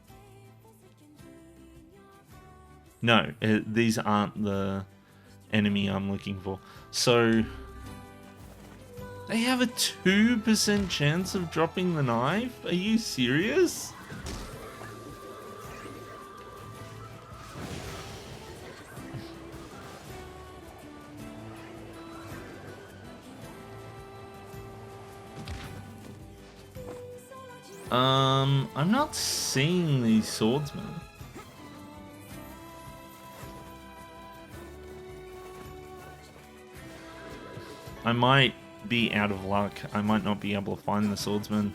No, these aren't the enemy I'm looking for. So... They have a 2% chance of dropping the knife? Are you serious? I'm not seeing these swordsmen. I might be out of luck. I might not be able to find the swordsman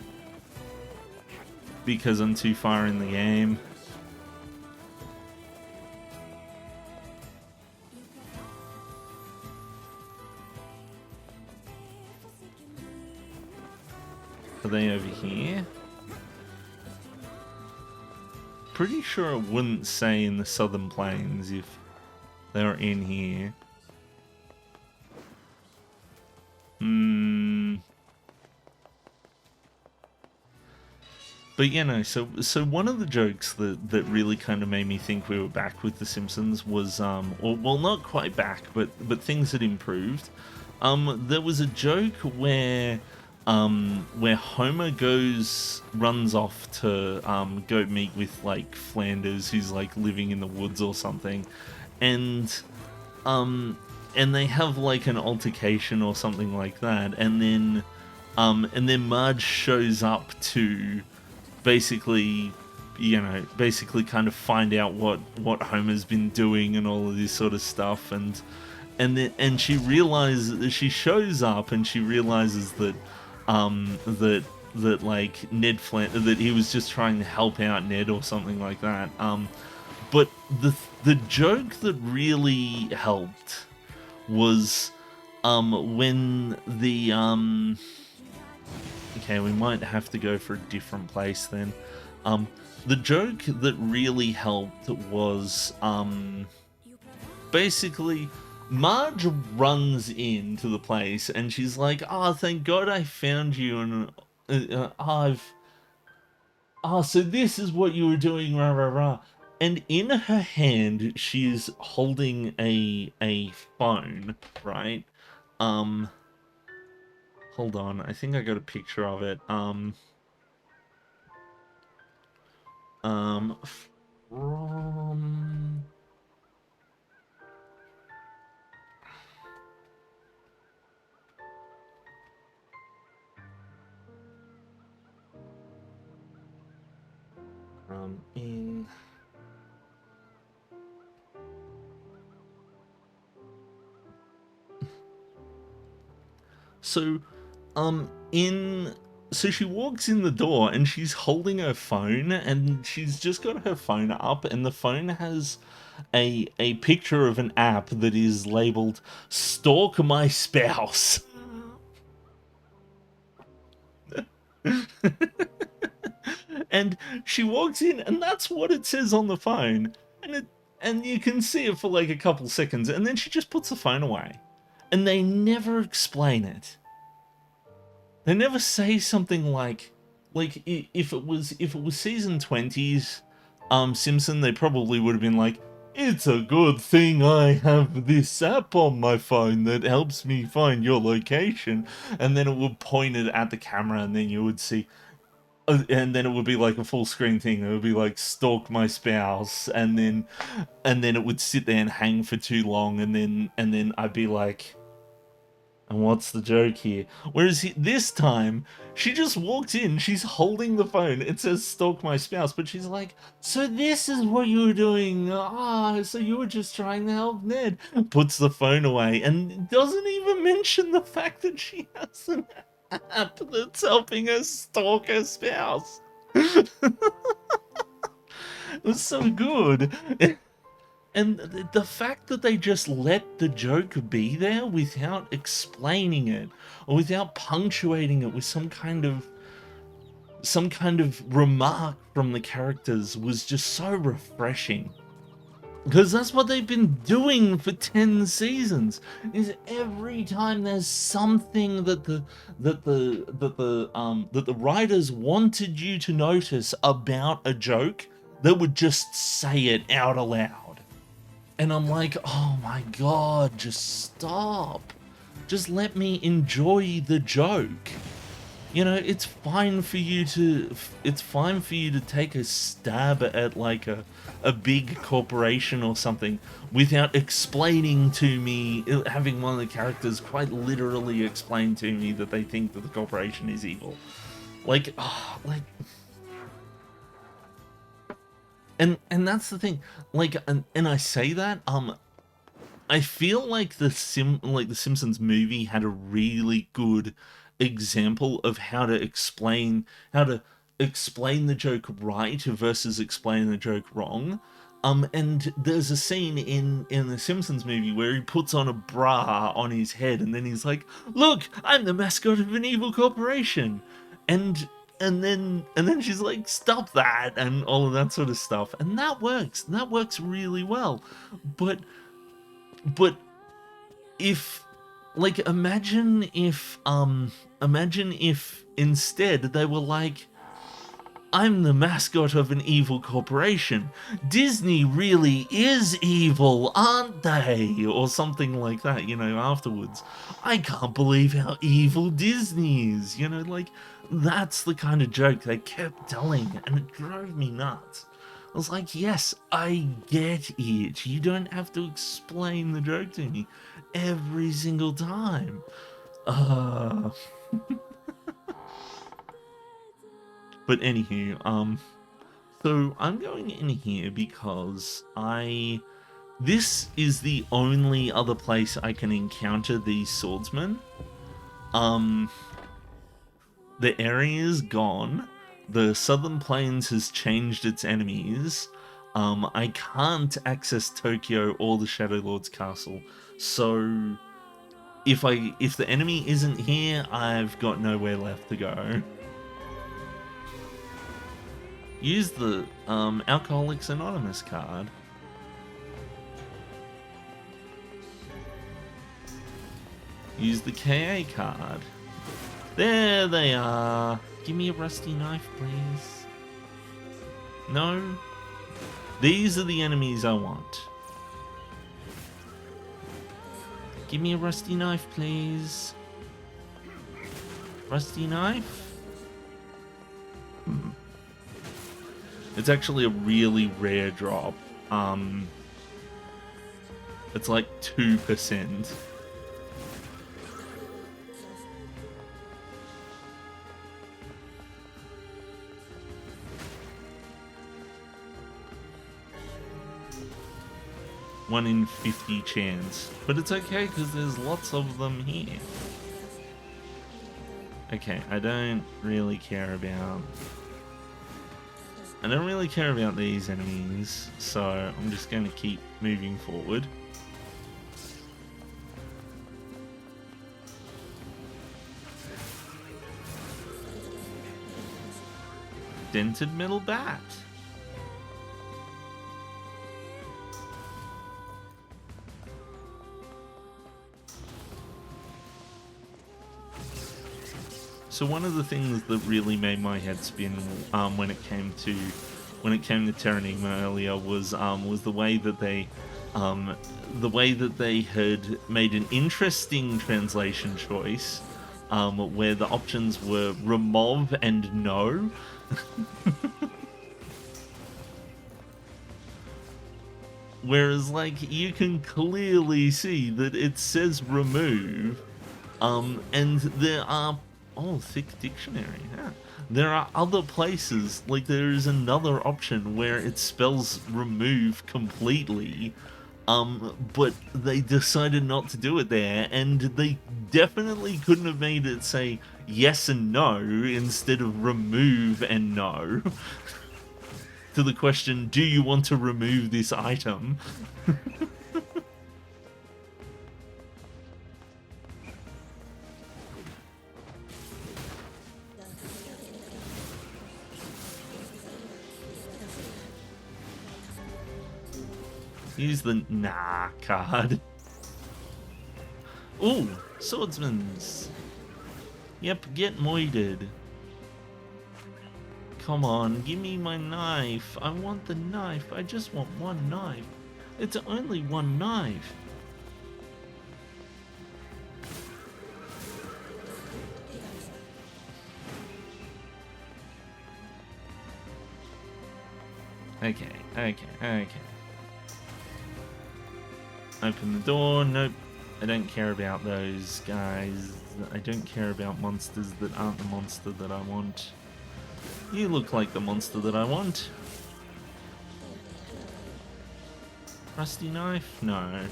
because I'm too far in the game. Are they over here? Pretty sure it wouldn't say in the southern plains if they were in here. But you know, so one of the jokes that really kind of made me think we were back with The Simpsons was or well, not quite back, but things had improved. There was a joke where Homer runs off to go meet with like Flanders, who's like living in the woods or something, and they have like an altercation or something like that, and then Marge shows up to basically, you know, basically kind of find out what Homer's been doing and all of this sort of stuff, and she realizes, she shows up and she realizes that that like that he was just trying to help out Ned or something like that. But the joke that really helped was when the okay, we might have to go for a different place then. The joke that really helped was basically Marge runs into the place and she's like, "Oh, thank God I found you, and so this is what you were doing, rah rah rah." And in her hand, she's holding a phone, right? Hold on, I think I got a picture of it. From... in... So So she walks in the door and she's holding her phone, and she's just got her phone up, and the phone has a picture of an app that is labeled "Stalk My Spouse." And she walks in, and that's what it says on the phone, and you can see it for like a couple seconds, and then she just puts the phone away, and they never explain it. They never say something like if it was season 20's Simpson, they probably would have been like, "It's a good thing I have this app on my phone that helps me find your location," and then it would point it at the camera, and then you would see, and then it would be like a full screen thing. It would be like "Stalk my spouse," and then it would sit there and hang for too long, and then I'd be like, and what's the joke here? Whereas this time, she just walks in, she's holding the phone, it says "Stalk my spouse," but she's like, "So this is what you were doing, so you were just trying to help Ned," puts the phone away, and doesn't even mention the fact that she has an app that's helping her stalk her spouse. It was so good. And the fact that they just let the joke be there without explaining it, or without punctuating it with some kind of remark from the characters, was just so refreshing. Because that's what they've been doing for 10 seasons. Is every time there's something that the writers wanted you to notice about a joke, they would just say it out aloud. And I'm like, oh my god, just stop. Just let me enjoy the joke. You know, it's fine for you to take a stab at like a big corporation or something without explaining to me, having one of the characters quite literally explain to me that they think that the corporation is evil. And that's the thing, like, and I say that, I feel like the Simpsons movie had a really good example of how to explain the joke right versus explain the joke wrong. And there's a scene in the Simpsons movie where he puts on a bra on his head, and then he's like, "Look, I'm the mascot of an evil corporation," and then she's like, "Stop that," and all of that sort of stuff, and that works really well. But if, like, imagine if instead they were like, "I'm the mascot of an evil corporation. Disney really is evil, aren't they?" Or something like that, you know, afterwards. "I can't believe how evil Disney is," you know, like, that's the kind of joke they kept telling, and it drove me nuts. I was like, yes, I get it. You don't have to explain the joke to me every single time. But anywho, so I'm going in here because this is the only other place I can encounter these swordsmen. The area is gone. The Southern Plains has changed its enemies. I can't access Tokyo or the Shadow Lord's castle. So if the enemy isn't here, I've got nowhere left to go. Use the Alcoholics Anonymous card. Use the KA card. There they are. Give me a rusty knife, please. No? These are the enemies I want. Give me a rusty knife, please. Rusty knife? It's actually a really rare drop. It's like 2%. One in 50 chance. But it's okay, because there's lots of them here. Okay, I don't really care about these enemies, so I'm just going to keep moving forward. Dented metal bat. So one of the things that really made my head spin when it came to Terranigma earlier was the way that they had made an interesting translation choice where the options were remov and no. Whereas, like, you can clearly see that it says remove, and there are, oh, thick dictionary, yeah. There are other places, like there is another option where it spells remove completely, but they decided not to do it there, and they definitely couldn't have made it say yes and no instead of remove and no. To the question, do you want to remove this item? Use the nah card. Ooh, swordsman's. Yep, get moided. Come on, give me my knife. I want the knife. I just want one knife. It's only one knife. Okay. Open the door. Nope. I don't care about those guys. I don't care about monsters that aren't the monster that I want. You look like the monster that I want. Rusty knife? No.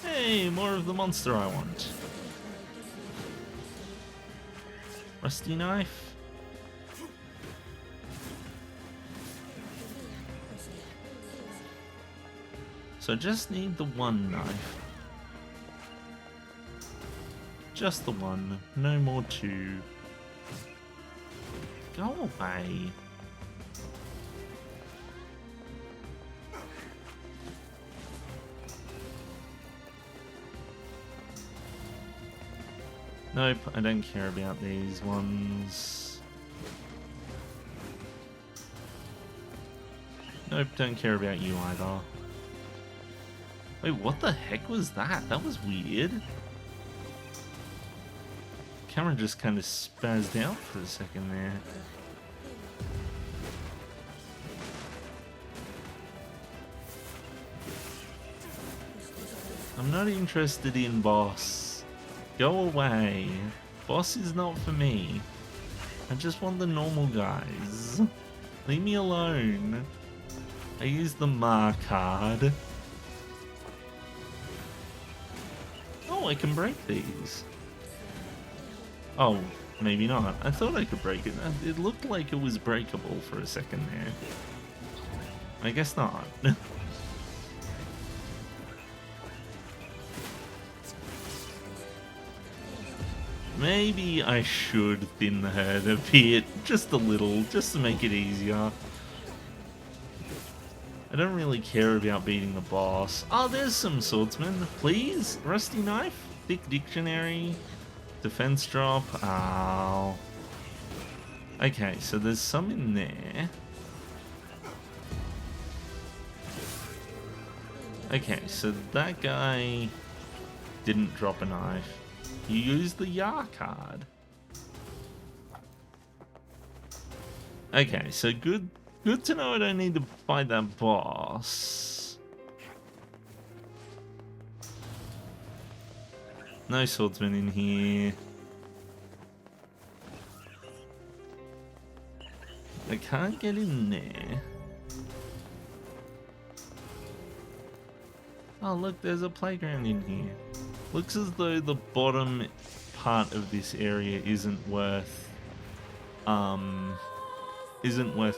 Hey, more of the monster I want. Rusty knife? So I just need the one knife. Just the one, no more two. Go away. Nope, I don't care about these ones. Nope, don't care about you either. Wait, what the heck was that? That was weird. Camera just kind of spazzed out for a second there. I'm not interested in boss. Go away. Boss is not for me. I just want the normal guys. Leave me alone. I use the Ma card. Oh, I can break these. Oh, maybe not. I thought I could break it. It looked like it was breakable for a second there. I guess not. Maybe I should thin the herd a bit, just a little, just to make it easier. I don't really care about beating the boss. Oh, there's some swordsmen. Please? Rusty knife? Thick dictionary? Defense drop? Oh. Okay, so there's some in there. Okay, so that guy didn't drop a knife. You used the Yar card. Okay, so good to know I don't need to fight that boss. No swordsman in here. I can't get in there. Oh look, there's a playground in here. Looks as though the bottom part of this area isn't worth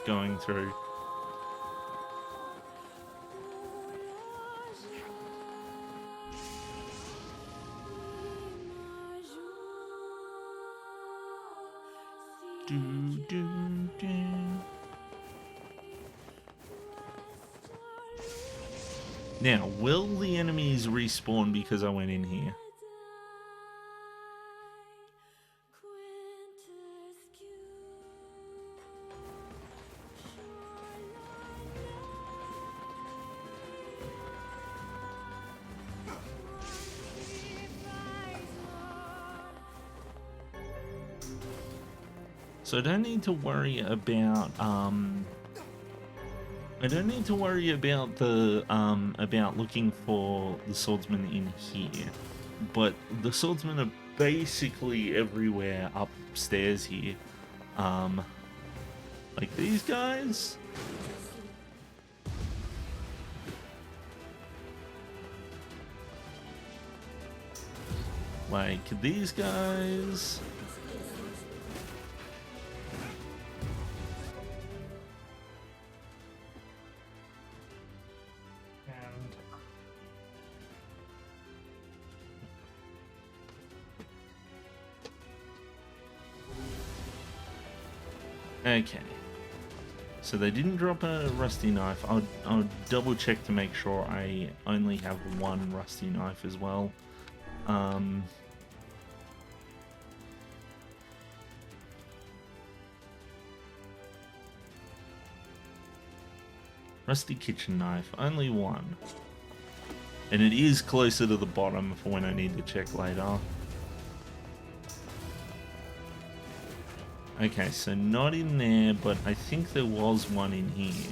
going through. Do, do, do. Now, will the enemies respawn because I went in here? So I don't need to worry about about looking for the swordsman in here, but the swordsmen are basically everywhere upstairs here. Like these guys. Like these guys. Okay, so they didn't drop a rusty knife. I'll double check to make sure I only have one rusty knife as well. Rusty kitchen knife, only one. And it is closer to the bottom for when I need to check later. Okay, so not in there, but I think there was one in here.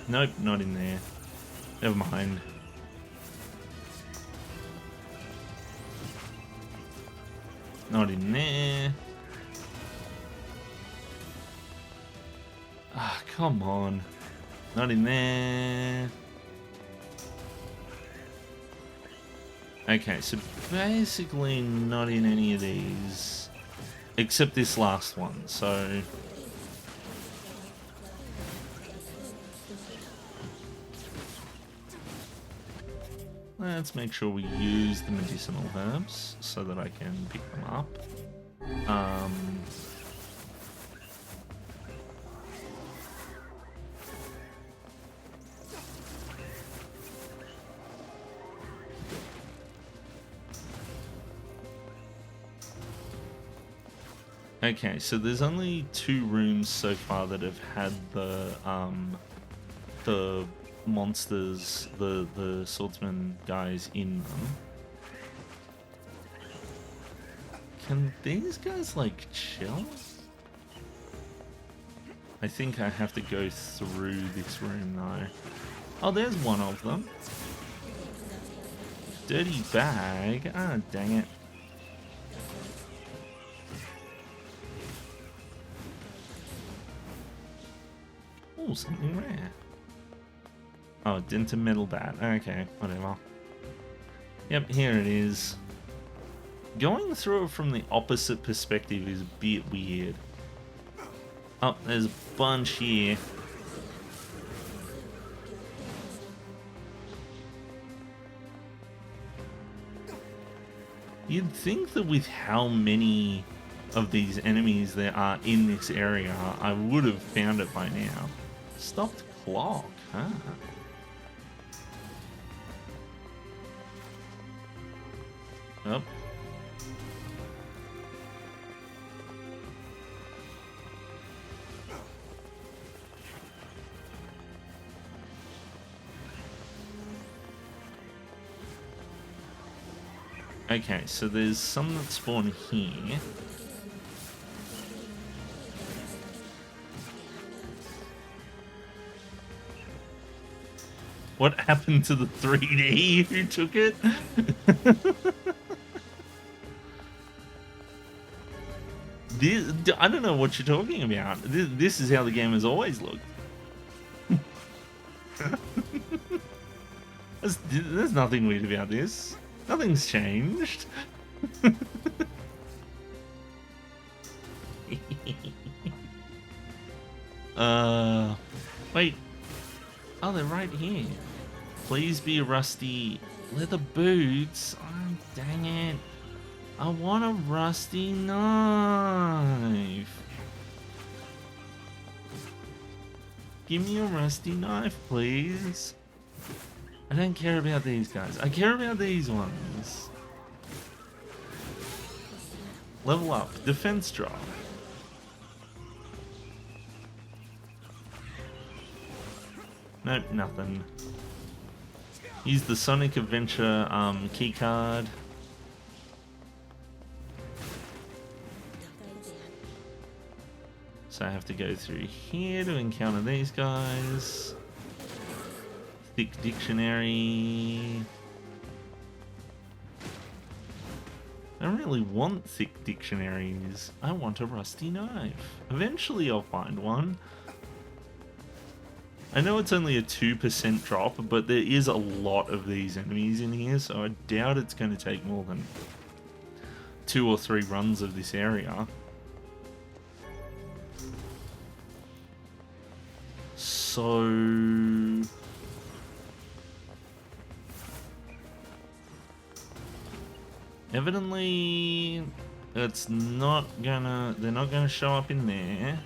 Nope, not in there. Never mind. Not in there. Ah, come on. Not in there. Okay, so basically not in any of these. Except this last one, so... Let's make sure we use the medicinal herbs so that I can pick them up. Okay, so there's only 2 rooms so far that have had the monsters, the swordsman guys in them. Can these guys like chill? I think I have to go through this room though. Oh, there's one of them. Dirty bag. Ah, dang it. Oh, something rare. Oh, dented metal bat. Okay, whatever. Yep, here it is. Going through it from the opposite perspective is a bit weird. Oh, there's a bunch here. You'd think that with how many of these enemies there are in this area, I would have found it by now. Stopped clock, huh? Oh. Okay, so there's some that spawn here. What happened to the 3D? Who took it? I don't know what you're talking about. This is how the game has always looked. There's nothing weird about this. Nothing's changed. Wait. Oh, they're right here. Please be rusty leather boots. Oh, dang it. I want a rusty knife. Give me a rusty knife, please. I don't care about these guys. I care about these ones. Level up. Defense drop. Nope, nothing. Use the Sonic Adventure keycard. So I have to go through here to encounter these guys. Thick dictionary. I don't really want thick dictionaries. I want a rusty knife. Eventually I'll find one. I know it's only a 2% drop, but there is a lot of these enemies in here, so I doubt it's going to take more than 2 or 3 runs of this area. So... evidently, it's not gonna... they're not gonna show up in there.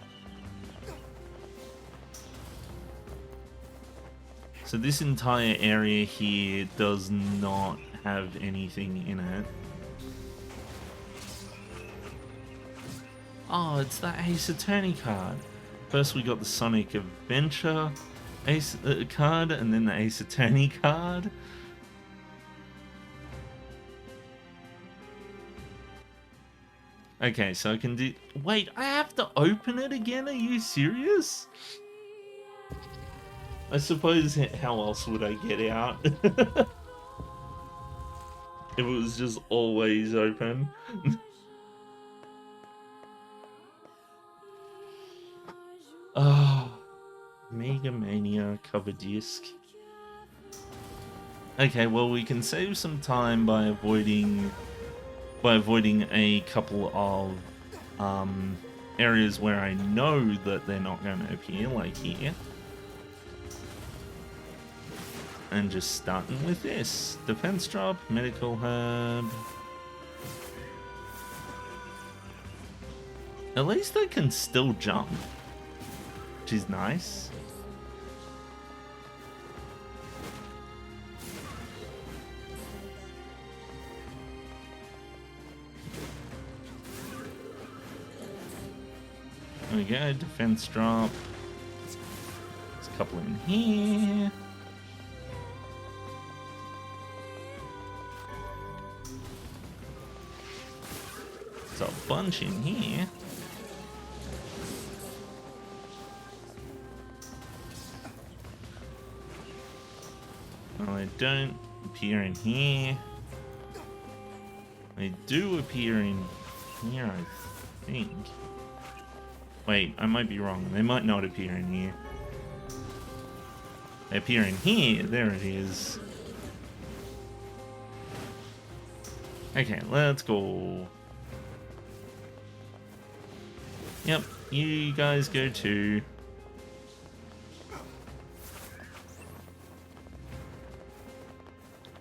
So this entire area here does not have anything in it. Oh, it's the Ace Attorney card. First we got the Sonic Adventure Ace card, and then the Ace Attorney card. Okay, so I can do... wait, I have to open it again? Are you serious? I suppose, how else would I get out? If it was just always open. Oh, Mega Mania cover disc. Okay, well we can save some time by avoiding a couple of areas where I know that they're not going to appear, like here. And just starting with this. Defense drop, medical herb. At least I can still jump, which is nice. There we go, defense drop. There's a couple in here. There's a bunch in here. Well, they don't appear in here. They do appear in here, I think. Wait, I might be wrong. They might not appear in here. They appear in here. There it is. Okay, let's go. Yep, you guys go too.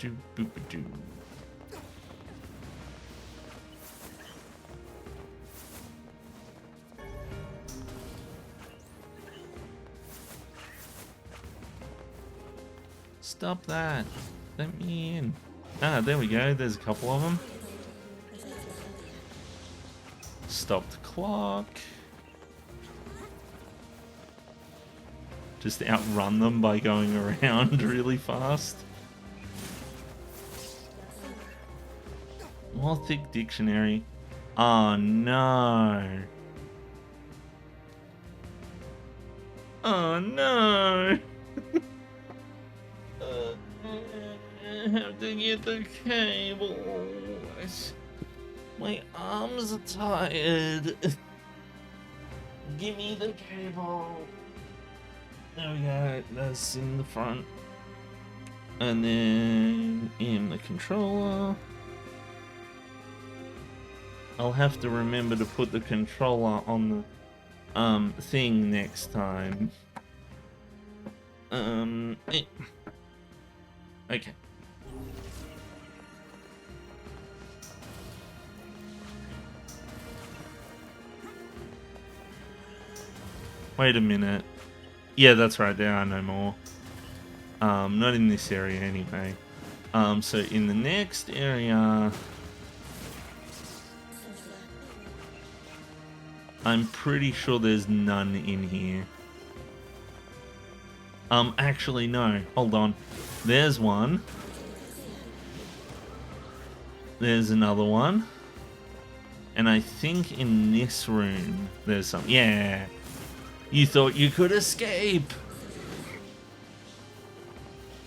Do boop doo. Stop that. Let me in. Ah, there we go. There's a couple of them. Stop the clock. Just outrun them by going around really fast. More thick dictionary. Oh no. Oh no. I have to get the cable. My arms are tired. Give me the cable. There we go. That's in the front. And then in the controller, I'll have to remember to put the controller on the thing next time. Okay. Wait a minute. Yeah, that's right, there are no more. Not in this area anyway. So in the next area, I'm pretty sure there's none in here. Actually no, hold on. There's one. There's another one. And I think in this room there's some. Yeah. You thought you could escape.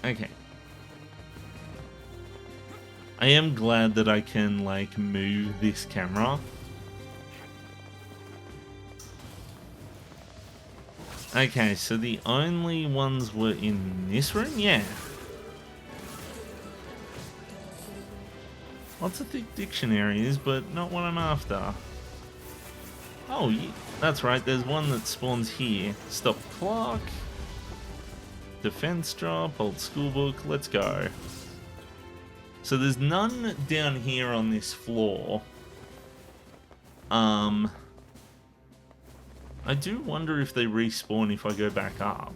Okay. I am glad that I can, like, move this camera. Okay, so the only ones were in this room? Yeah. Lots of thick dictionaries, but not what I'm after. Oh, yeah, that's right, there's one that spawns here. Stop the clock. Defense drop, old school book, let's go. So there's none down here on this floor. I do wonder if they respawn if I go back up.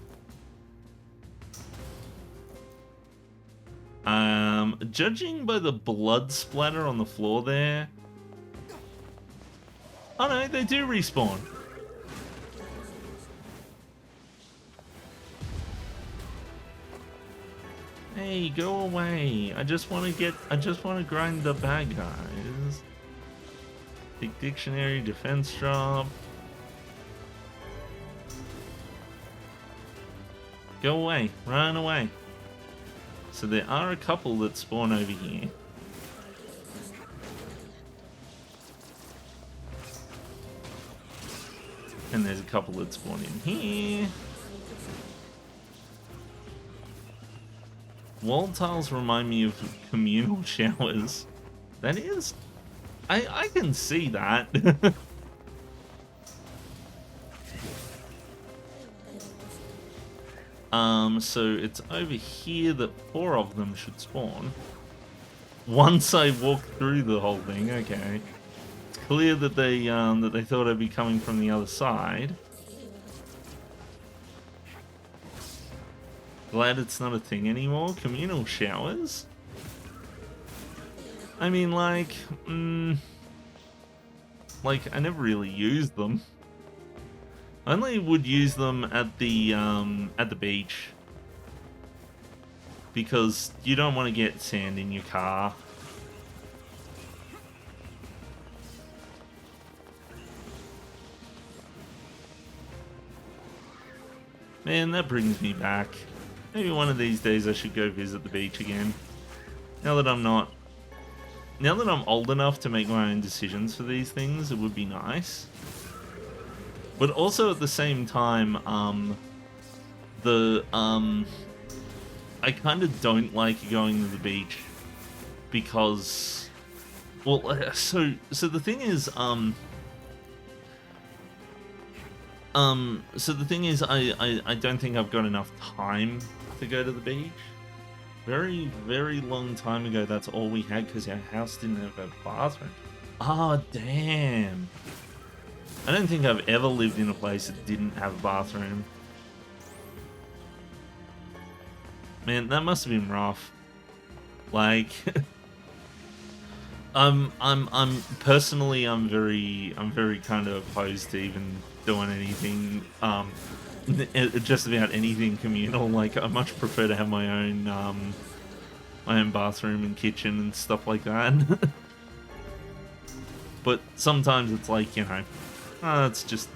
Judging by the blood splatter on the floor there. Oh no, they do respawn. Hey, go away. I just want to grind the bad guys. Big dictionary, defense drop. Go away, run away. So there are a couple that spawn over here. And there's a couple that spawn in here. Wall tiles remind me of communal showers. That is... I can see that. So it's over here that 4 of them should spawn. Once I walk through the whole thing, okay. It's clear that they thought I'd be coming from the other side. Glad it's not a thing anymore. Communal showers? I mean, like, I never really used them. I only would use them at the beach. Because you don't want to get sand in your car. Man, that brings me back. Maybe one of these days I should go visit the beach again. Now that I'm old enough to make my own decisions for these things, it would be nice. But also at the same time, I kind of don't like going to the beach because, well, so the thing is, I don't think I've got enough time to go to the beach. Very, very long time ago, that's all we had because our house didn't have a bathroom. Oh, damn. I don't think I've ever lived in a place that didn't have a bathroom. Man, that must have been rough. Like, I'm personally, I'm very kind of opposed to even doing anything, just about anything communal. Like, I much prefer to have my own bathroom and kitchen and stuff like that. But sometimes it's like, you know, it's just,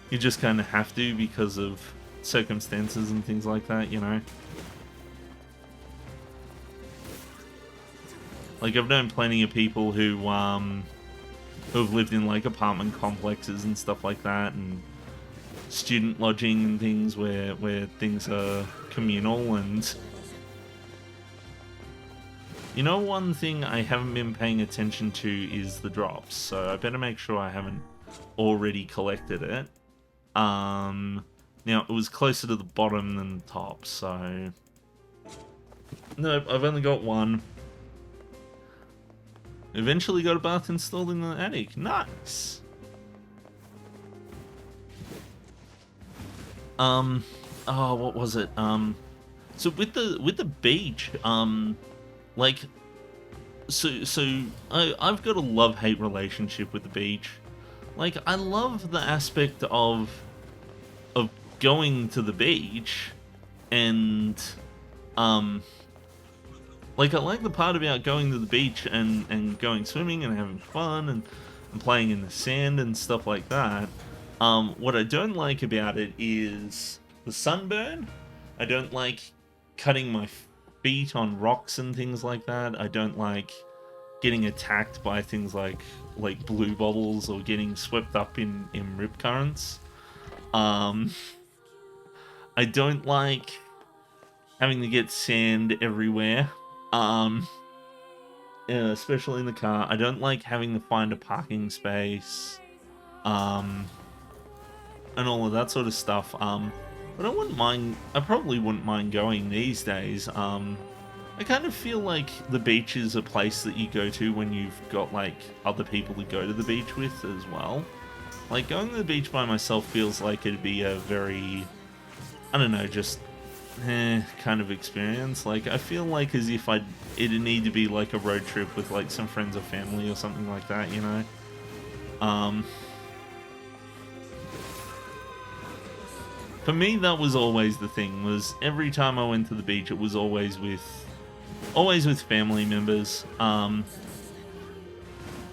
you just kind of have to because of circumstances and things like that, you know. Like, I've known plenty of people who've lived in, like, apartment complexes and stuff like that, and student lodging and things where things are communal, and You know, one thing I haven't been paying attention to is the drops, so I better make sure I haven't already collected it. Now, it was closer to the bottom than the top, so... Nope, I've only got one. Eventually got a bath installed in the attic. Nice! Oh, what was it? So with the beach, like... I've got a love-hate relationship with the beach. Like, I love the aspect of going to the beach, and like, I like the part about going to the beach and going swimming and having fun and playing in the sand and stuff like that. What I don't like about it is the sunburn. I don't like cutting my feet on rocks and things like that. I don't like getting attacked by things like blue bubbles or getting swept up in rip currents. I don't like having to get sand everywhere, especially in the car. I don't like having to find a parking space, and all of that sort of stuff. But I wouldn't mind. I probably wouldn't mind going these days. I kind of feel like the beach is a place that you go to when you've got like other people to go to the beach with as well. Like, going to the beach by myself feels like it'd be a very, I don't know, just kind of experience. Like, I feel like as if it'd need to be like a road trip with like some friends or family or something like that, you know? For me, that was always the thing, was every time I went to the beach, it was always with family members.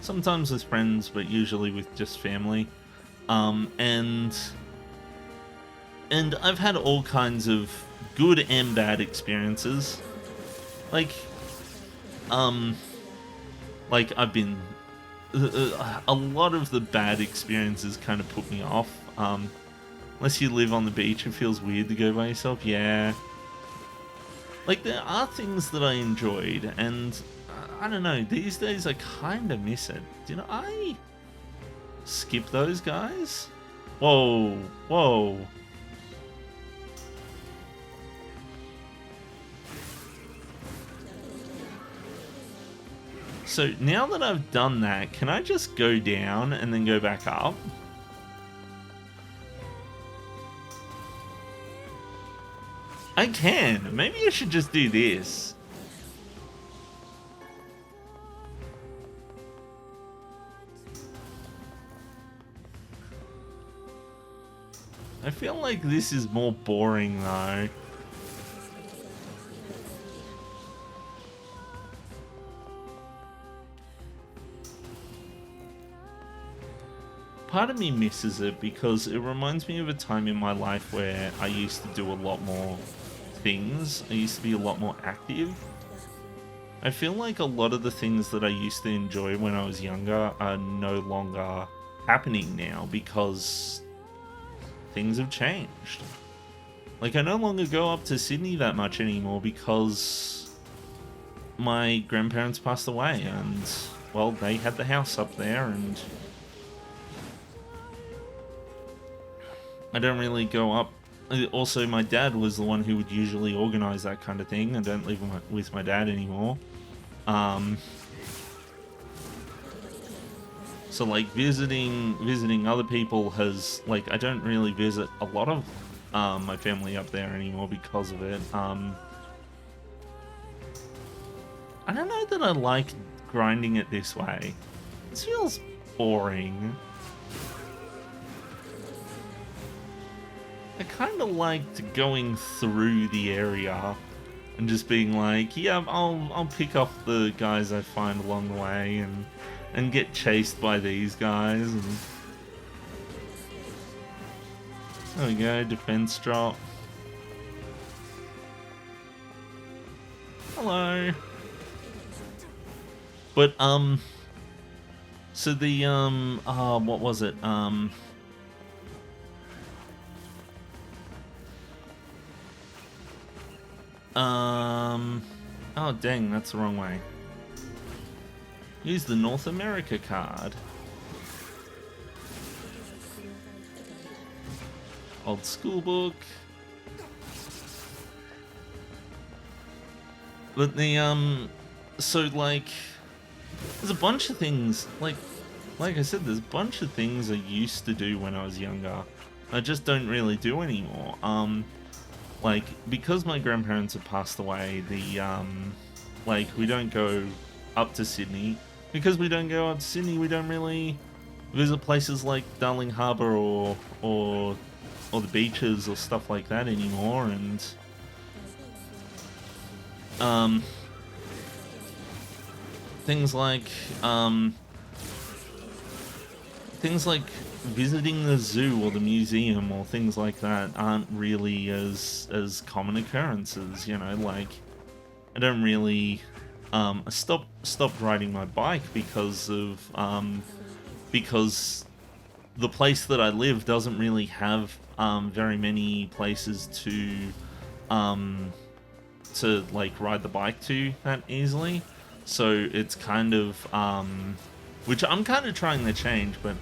Sometimes with friends, but usually with just family. And I've had all kinds of good and bad experiences. Like I've been... a lot of the bad experiences kind of put me off. Unless you live on the beach, it feels weird to go by yourself. Yeah. Like, there are things that I enjoyed, and I don't know, these days I kind of miss it. Did I skip those guys? Whoa, whoa. So now that I've done that, can I just go down and then go back up? I can. Maybe I should just do this. I feel like this is more boring though. Part of me misses it because it reminds me of a time in my life where I used to do a lot more things. I used to be a lot more active. I feel like a lot of the things that I used to enjoy when I was younger are no longer happening now because things have changed. Like, I no longer go up to Sydney that much anymore because my grandparents passed away and, well, they had the house up there and I don't really go up. Also, my dad was the one who would usually organize that kind of thing. I don't live with my dad anymore. So like visiting other people has, like, I don't really visit a lot of my family up there anymore because of it. I don't know that I like grinding it this way. This feels boring. I kind of liked going through the area and just being like, yeah, I'll pick off the guys I find along the way and get chased by these guys. And there we go, defense drop. Hello. But so the what was it? Oh, dang, that's the wrong way. Use the North America card. Old school book. But the, so, like, there's a bunch of things, like I said, there's a bunch of things I used to do when I was younger. I just don't really do anymore. Like, because my grandparents have passed away, like, we don't go up to Sydney. Because we don't go up to Sydney, we don't really visit places like Darling Harbour or the beaches or stuff like that anymore, and things like visiting the zoo or the museum or things like that aren't really as common occurrences, you know. Like, I don't really I stopped riding my bike because the place that I live doesn't really have very many places to like ride the bike to that easily. So it's kind of which I'm kind of trying to change, but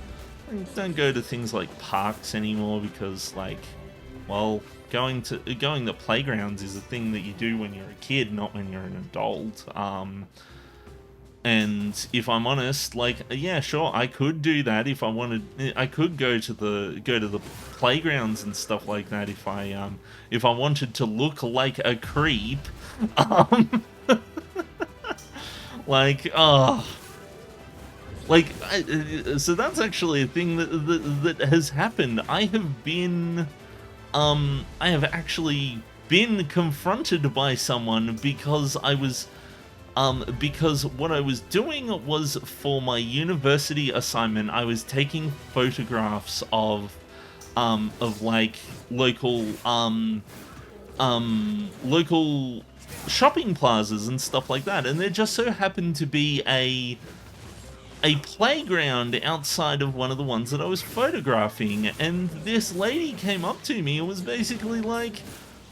I don't go to things like parks anymore because, like, well, going to playgrounds is a thing that you do when you're a kid, not when you're an adult. And if I'm honest, like, yeah, sure, I could do that if I wanted. I could go to the playgrounds and stuff like that if I wanted to look like a creep. Like, oh, like, so that's actually a thing that has happened. I have actually been confronted by someone because because what I was doing was, for my university assignment, I was taking photographs of like local local shopping plazas and stuff like that, and there just so happened to be a playground outside of one of the ones that I was photographing, and this lady came up to me and was basically like,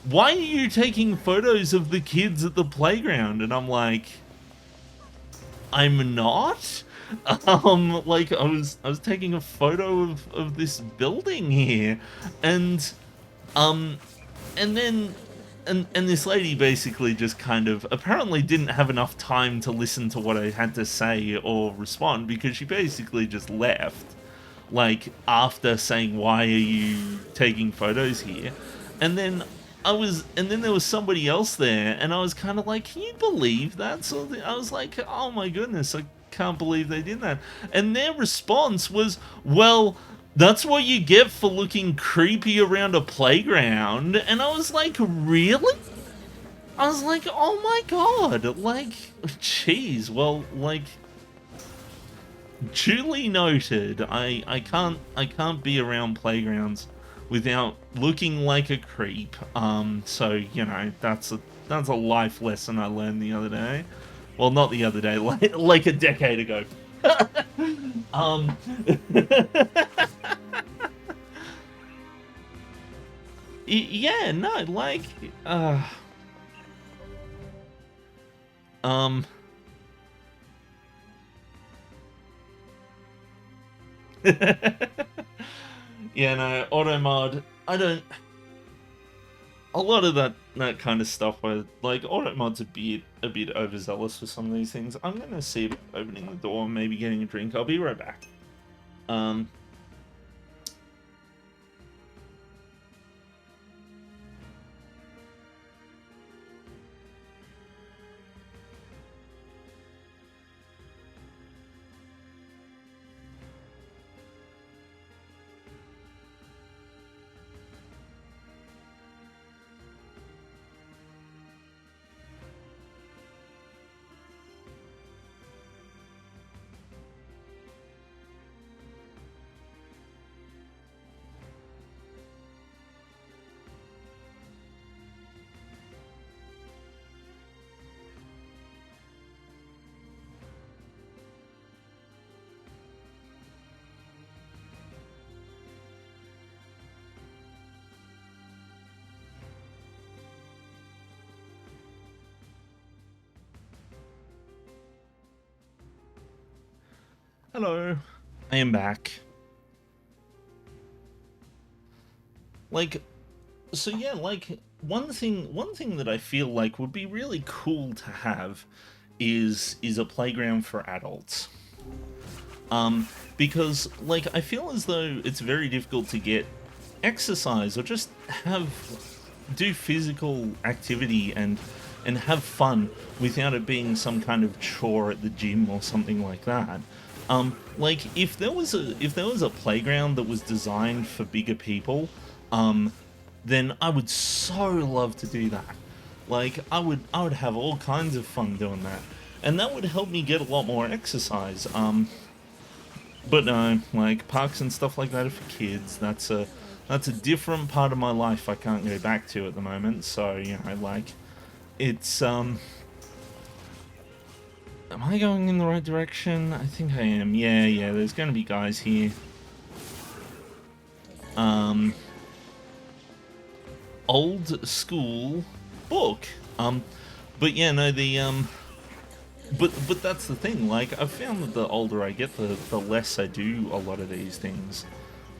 "Why are you taking photos of the kids at the playground?" And I'm like, "I'm not." Like, I was taking a photo of this building here, and then and this lady basically just kind of apparently didn't have enough time to listen to what I had to say or respond, because she basically just left, like, after saying, "Why are you taking photos here?" And then there was somebody else there, and I was kind of like, "Can you believe that?" So I was like, "Oh my goodness, I can't believe they did that." And their response was, "Well, that's what you get for looking creepy around a playground." And I was like, "Really?" I was like, "Oh my god," like, jeez, well, like, duly noted. I can't be around playgrounds without looking like a creep. So, you know, that's a life lesson I learned the other day. Well, not the other day, like a decade ago. um yeah, no, like, um yeah, no, auto mod, I don't, a lot of that kind of stuff where, like, auto mod's a bit overzealous for some of these things. I'm gonna see if opening the door and maybe getting a drink. I'll be right back. Hello. I am back. Like, so yeah, like one thing that I feel like would be really cool to have is a playground for adults. Because like I feel as though it's very difficult to get exercise or just do physical activity and have fun without it being some kind of chore at the gym or something like that. Like if there was a playground that was designed for bigger people, then I would so love to do that. Like I would have all kinds of fun doing that, and that would help me get a lot more exercise. But no, like parks and stuff like that are for kids. That's a different part of my life I can't go back to at the moment. So you know, like it's Am I going in the right direction? I think I am. Yeah. There's going to be guys here. Old school book. But yeah, no, but that's the thing. Like I've found that the older I get, the less I do a lot of these things.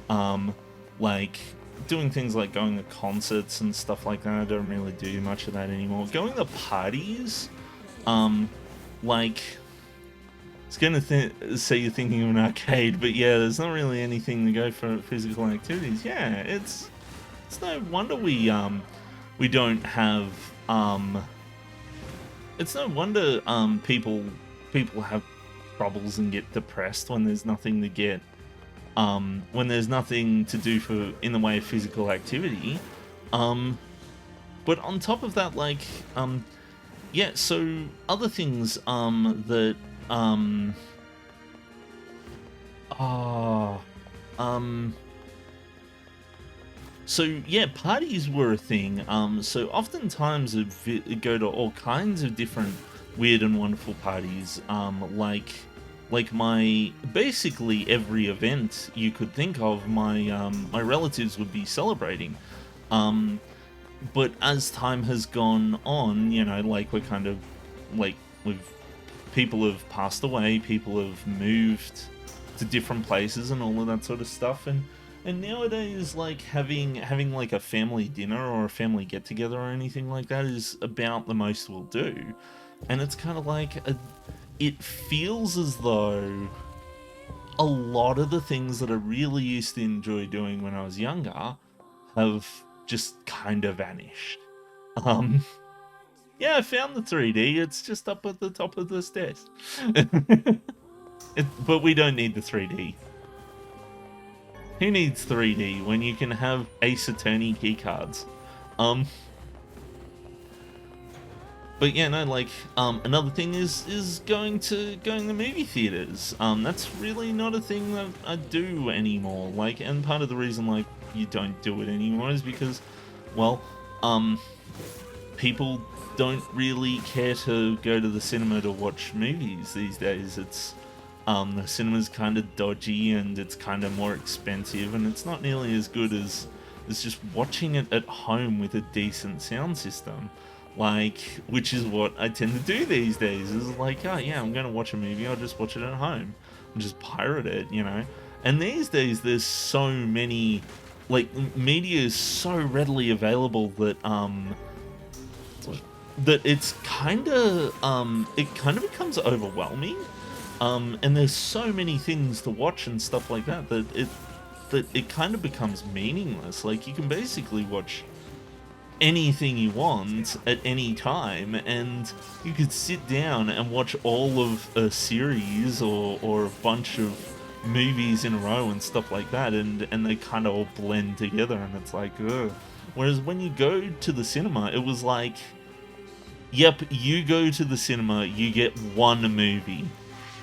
Like doing things like going to concerts and stuff like that. I don't really do much of that anymore. Going to parties, like it's gonna say you're thinking of an arcade, but yeah, there's not really anything to go for physical activities. Yeah, it's no wonder we don't have it's no wonder people have troubles and get depressed when there's nothing to get when there's nothing to do for in the way of physical activity. But on top of that, like yeah, so other things that so yeah, parties were a thing. So oftentimes I'd go to all kinds of different weird and wonderful parties. Like my basically every event you could think of, my relatives would be celebrating. But as time has gone on, you know, like we're kind of like people have passed away, people have moved to different places and all of that sort of stuff, and nowadays like having like a family dinner or a family get together or anything like that is about the most we'll do. And it's kind of like it feels as though a lot of the things that I really used to enjoy doing when I was younger have just kind of vanished. Yeah, I found the 3D. It's just up at the top of the stairs. But we don't need the 3D. Who needs 3D when you can have Ace Attorney keycards? But yeah, no, like another thing is going to movie theaters. That's really not a thing that I do anymore. Like, and part of the reason like you don't do it anymore is because, well, people don't really care to go to the cinema to watch movies these days. It's the cinema's kind of dodgy and it's kind of more expensive, and it's not nearly as good as just watching it at home with a decent sound system. Like, which is what I tend to do these days, is like, oh yeah, I'm gonna watch a movie, I'll just watch it at home and just pirate it, you know. And these days there's so many, like, media is so readily available that it's kind of it kind of becomes overwhelming. And there's so many things to watch and stuff like that that it kind of becomes meaningless. Like, you can basically watch anything you want at any time, and you could sit down and watch all of a series or a bunch of movies in a row and stuff like that, and they kind of all blend together, and it's like, ugh. Whereas when you go to the cinema, it was like, yep, you go to the cinema, you get one movie,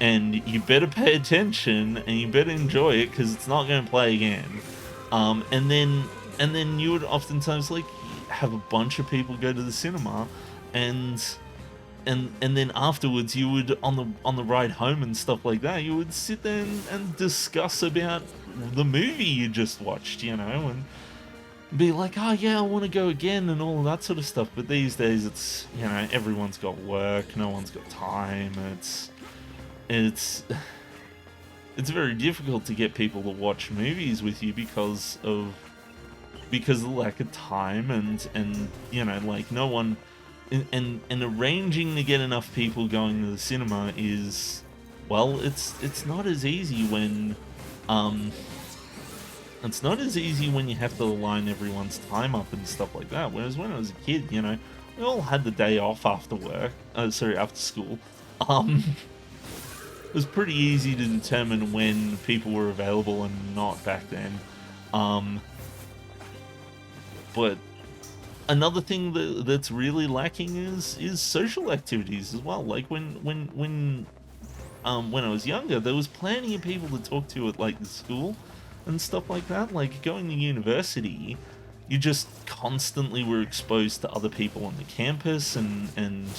and you better pay attention and you better enjoy it because it's not going to play again. And then you would oftentimes like have a bunch of people go to the cinema, and then afterwards you would on the ride home and stuff like that, you would sit there and discuss about the movie you just watched, you know, and be like, oh yeah, I want to go again and all of that sort of stuff. But these days it's, you know, everyone's got work, no one's got time. It's it's very difficult to get people to watch movies with you because of the lack of time and you know, like, no one, and arranging to get enough people going to the cinema is, well, it's not as easy when it's not as easy when you have to line everyone's time up and stuff like that. Whereas when I was a kid, you know, we all had the day off after work, after school. It was pretty easy to determine when people were available and not back then. But another thing that's really lacking is social activities as well. Like when I was younger, there was plenty of people to talk to at like the school and stuff like that. Like going to university, you just constantly were exposed to other people on the campus and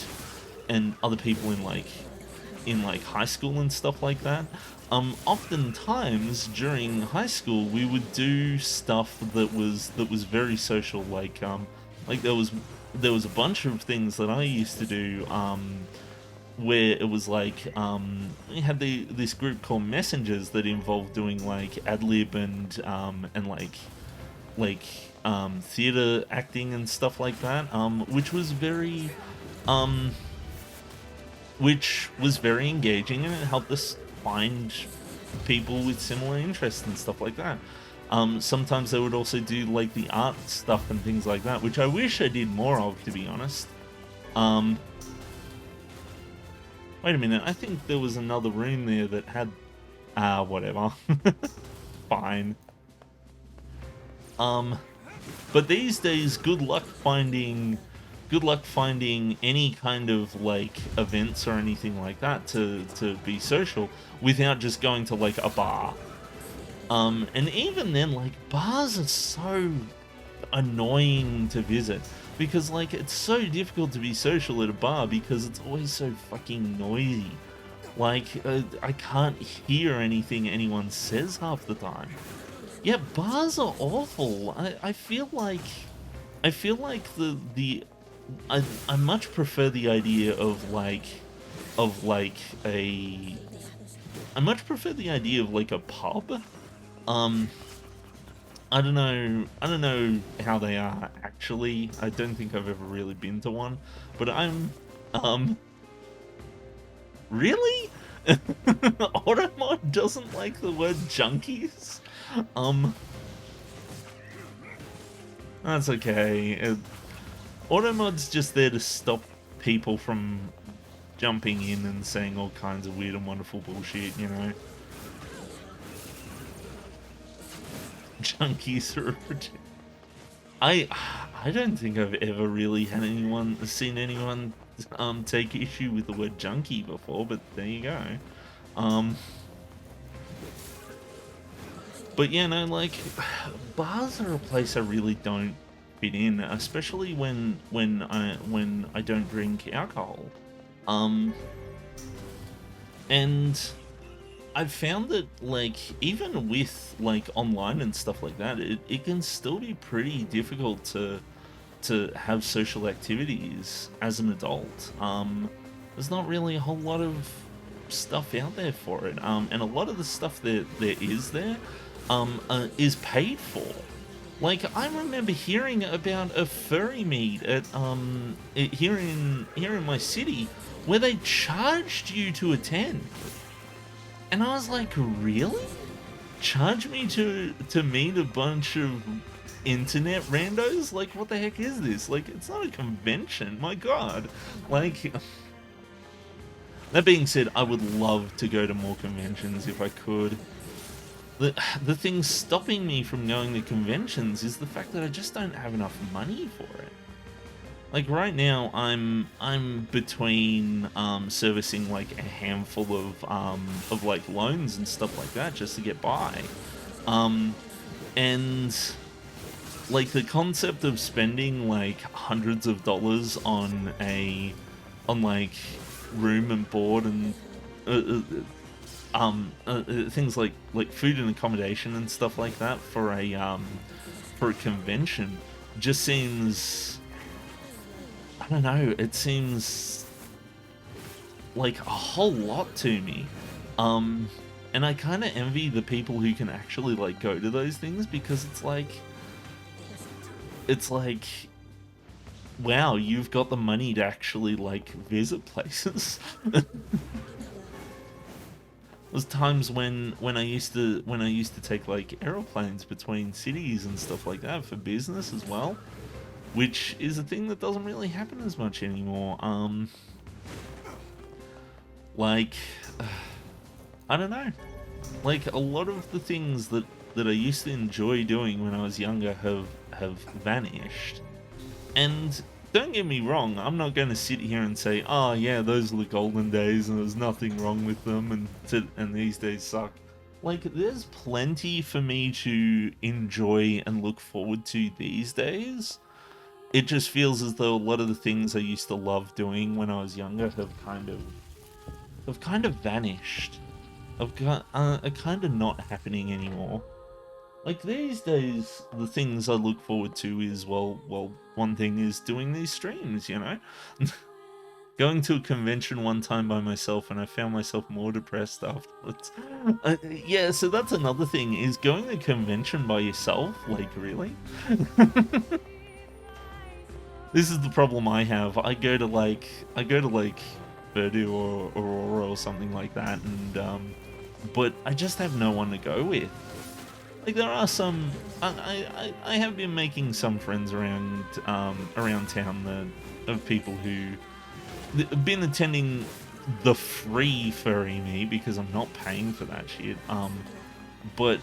other people in like high school and stuff like that. Oftentimes during high school we would do stuff that was very social, like there was a bunch of things that I used to do where it was like we had this group called Messengers that involved doing like ad lib and theater acting and stuff like that, which was very engaging, and it helped us find people with similar interests and stuff like that. Sometimes they would also do like the art stuff and things like that, which I wish I did more of, to be honest. Wait a minute, I think there was another room there that had... whatever. Fine. But these days, good luck finding any kind of like events or anything like that to be social without just going to like a bar. And even then, like, bars are so annoying to visit because like it's so difficult to be social at a bar because it's always so fucking noisy. Like I can't hear anything anyone says half the time. Yeah, bars are awful. I feel like I much prefer the idea of a pub. I don't know how they are actually. I don't think I've ever really been to one, but really? Automod doesn't like the word junkies? That's okay. Automod's just there to stop people from jumping in and saying all kinds of weird and wonderful bullshit, you know? Junkies are... I don't think I've ever really had seen anyone take issue with the word junkie before, but there you go. But yeah, no, like, bars are a place I really don't fit in, especially when I don't drink alcohol. And I've found that, like, even with like online and stuff like that, it can still be pretty difficult to have social activities as an adult. There's not really a whole lot of stuff out there for it, and a lot of the stuff that there is is paid for. Like, I remember hearing about a furry meet at here in my city where they charged you to attend. And I was like, really? Charge me to meet a bunch of internet randos? Like, what the heck is this? Like, it's not a convention, my god. Like, that being said, I would love to go to more conventions if I could. The thing stopping me from going to conventions is the fact that I just don't have enough money for it. Like right now, I'm between servicing like a handful of like loans and stuff like that just to get by, and like the concept of spending like hundreds of dollars on like room and board and things like food and accommodation and stuff like that for a convention just seems, I don't know, it seems like a whole lot to me. And I kind of envy the people who can actually like go to those things, because it's like, wow, you've got the money to actually like visit places. There's times when I used to take like aeroplanes between cities and stuff like that for business as well, which is a thing that doesn't really happen as much anymore. Like, I don't know. Like, a lot of the things that I used to enjoy doing when I was younger have vanished. And don't get me wrong, I'm not going to sit here and say, oh yeah, those are the golden days and there's nothing wrong with them and these days suck. Like, there's plenty for me to enjoy and look forward to these days. It just feels as though a lot of the things I used to love doing when I was younger have kind of vanished. Are kind of not happening anymore. Like, these days, the things I look forward to is, well, one thing is doing these streams, you know? Going to a convention one time by myself and I found myself more depressed afterwards. Yeah, so that's another thing, is going to a convention by yourself? Like, really? This is the problem I have. I go to like Purdue or Aurora or something like that, and but I just have no one to go with. Like, there are some, I have been making some friends around town of people who have been attending the free furry me, because I'm not paying for that shit. But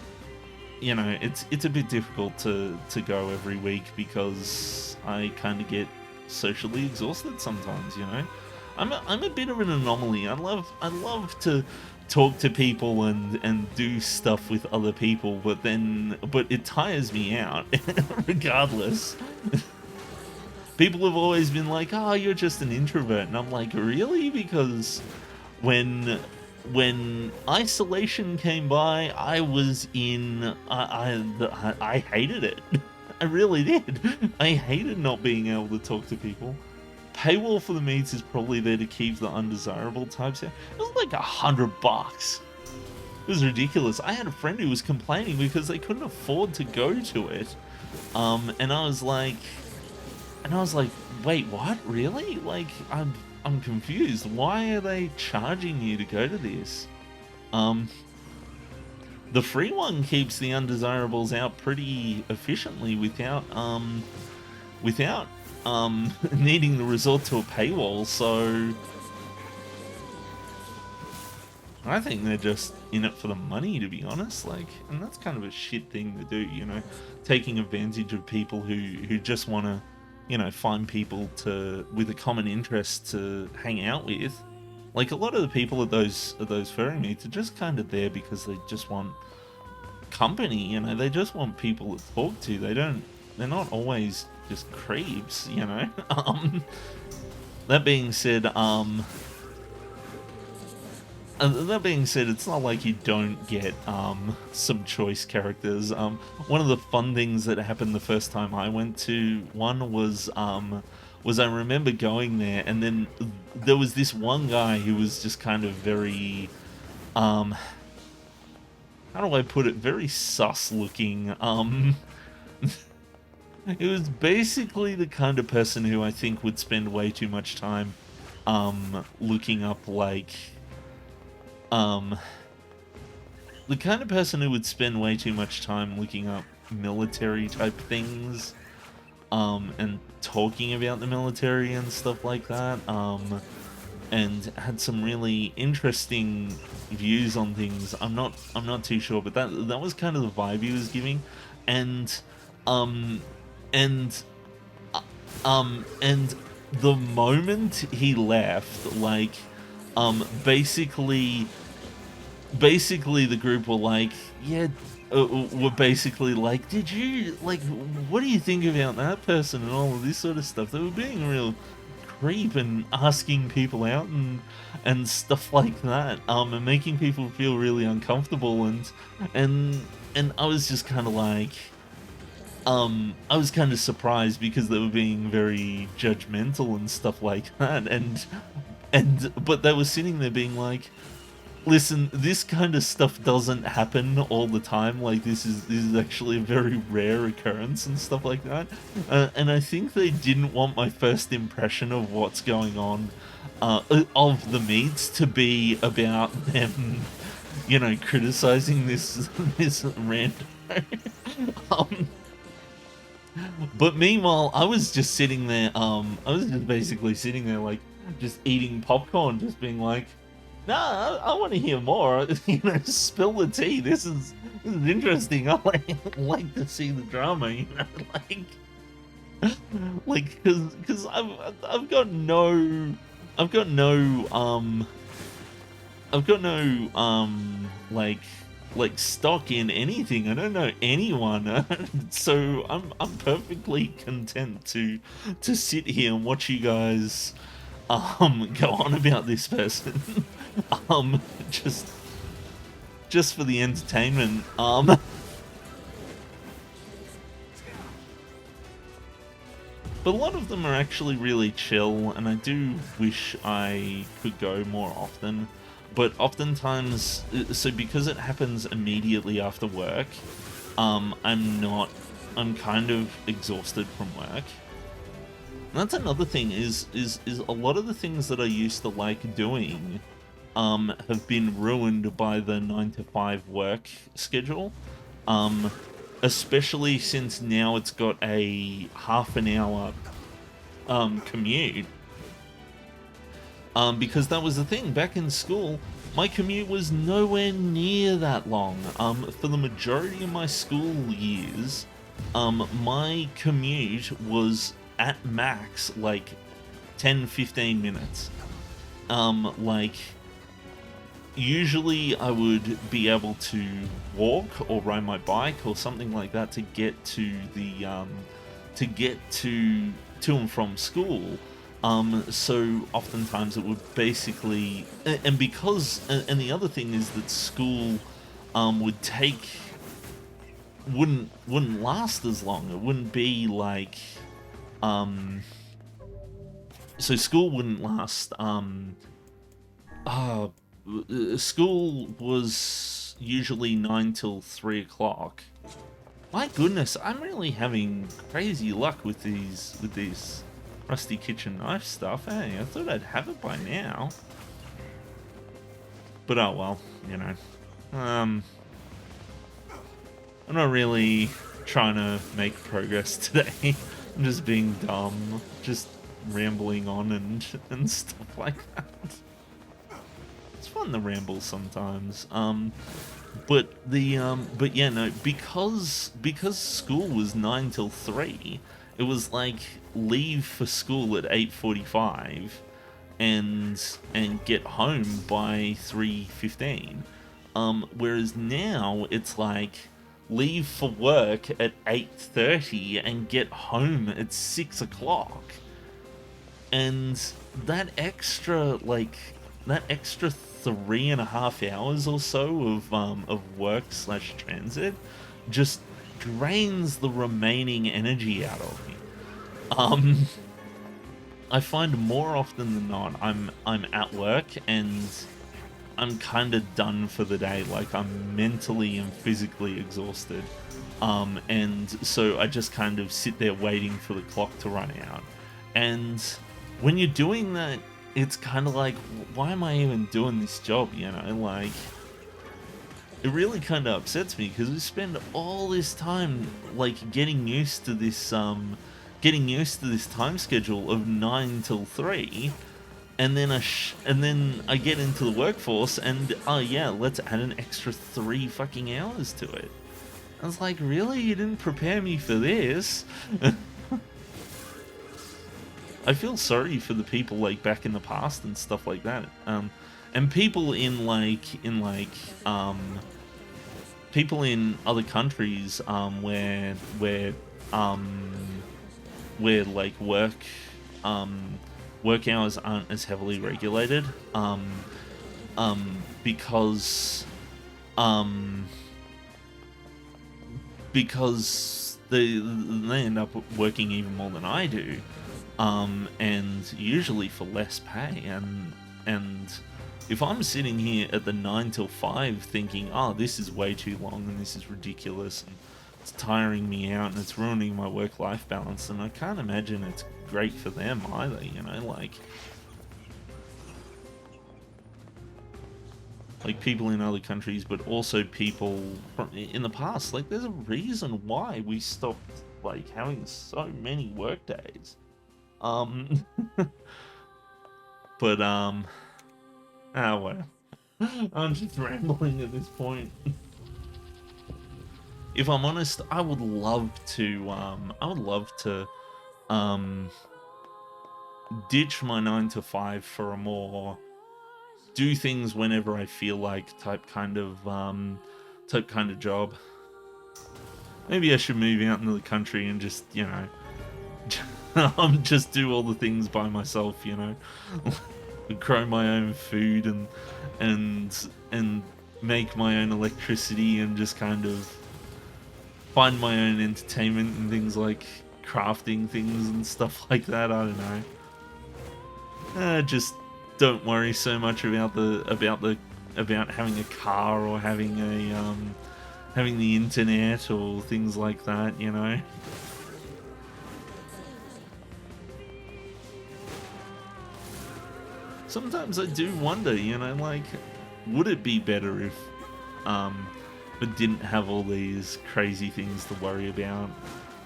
you know, it's a bit difficult to go every week because I kind of get socially exhausted sometimes. You know, I'm a bit of an anomaly. I love to talk to people and do stuff with other people, but it tires me out regardless. People have always been like, oh, you're just an introvert, and I'm like, really? Because when isolation came by, I was in I hated it. I really did. I hated not being able to talk to people. Paywall for the meets is probably there to keep the undesirable types out. It was like $100. It was ridiculous. I had a friend who was complaining because they couldn't afford to go to it. And I was like, wait, what? Really? Like, I'm confused. Why are they charging you to go to this? The free one keeps the undesirables out pretty efficiently without needing to resort to a paywall, so I think they're just in it for the money, to be honest. Like, and that's kind of a shit thing to do, you know, taking advantage of people who just want to, you know, find people with a common interest to hang out with. Like, a lot of the people at those furry meets are just kind of there because they just want company, you know, they just want people to talk to. They're not always just creeps, you know. That being said, it's not like you don't get some choice characters. One of the fun things that happened the first time I went to one was I remember going there, and then there was this one guy who was just kind of very how do I put it, very sus looking. It was basically the kind of person who I think would spend way too much time looking up, like, the kind of person who would spend way too much time looking up military type things, and talking about the military and stuff like that, and had some really interesting views on things. I'm not too sure, but that was kind of the vibe he was giving, and the moment he left, like, basically the group were like, yeah, were basically like, did you, like, what do you think about that person and all of this sort of stuff? They were being a real creep and asking people out and stuff like that, and making people feel really uncomfortable, and I was just kind of like, I was kind of surprised because they were being very judgmental and stuff like that, but they were sitting there being like, Listen, this kind of stuff doesn't happen all the time. Like, this is actually a very rare occurrence and stuff like that. And I think they didn't want my first impression of what's going on, of the meets, to be about them, you know, criticizing this rando. um, but meanwhile, I was just sitting there. I was just basically sitting there, like, just eating popcorn, just being like, "Nah, I want to hear more. You know, spill the tea. This is interesting. I like to see the drama. You know, like because I've got no like stock in anything. I don't know anyone, so I'm perfectly content to sit here and watch you guys go on about this person, just for the entertainment. But a lot of them are actually really chill, and I do wish I could go more often. But oftentimes, so because it happens immediately after work, I'm kind of exhausted from work. And that's another thing, is a lot of the things that I used to like doing have been ruined by the 9 to 5 work schedule. Especially since now it's got a half an hour commute. Because that was the thing, back in school, my commute was nowhere near that long. For the majority of my school years, my commute was at max like 10-15 minutes. Like, usually I would be able to walk or ride my bike or something like that to get to the to and from school. So oftentimes it would basically, and the other thing is that school wouldn't last as long. It wouldn't be like so school wouldn't last. School was usually 9 till 3 o'clock. My goodness, I'm really having crazy luck with these rusty kitchen knife stuff. Hey, I thought I'd have it by now. But oh well, you know. I'm not really trying to make progress today. I'm just being dumb, just rambling on and stuff like that. It's fun to ramble sometimes. But yeah, no, because school was 9 till 3, it was like leave for school at 8:45 and get home by 3:15. Whereas now it's like leave for work at 8:30 and get home at 6 o'clock. And that extra 3.5 hours or so of work/transit just drains the remaining energy out of me. I find more often than not I'm at work and I'm kind of done for the day. Like, I'm mentally and physically exhausted, and so I just kind of sit there waiting for the clock to run out. And when you're doing that, it's kind of like, why am I even doing this job, you know? Like, it really kind of upsets me because we spend all this time like getting used to this time schedule of 9 till 3, and then I get into the workforce and oh yeah, let's add an extra 3 fucking hours to it. I was like, really? You didn't prepare me for this? I feel sorry for the people like back in the past and stuff like that, and people in people in other countries where like work hours aren't as heavily regulated, because they end up working even more than I do. And usually for less pay, and if I'm sitting here at the 9 till 5 thinking, oh, this is way too long and this is ridiculous and it's tiring me out and it's ruining my work-life balance, then I can't imagine it's great for them either, you know, like people in other countries, but also people from in the past. Like, there's a reason why we stopped like having so many work days. But ah well, I'm just rambling at this point. If I'm honest, I would love to ditch my 9 to 5 for a more do things whenever I feel like type kind of job. Maybe I should move out into the country and just, you know, just do all the things by myself, you know. Grow my own food and make my own electricity and just kind of find my own entertainment and things like crafting things and stuff like that. I don't know. Just don't worry so much about having a car or having the internet or things like that, you know. Sometimes I do wonder, you know, like, would it be better if it didn't have all these crazy things to worry about,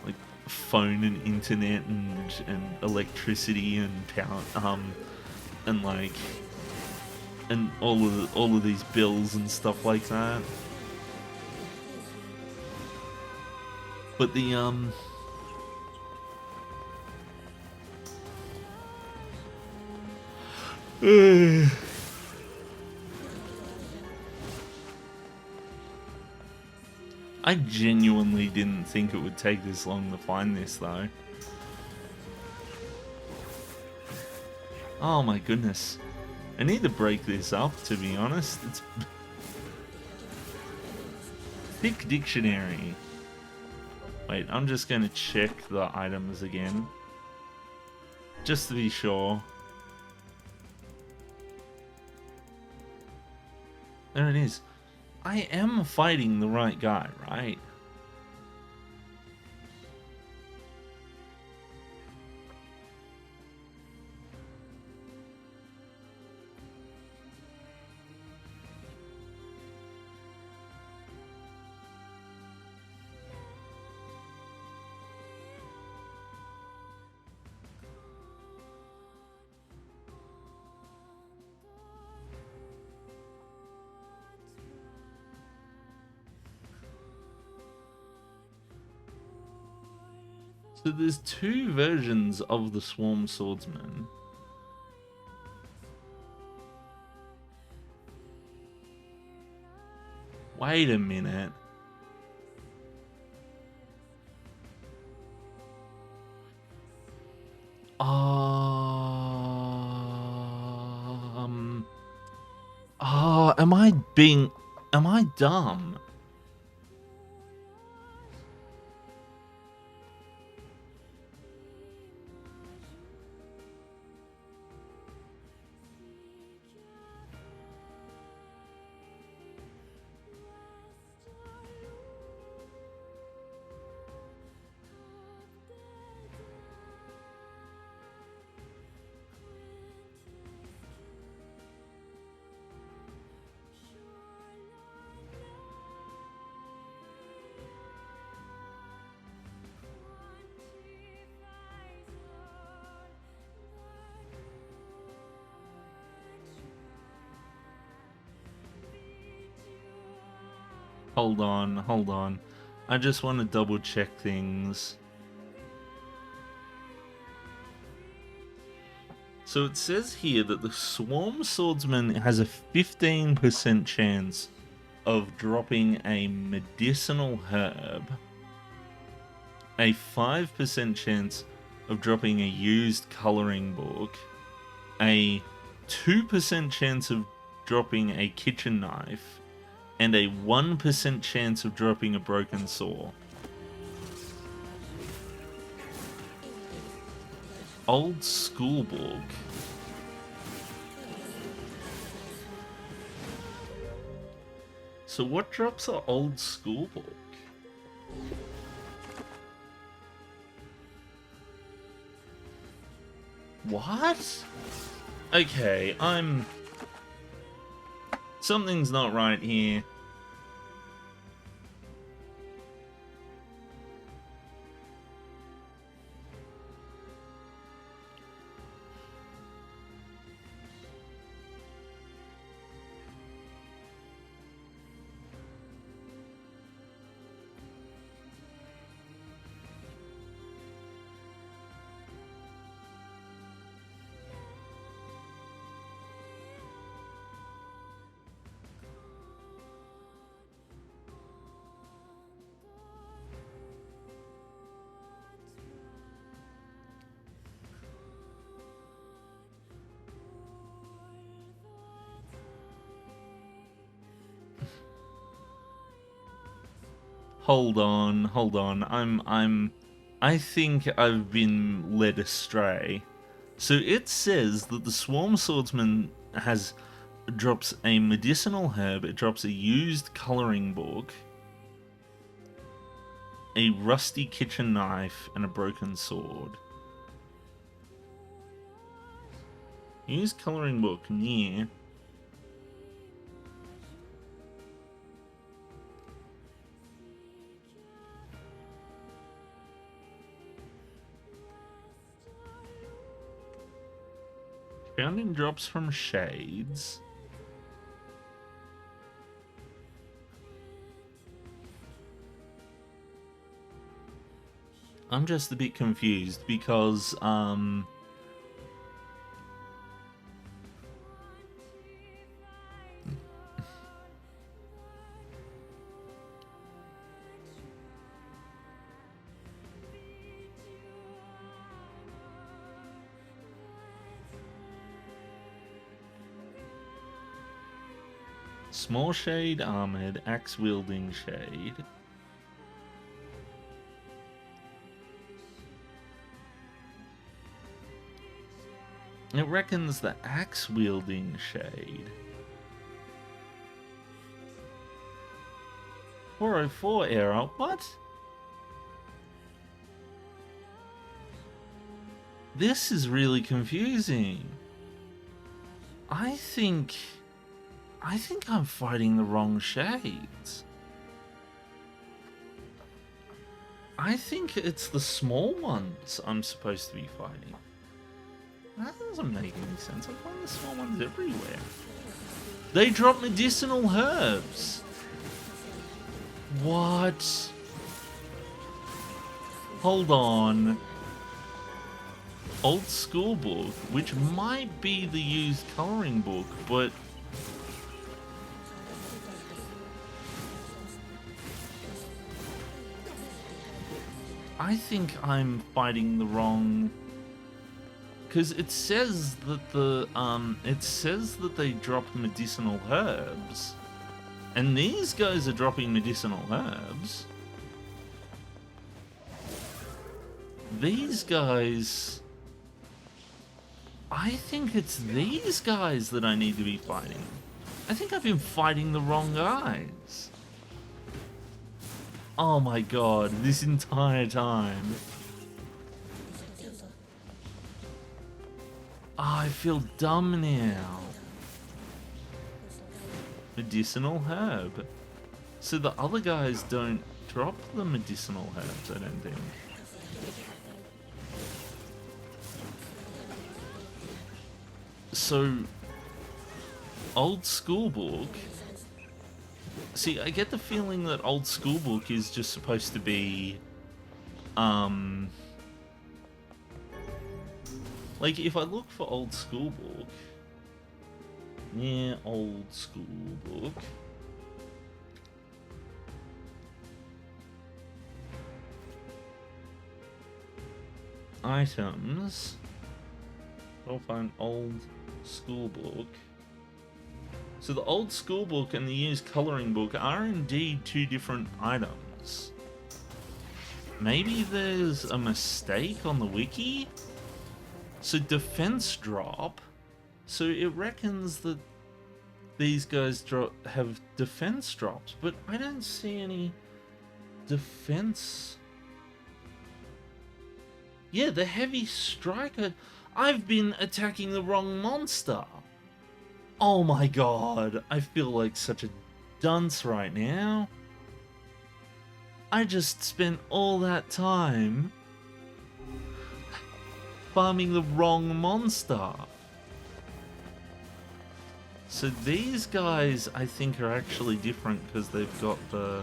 like phone and internet and electricity and power, and like, and all of these bills and stuff like that. But the I genuinely didn't think it would take this long to find this, though. Oh my goodness. I need to break this up, to be honest. It's thick dictionary. Wait, I'm just going to check the items again. Just to be sure. There it is. I am fighting the right guy, right? So there's two versions of the Swarm Swordsman. Wait a minute. Am I dumb? Hold on. I just want to double check things. So it says here that the Swarm Swordsman has a 15% chance of dropping a medicinal herb, a 5% chance of dropping a used coloring book, a 2% chance of dropping a kitchen knife, and a 1% chance of dropping a broken saw. Old school book. So what drops are old school book? What? Okay, something's not right here. Hold on. I think I've been led astray. So it says that the Swarm Swordsman drops a medicinal herb, it drops a used coloring book, a rusty kitchen knife, and a broken sword. Used coloring book, Nier. Found in drops from shades. I'm just a bit confused because, small shade armored, axe wielding shade. It reckons the axe wielding shade. 404 error, what? This is really confusing. I think I'm fighting the wrong shades. I think it's the small ones I'm supposed to be fighting. That doesn't make any sense. I find the small ones everywhere. They drop medicinal herbs. What? Hold on. Old school book, which might be the used coloring book, but I think I'm fighting the wrong, because it says that they drop medicinal herbs, and these guys are dropping medicinal herbs. These guys, I think it's these guys that I need to be fighting. I think I've been fighting the wrong guys. Oh my god, this entire time. Oh, I feel dumb now. Medicinal herb. So the other guys don't drop the medicinal herbs, I don't think. So, old school book. See, I get the feeling that old school book is just supposed to be, like if I look for old school book, yeah, old school book. Items. I'll find old school book. So the old school book and the used coloring book are indeed two different items. Maybe there's a mistake on the wiki? So defense drop. So it reckons that these guys have defense drops, but I don't see any defense. Yeah, the heavy striker. I've been attacking the wrong monster. Oh my god, I feel like such a dunce right now. I just spent all that time farming the wrong monster. So these guys, I think, are actually different because they've got the...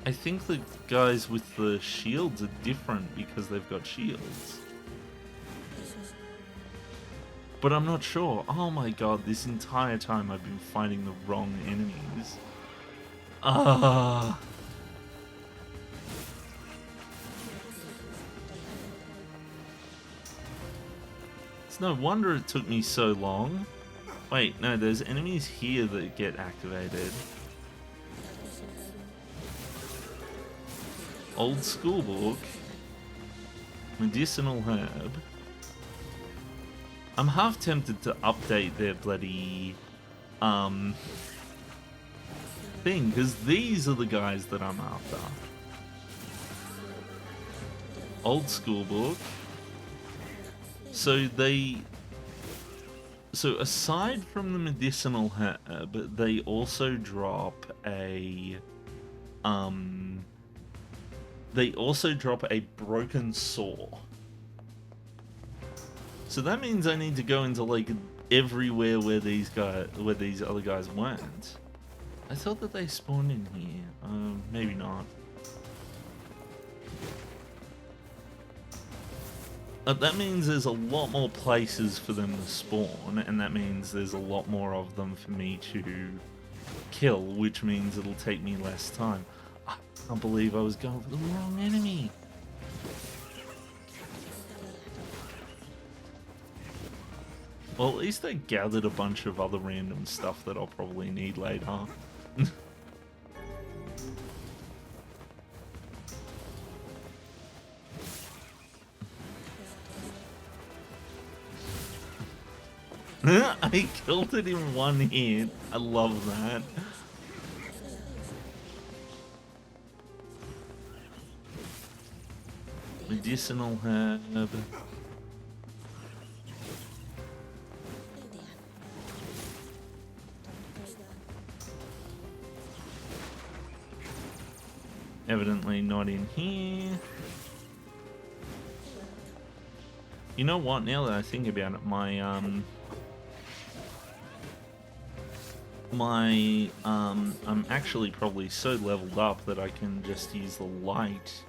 I think the guys with the shields are different because they've got shields. But I'm not sure. Oh my god, this entire time I've been fighting the wrong enemies. Ah. It's no wonder it took me so long. Wait, no, there's enemies here that get activated. Old school book. Medicinal herb. I'm half tempted to update their bloody thing, because these are the guys that I'm after. Old school book. So aside from the medicinal herb, they also drop a broken saw. So that means I need to go into like everywhere where these other guys weren't. I thought that they spawned in here. Maybe not. That means there's a lot more places for them to spawn, and that means there's a lot more of them for me to kill, which means it'll take me less time. I can't believe I was going for the wrong enemy. Well, at least I gathered a bunch of other random stuff that I'll probably need later. I killed it in one hit. I love that. Medicinal herb. Evidently not in here. You know what, now that I think about it, I'm actually probably so leveled up that I can just use the light.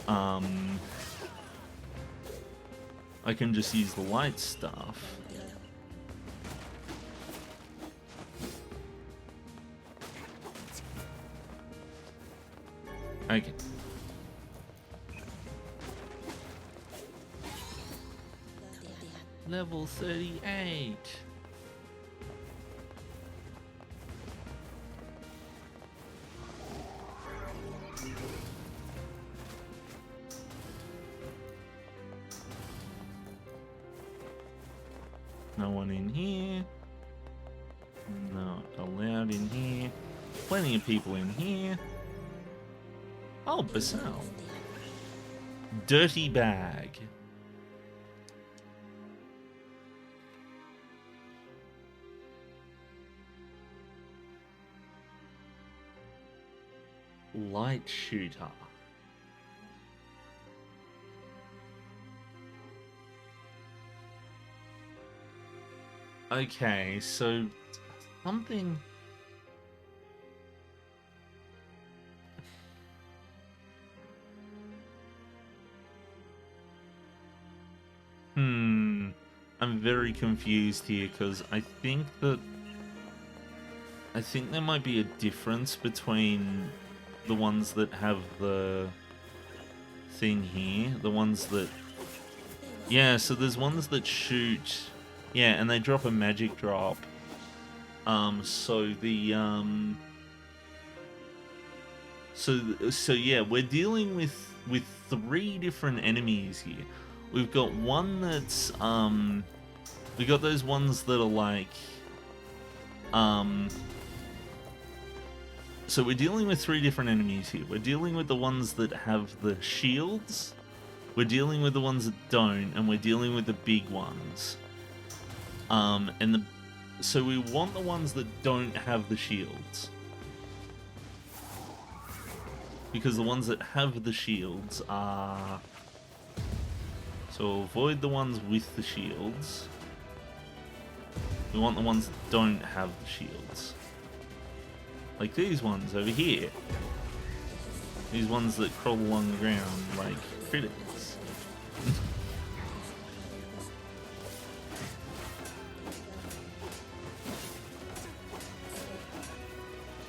I can just use the light stuff. Okay. Level 38. No one in here. Not allowed in here. Plenty of people in here. Oh, Basal. Dirty bag. Light shooter. Okay, so something... I'm very confused here because I think there might be a difference between the ones that have the thing here, the ones that... Yeah, so there's ones that shoot... Yeah, and they drop a magic drop. So yeah, we're dealing with 3 different enemies here. We've got one that's We got those ones that are like, so we're dealing with 3 different enemies here. We're dealing with the ones that have the shields, we're dealing with the ones that don't, and we're dealing with the big ones. So we want the ones that don't have the shields, because the ones that have the shields are... So avoid the ones with the shields. We want the ones that don't have the shields. Like these ones over here. These ones that crawl along the ground like critics.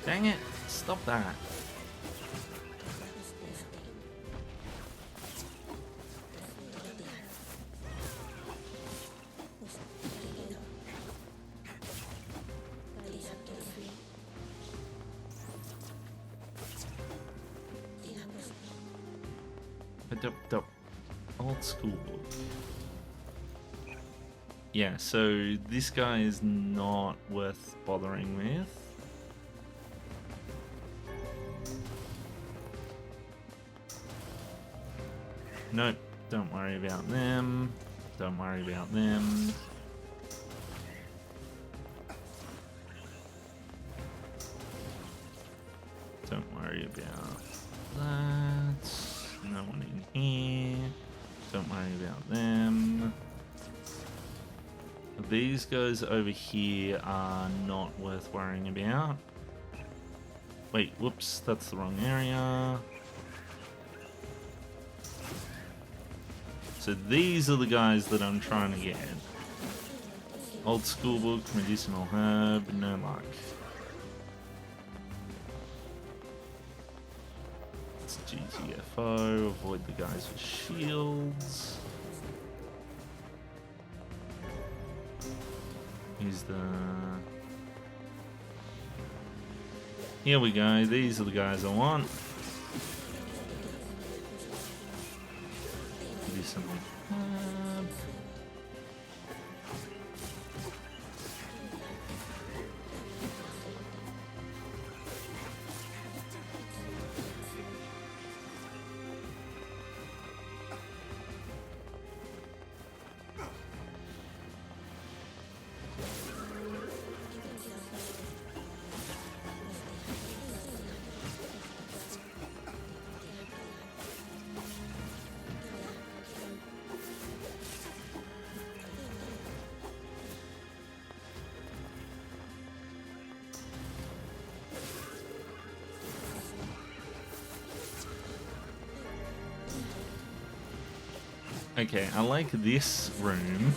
Dang it, stop that. Old school book. Yeah, so this guy is not worth bothering with. Nope, don't worry about them. Don't worry about them. Don't worry about that. No one in here. Don't worry about them. These guys over here are not worth worrying about. Wait, whoops, that's the wrong area. So these are the guys that I'm trying to get. Old school book, medicinal herb, no luck. It's GTFO, avoid the guys with shields. Here's the... Here we go, these are the guys I want. Medicinal herb. Okay, I like this room.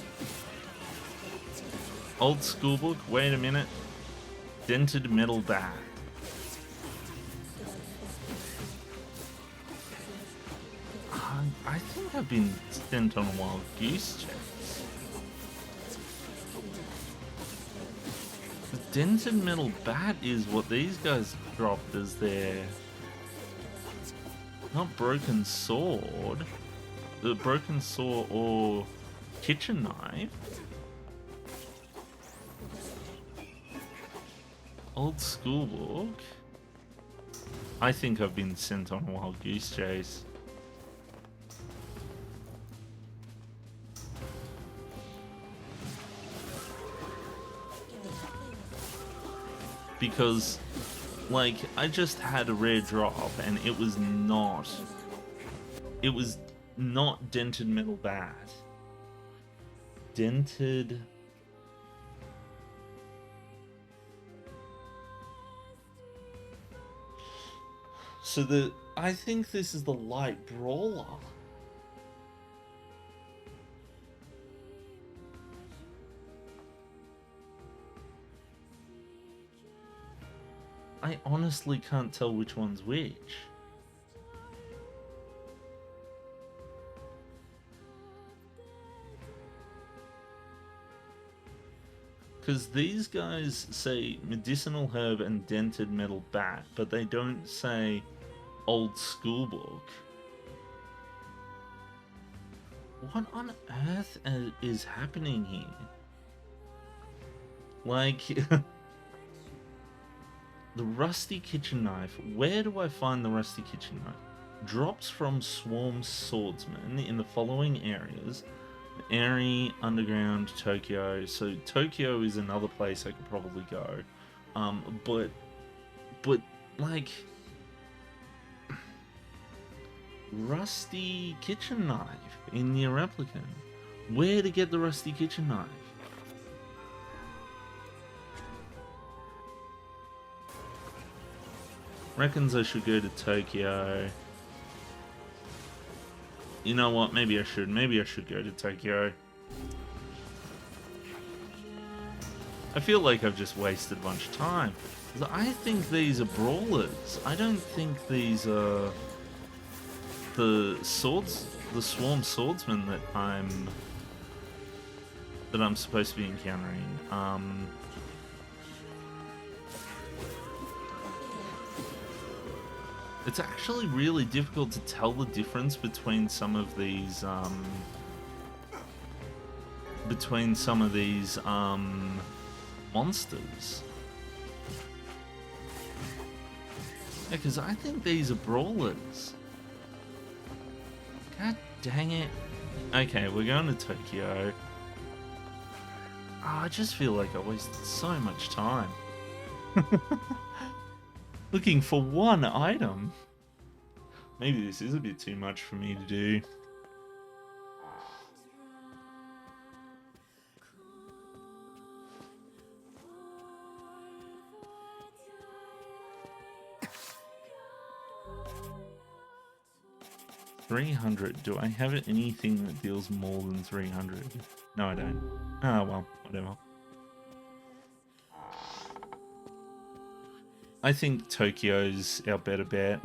Old school book, wait a minute. Dented metal bat. I think I've been sent on a wild goose chase. The dented metal bat is what these guys dropped as their... Not broken sword. The broken saw or kitchen knife. Old school book. I think I've been sent on a wild goose chase. Because, like, I just had a rare drop and it was not... It was not dented metal bat. Dented... So I think this is the light brawler. I honestly can't tell which one's which. Because these guys say medicinal herb and dented metal bat, but they don't say old school book. What on earth is happening here? Like, the rusty kitchen knife. Where do I find the rusty kitchen knife? Drops from swarm swordsmen in the following areas. Airy, Underground, Tokyo. So Tokyo is another place I could probably go. But like, rusty kitchen knife in Nier Replicant. Where to get the rusty kitchen knife? Reckons I should go to Tokyo. You know what? Maybe I should. Maybe I should go to Tokyo. I feel like I've just wasted a bunch of time. I think these are brawlers. I don't think these are the swarm swordsmen that I'm supposed to be encountering. It's actually really difficult to tell the difference between some of these monsters. Yeah, because I think these are brawlers. God dang it. Okay, we're going to Tokyo. Oh, I just feel like I wasted so much time. Looking for one item. Maybe this is a bit too much for me to do. $300. Do I have anything that deals more than 300? No, I don't. Ah, well, whatever. I think Tokyo's our better bet.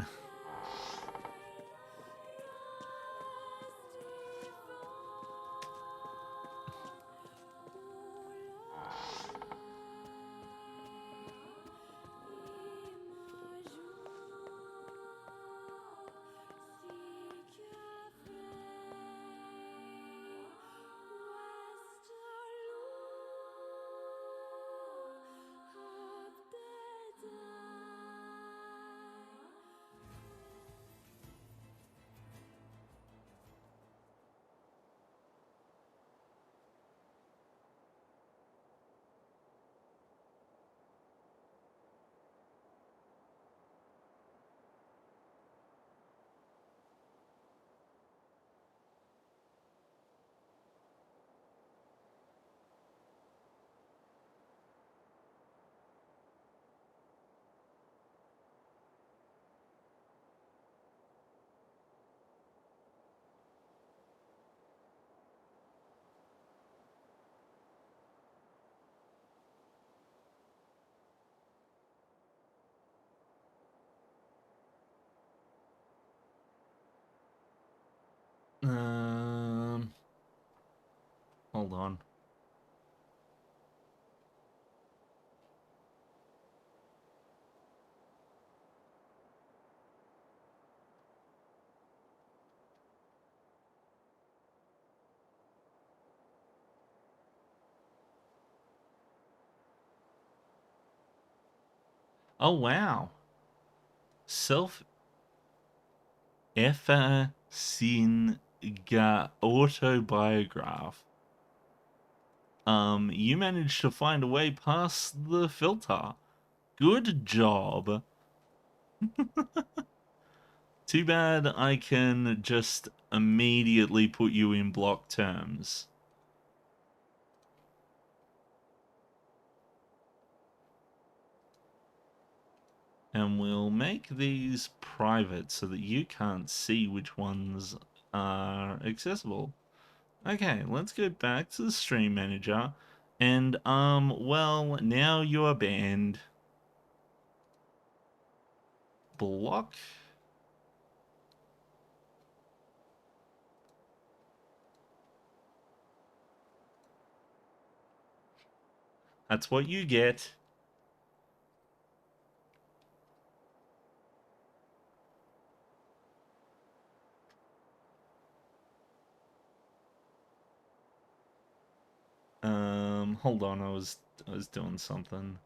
Hold on. Oh, wow. Self-efficacy autobiograph. You managed to find a way past the filter. Good job. Too bad I can just immediately put you in block terms. And we'll make these private so that you can't see which ones are accessible. Okay, let's go back to the stream manager. And, well, now you are banned. Block. That's what you get. hold on, I was doing something.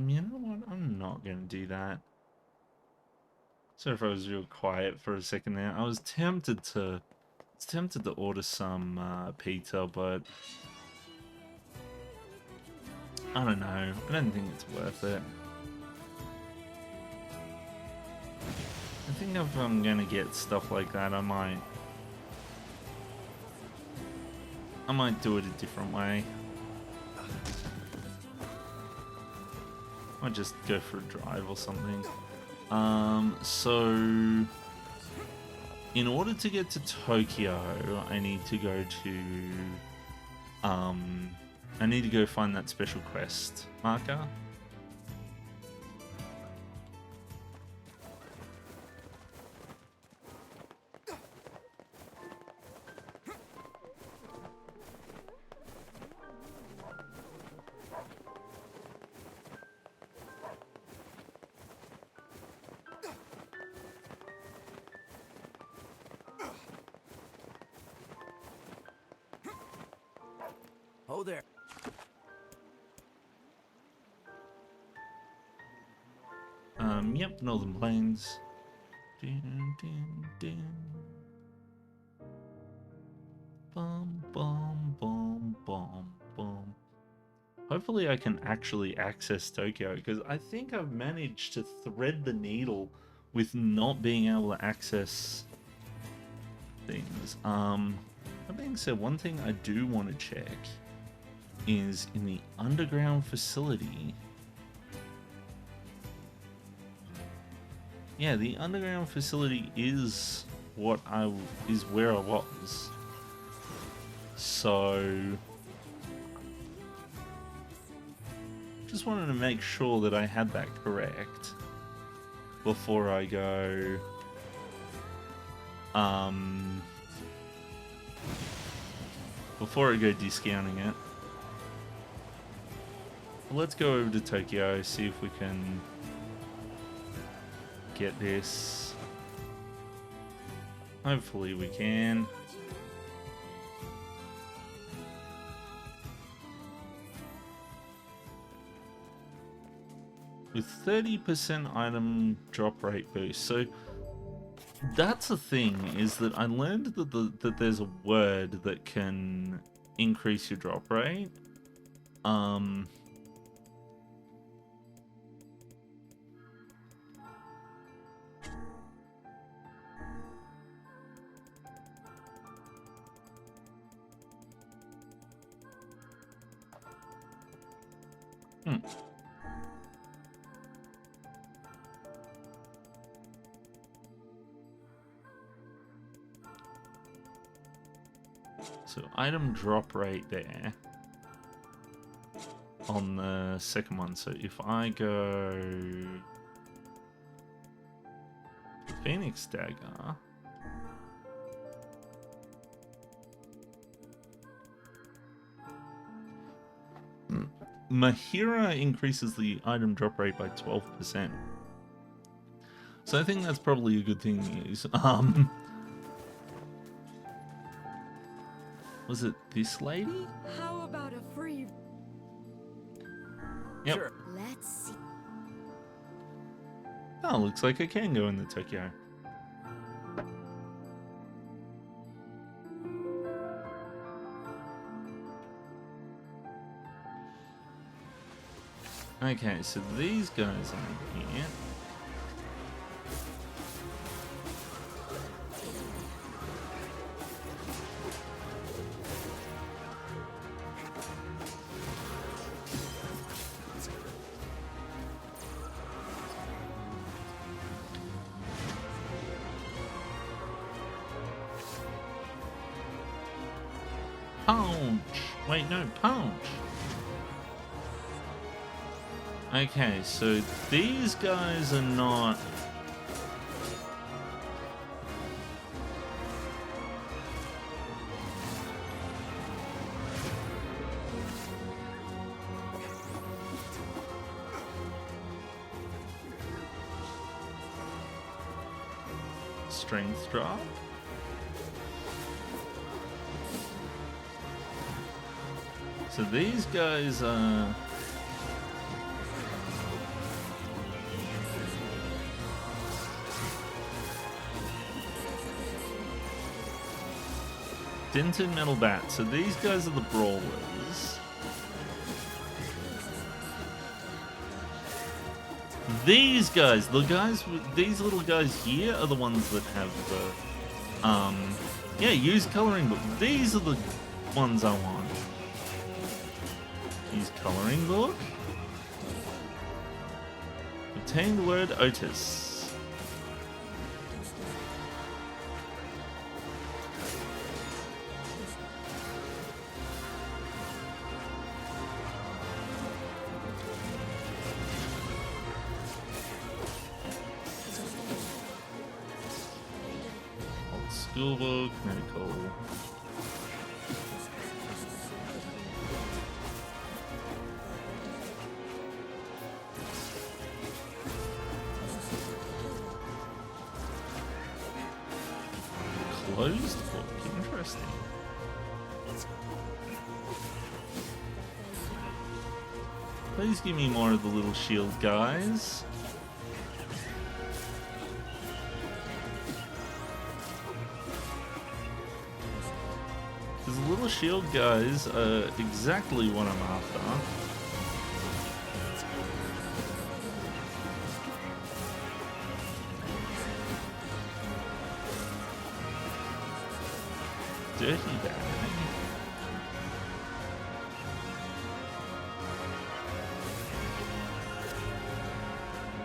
You know what? I'm not gonna do that. Sorry if I was real quiet for a second there. I was tempted to order some pizza, but I don't know. I don't think it's worth it. I think if I'm gonna get stuff like that, I might do it a different way. Might just go for a drive or something. So in order to get to Tokyo, I need to go find that special quest marker. Oh there. Yep, Northern Plains. Dun, dun, dun. Bum, bum, bum, bum, bum. Hopefully I can actually access Tokyo, because I think I've managed to thread the needle with not being able to access things. That being said, one thing I do want to check is in the underground facility. Yeah, the underground facility is where I was. So just wanted to make sure that I had that correct before I go discounting it. Let's go over to Tokyo, see if we can get this. Hopefully we can. With 30% item drop rate boost. So that's the thing, is that I learned that there's a word that can increase your drop rate. So item drop rate there on the second one. So if I go the Phoenix Dagger, Mahira increases the item drop rate by 12%. So I think that's probably a good thing to use. Was it this lady? How about a free? Yep. Sure. Let's see. Oh, looks like I can go into Tokyo. Okay, so these guys are here. punch. Wait, no, punch. Okay, so these guys are not... Strength drop. So these guys are... Dented metal bat. So these guys are the brawlers. These guys, these little guys here are the ones that have the, yeah, use coloring book. These are the ones I want. Use coloring book. Obtain the word Otis. Schoolbook, medical. Closed book, interesting. Please give me more of the little shield guys. Because the little shield guys are exactly what I'm after. Dirty bag.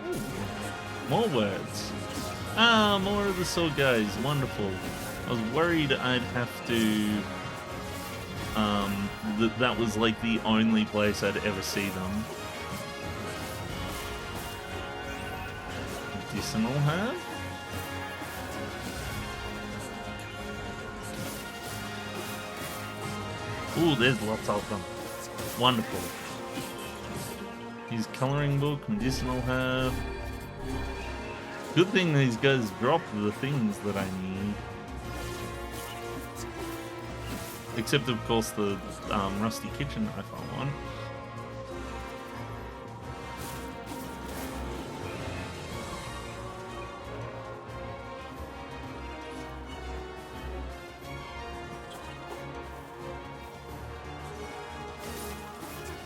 Ooh, more words. Ah, more of the sword guys. Wonderful. I was worried I'd have to... that was like the only place I'd ever see them. Medicinal herb? Ooh, there's lots of them. Wonderful. Use coloring book, medicinal herb. Good thing these guys drop the things that I need. Except, of course, the rusty kitchen knife I want.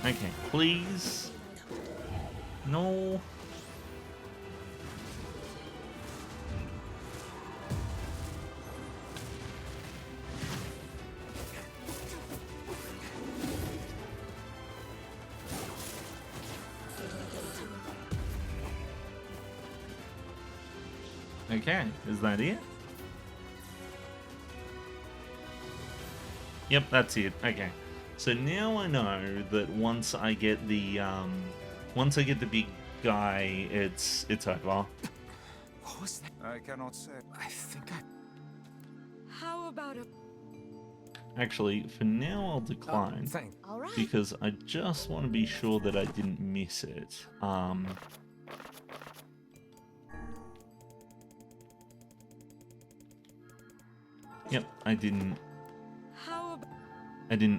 Okay, please. No. Okay, is that it? Yep, that's it. Okay. So now I know that once I get the big guy, it's over. What was that? I cannot say. I think I... How about a Actually, for now I'll decline Thank... All right. because I just want to be sure that I didn't miss it. Yep, I didn't how about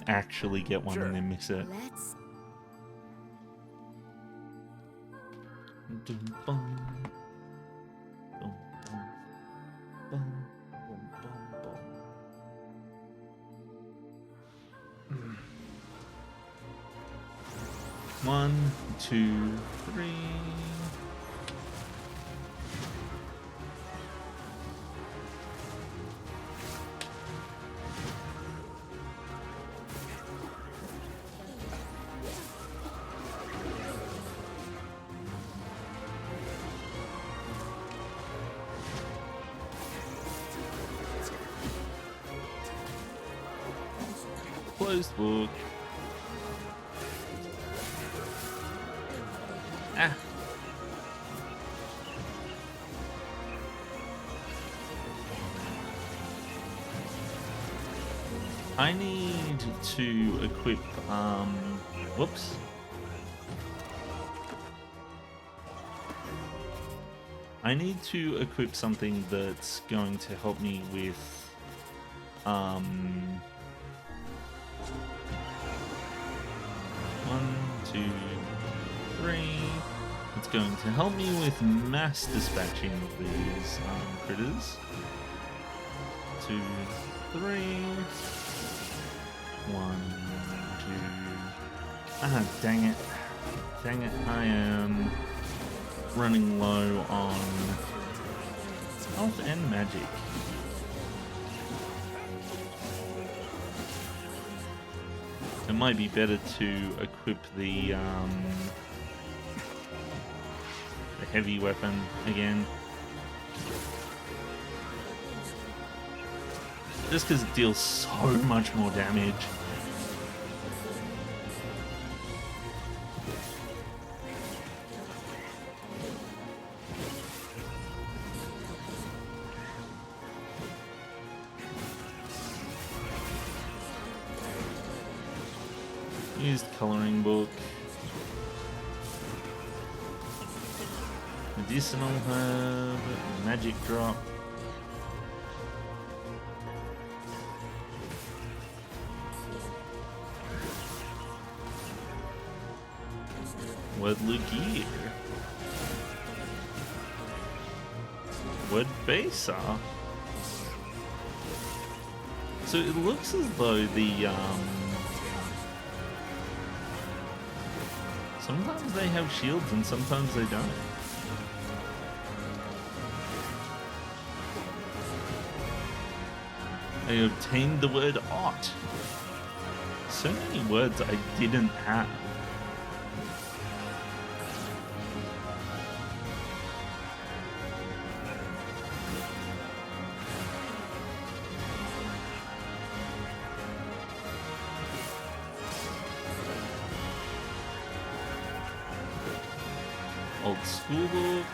actually get one Sure. and then miss it. Let's. Dum bum. Bum bum. Bum bum bum bum. 1, 2, 3. closed book. Ah. I need to equip, whoops. I need to equip something that's going to help me with, 1, 2, 3. It's going to help me with mass dispatching of these critters. 2, 3. 1, 2. Ah, dang it. Dang it, I am running low on health and magic. It might be better to equip the heavy weapon again. Just because it deals so much more damage. Used coloring book. Medicinal herb. Magic drop. Word Lugier. Word Baser. So it looks as though the sometimes they have shields and sometimes they don't. I obtained the word ot. So many words I didn't have. Old school book.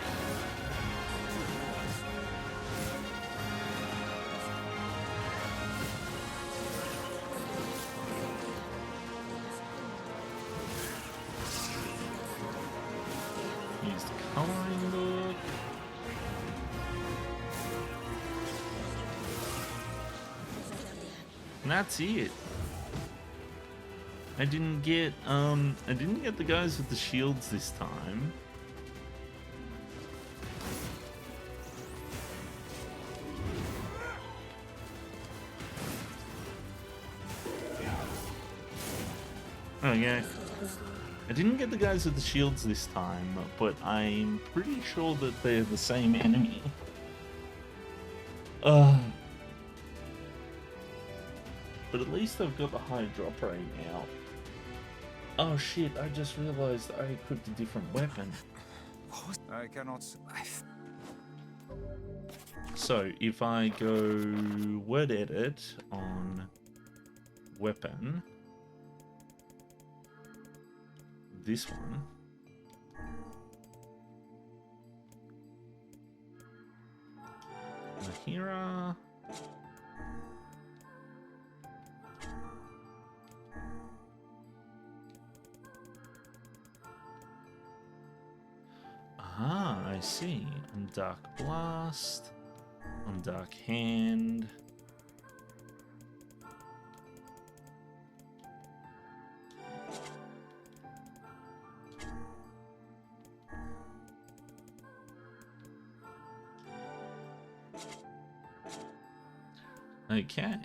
Used coloring book. And that's it. I didn't get the guys with the shields this time. Oh yeah. I didn't get the guys with the shields this time, but I'm pretty sure that they're the same enemy. But at least I've got the high drop rate now. Oh shit, I just realized I equipped a different weapon. I cannot. So if I go word edit on weapon, this one, Mahira, ah, I see, on Dark Blast, on Dark Hand. Okay.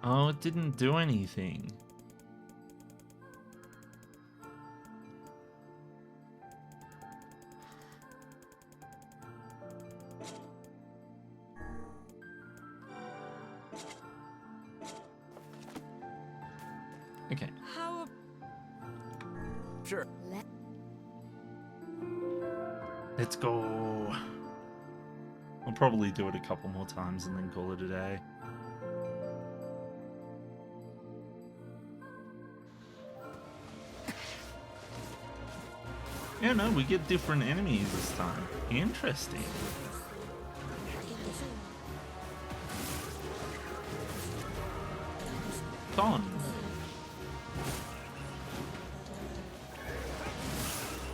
Oh, it didn't do anything. Okay. How Sure. Let's go. I'll probably do it a couple more times and then call it a day. Yeah, no, we get different enemies this time. Interesting. Con.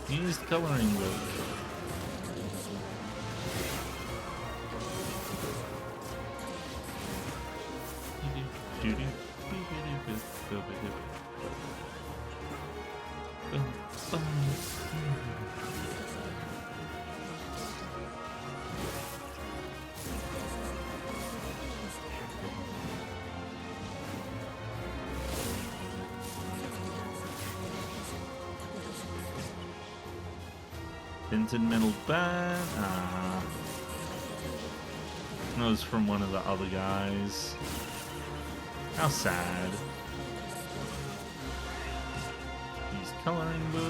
Used coloring book. Tinted metal bat. That was from one of the other guys. How sad. Use coloring book.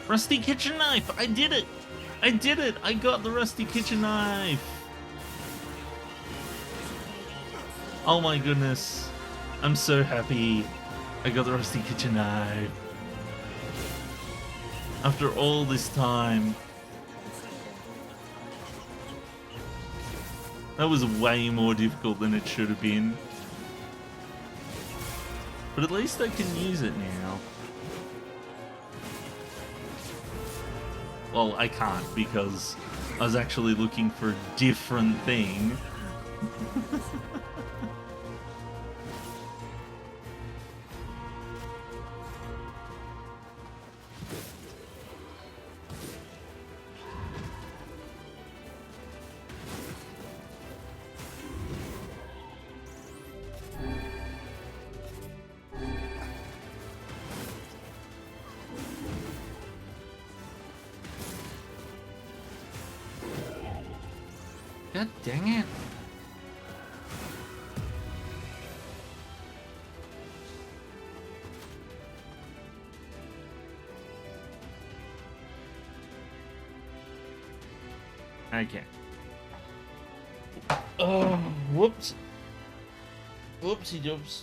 Rusty kitchen knife! I did it! I did it! I got the rusty kitchen knife! Oh my goodness. I'm so happy. I got the rusty kitchen knife. After all this time. That was way more difficult than it should have been. But at least I can use it now. Well, I can't because I was actually looking for a different thing. God dang it. Okay. Oh, whoops. Whoopsie doops.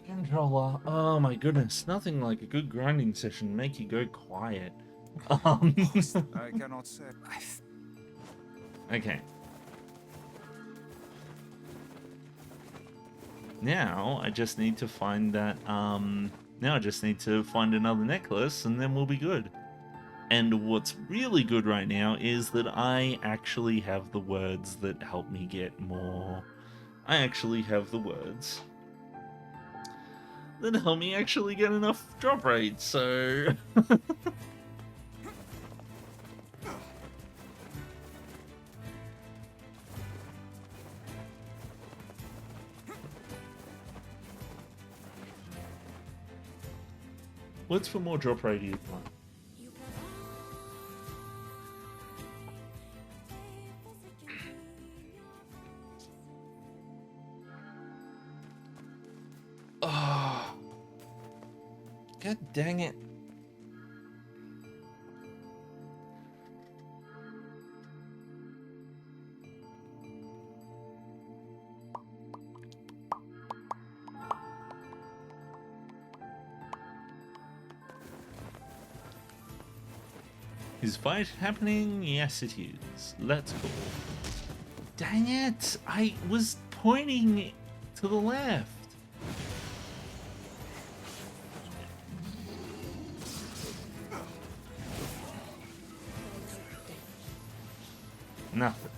Controller. Oh my goodness. Nothing like a good grinding session make you go quiet. I cannot say. Okay. Now I just need to find that now I just need to find another necklace and then we'll be good. And what's really good right now is that I actually have the words that help me get more. I actually have the words that help me actually get enough drop rate, so what's for more drop rate do you want? Oh, God dang it. Is fight happening? Yes, it is. Let's go. Dang it! I was pointing to the left. Nothing.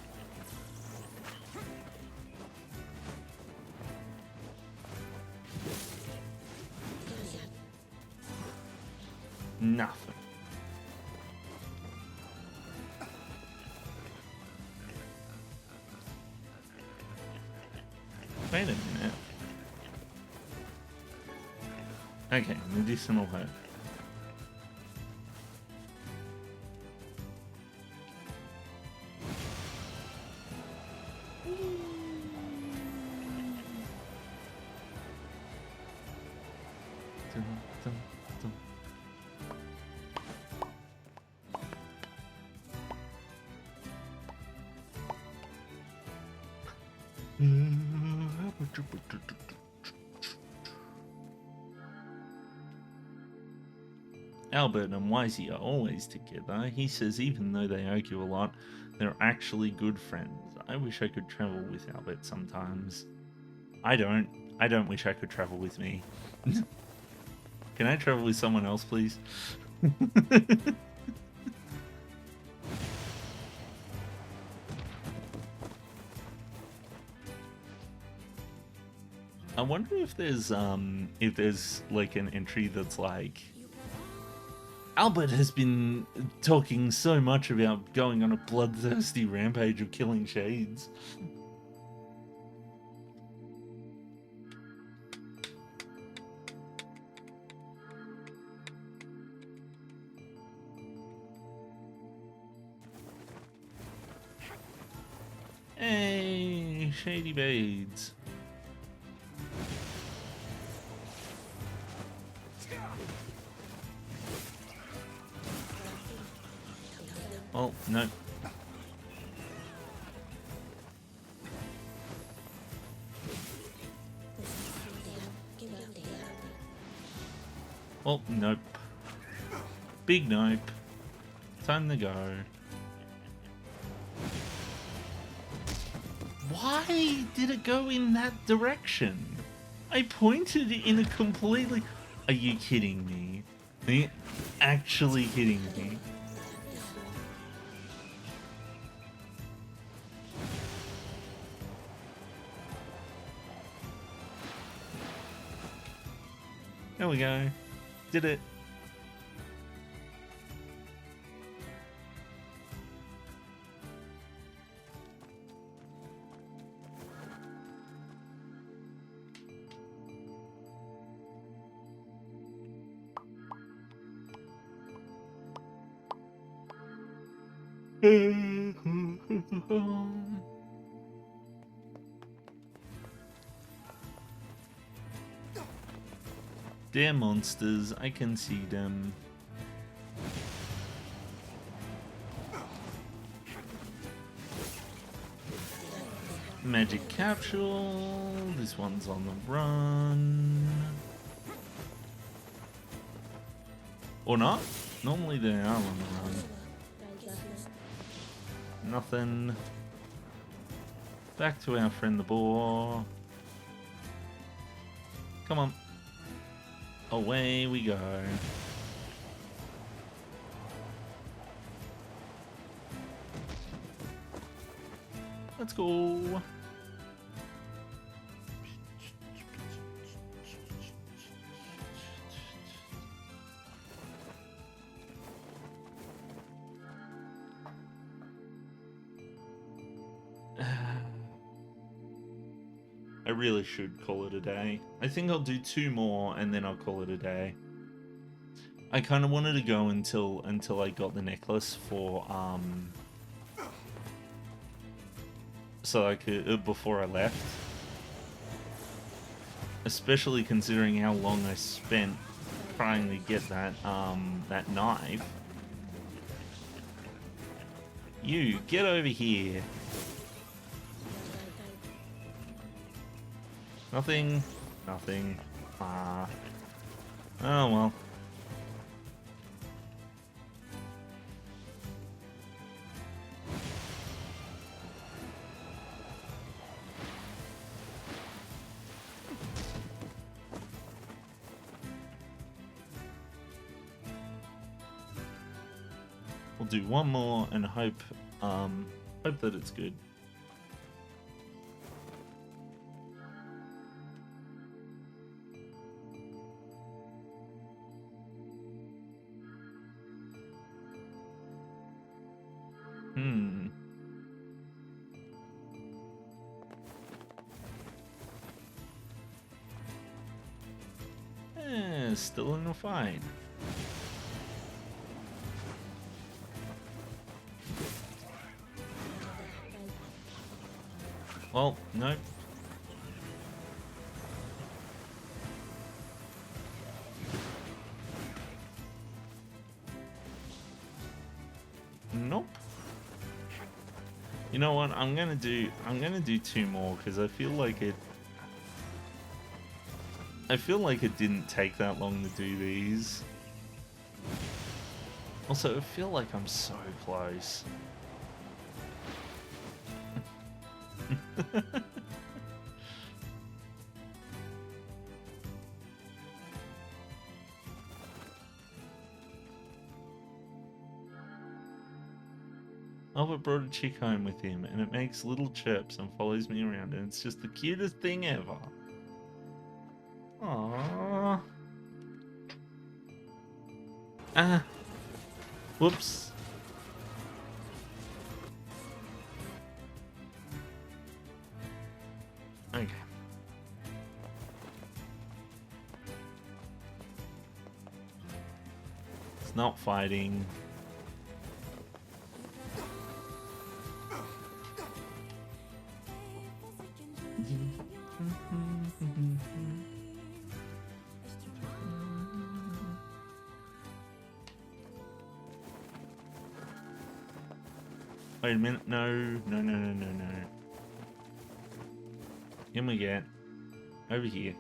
Nothing. Wait a minute. Okay, medicinal herb. Dun, dun, dun. Albert and Wisey are always together. He says even though they argue a lot, they're actually good friends. I wish I could travel with Albert sometimes. I don't. I don't wish I could travel with me. Can I travel with someone else, please? I wonder if there's like an entry that's like Albert has been talking so much about going on a bloodthirsty rampage of killing shades. Hey, Shady Bades. Oh, no. Oh, nope. Big nope. Time to go. Why did it go in that direction? I pointed in a completely... Are you kidding me? Are you actually kidding me? There we go. Did it. They're monsters, I can see them. Magic capsule, this one's on the run. Or not? Normally they are on the run. Nothing. Back to our friend the boar. Come on. Away we go. Let's go. I really should call it a day. I think I'll do 2 more and then I'll call it a day. I kind of wanted to go until I got the necklace for so I could before I left. Especially considering how long I spent trying to get that that knife. You get over here. Nothing. Nothing. Ah. Oh well. We'll do one more and hope that it's good. Still in a fight. Well, nope. Nope. You know what? I'm gonna do 2 more because I feel like it didn't take that long to do these. Also, I feel like I'm so close. Albert brought a chick home with him, and it makes little chirps and follows me around, and it's just the cutest thing ever. Aww. Ah. Whoops. Okay. It's not fighting. Wait a minute, no. Here we get. Over here.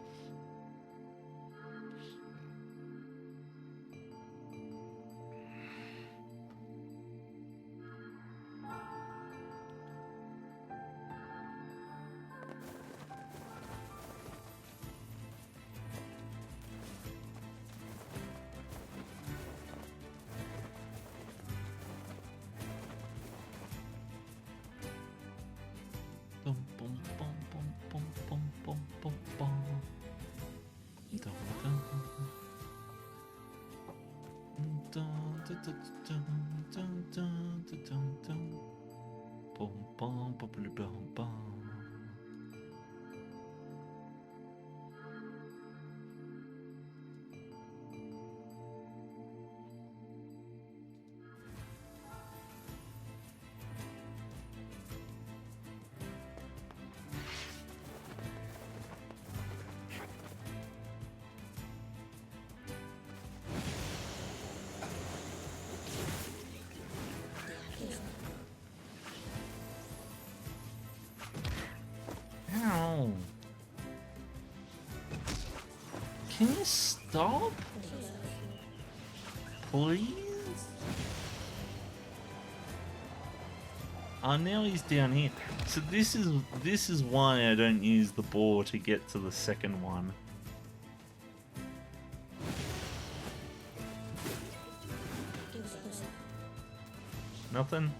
Ow. Can you stop? Please? Oh, now he's down here. So this is why I don't use the boar to get to the second one. Nothing?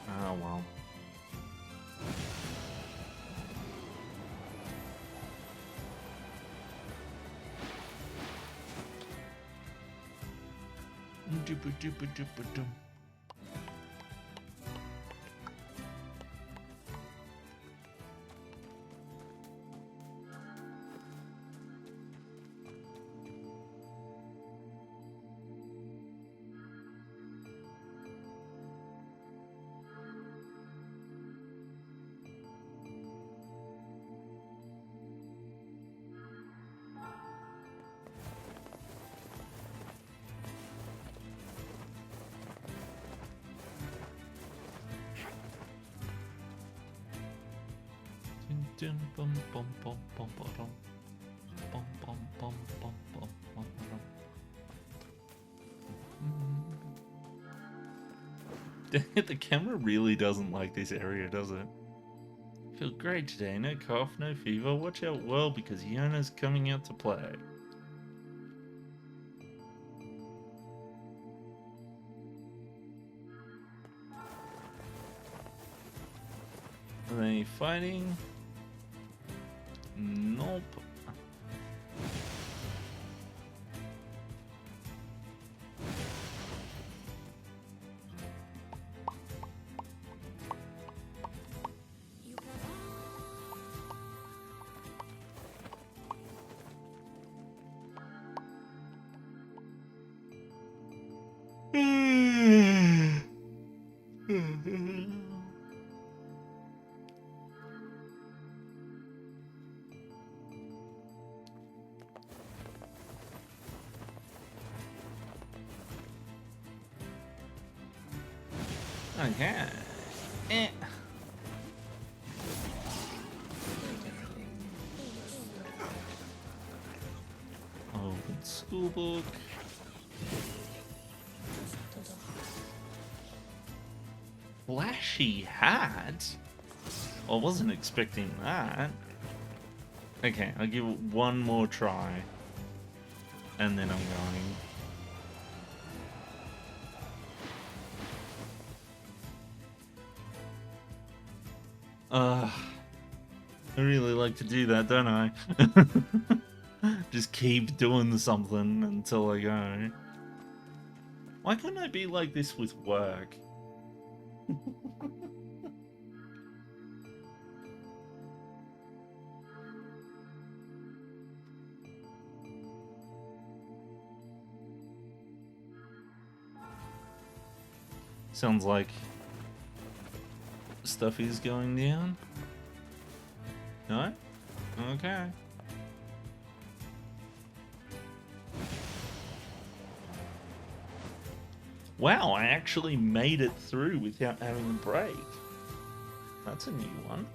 Oh well. The camera really doesn't like this area, does it? Feel great today, no cough, no fever. Watch out well because Yona's coming out to play. Are they fighting? Nope. Okay. Eh. Open schoolbook. Flashy hat? I wasn't expecting that. Okay, I'll give it one more try. And then I'm going. I really like to do that, don't I? Just keep doing something until I go. Why couldn't I be like this with work? Sounds like stuff is going down. No? Okay. Wow, I actually made it through without having a break. That's a new one.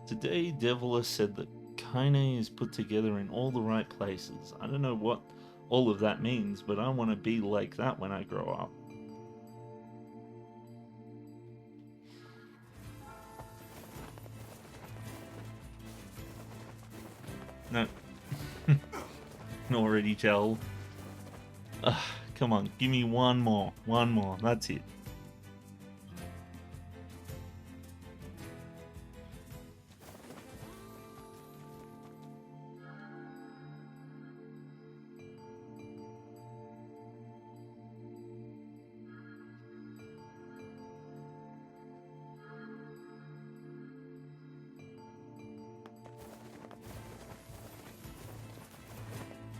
Today, Devila said that Kaine is put together in all the right places. I don't know what all of that means, but I want to be like that when I grow up. No. Already tell. Come on, give me one more. One more. That's it.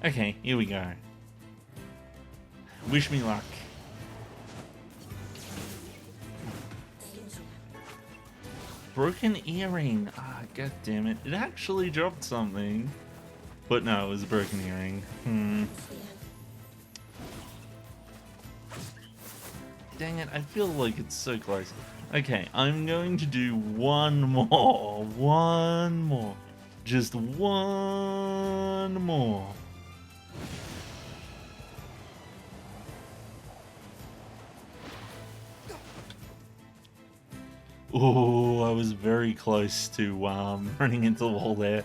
Okay, here we go. Wish me luck. Broken earring. Ah, god damn it. It actually dropped something. But no, it was a broken earring. Dang it, I feel like it's so close. Okay, I'm going to do one more. One more. Just one more. Oh, I was very close to running into the wall there.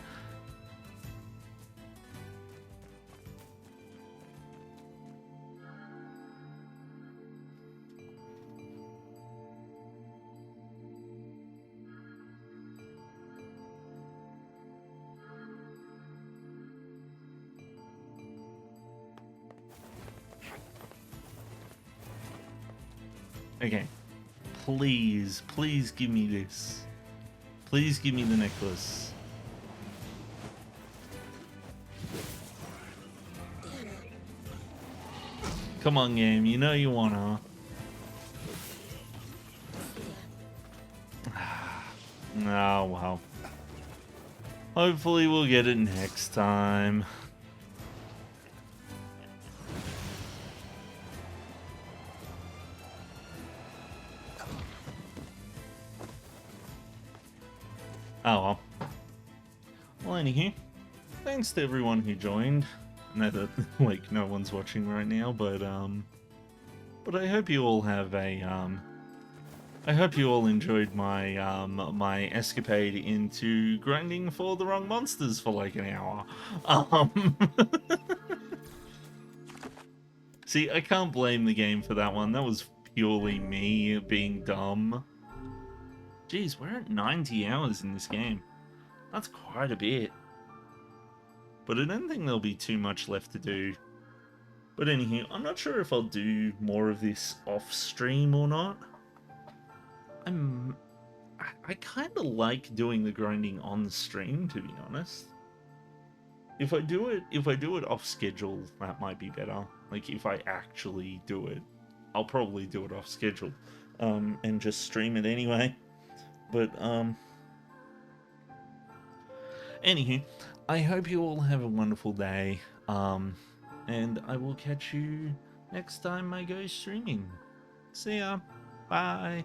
Okay. Please, please give me this. Please give me the necklace. Come on, game. You know you wanna. Oh, well. Hopefully we'll get it next time. Oh well. Well, anywho, thanks to everyone who joined. I know that like no one's watching right now, but I hope you all have a I hope you all enjoyed my my escapade into grinding for the wrong monsters for like an hour. See, I can't blame the game for that one. That was purely me being dumb. Jeez, we're at 90 hours in this game. That's quite a bit. But I don't think there'll be too much left to do. But anywho, I'm not sure if I'll do more of this off stream or not. I kind of like doing the grinding on the stream, to be honest. If I do it off schedule, that might be better. Like if I actually do it, I'll probably do it off schedule, and just stream it anyway. But anywho, I hope you all have a wonderful day, and I will catch you next time I go streaming. See ya. Bye.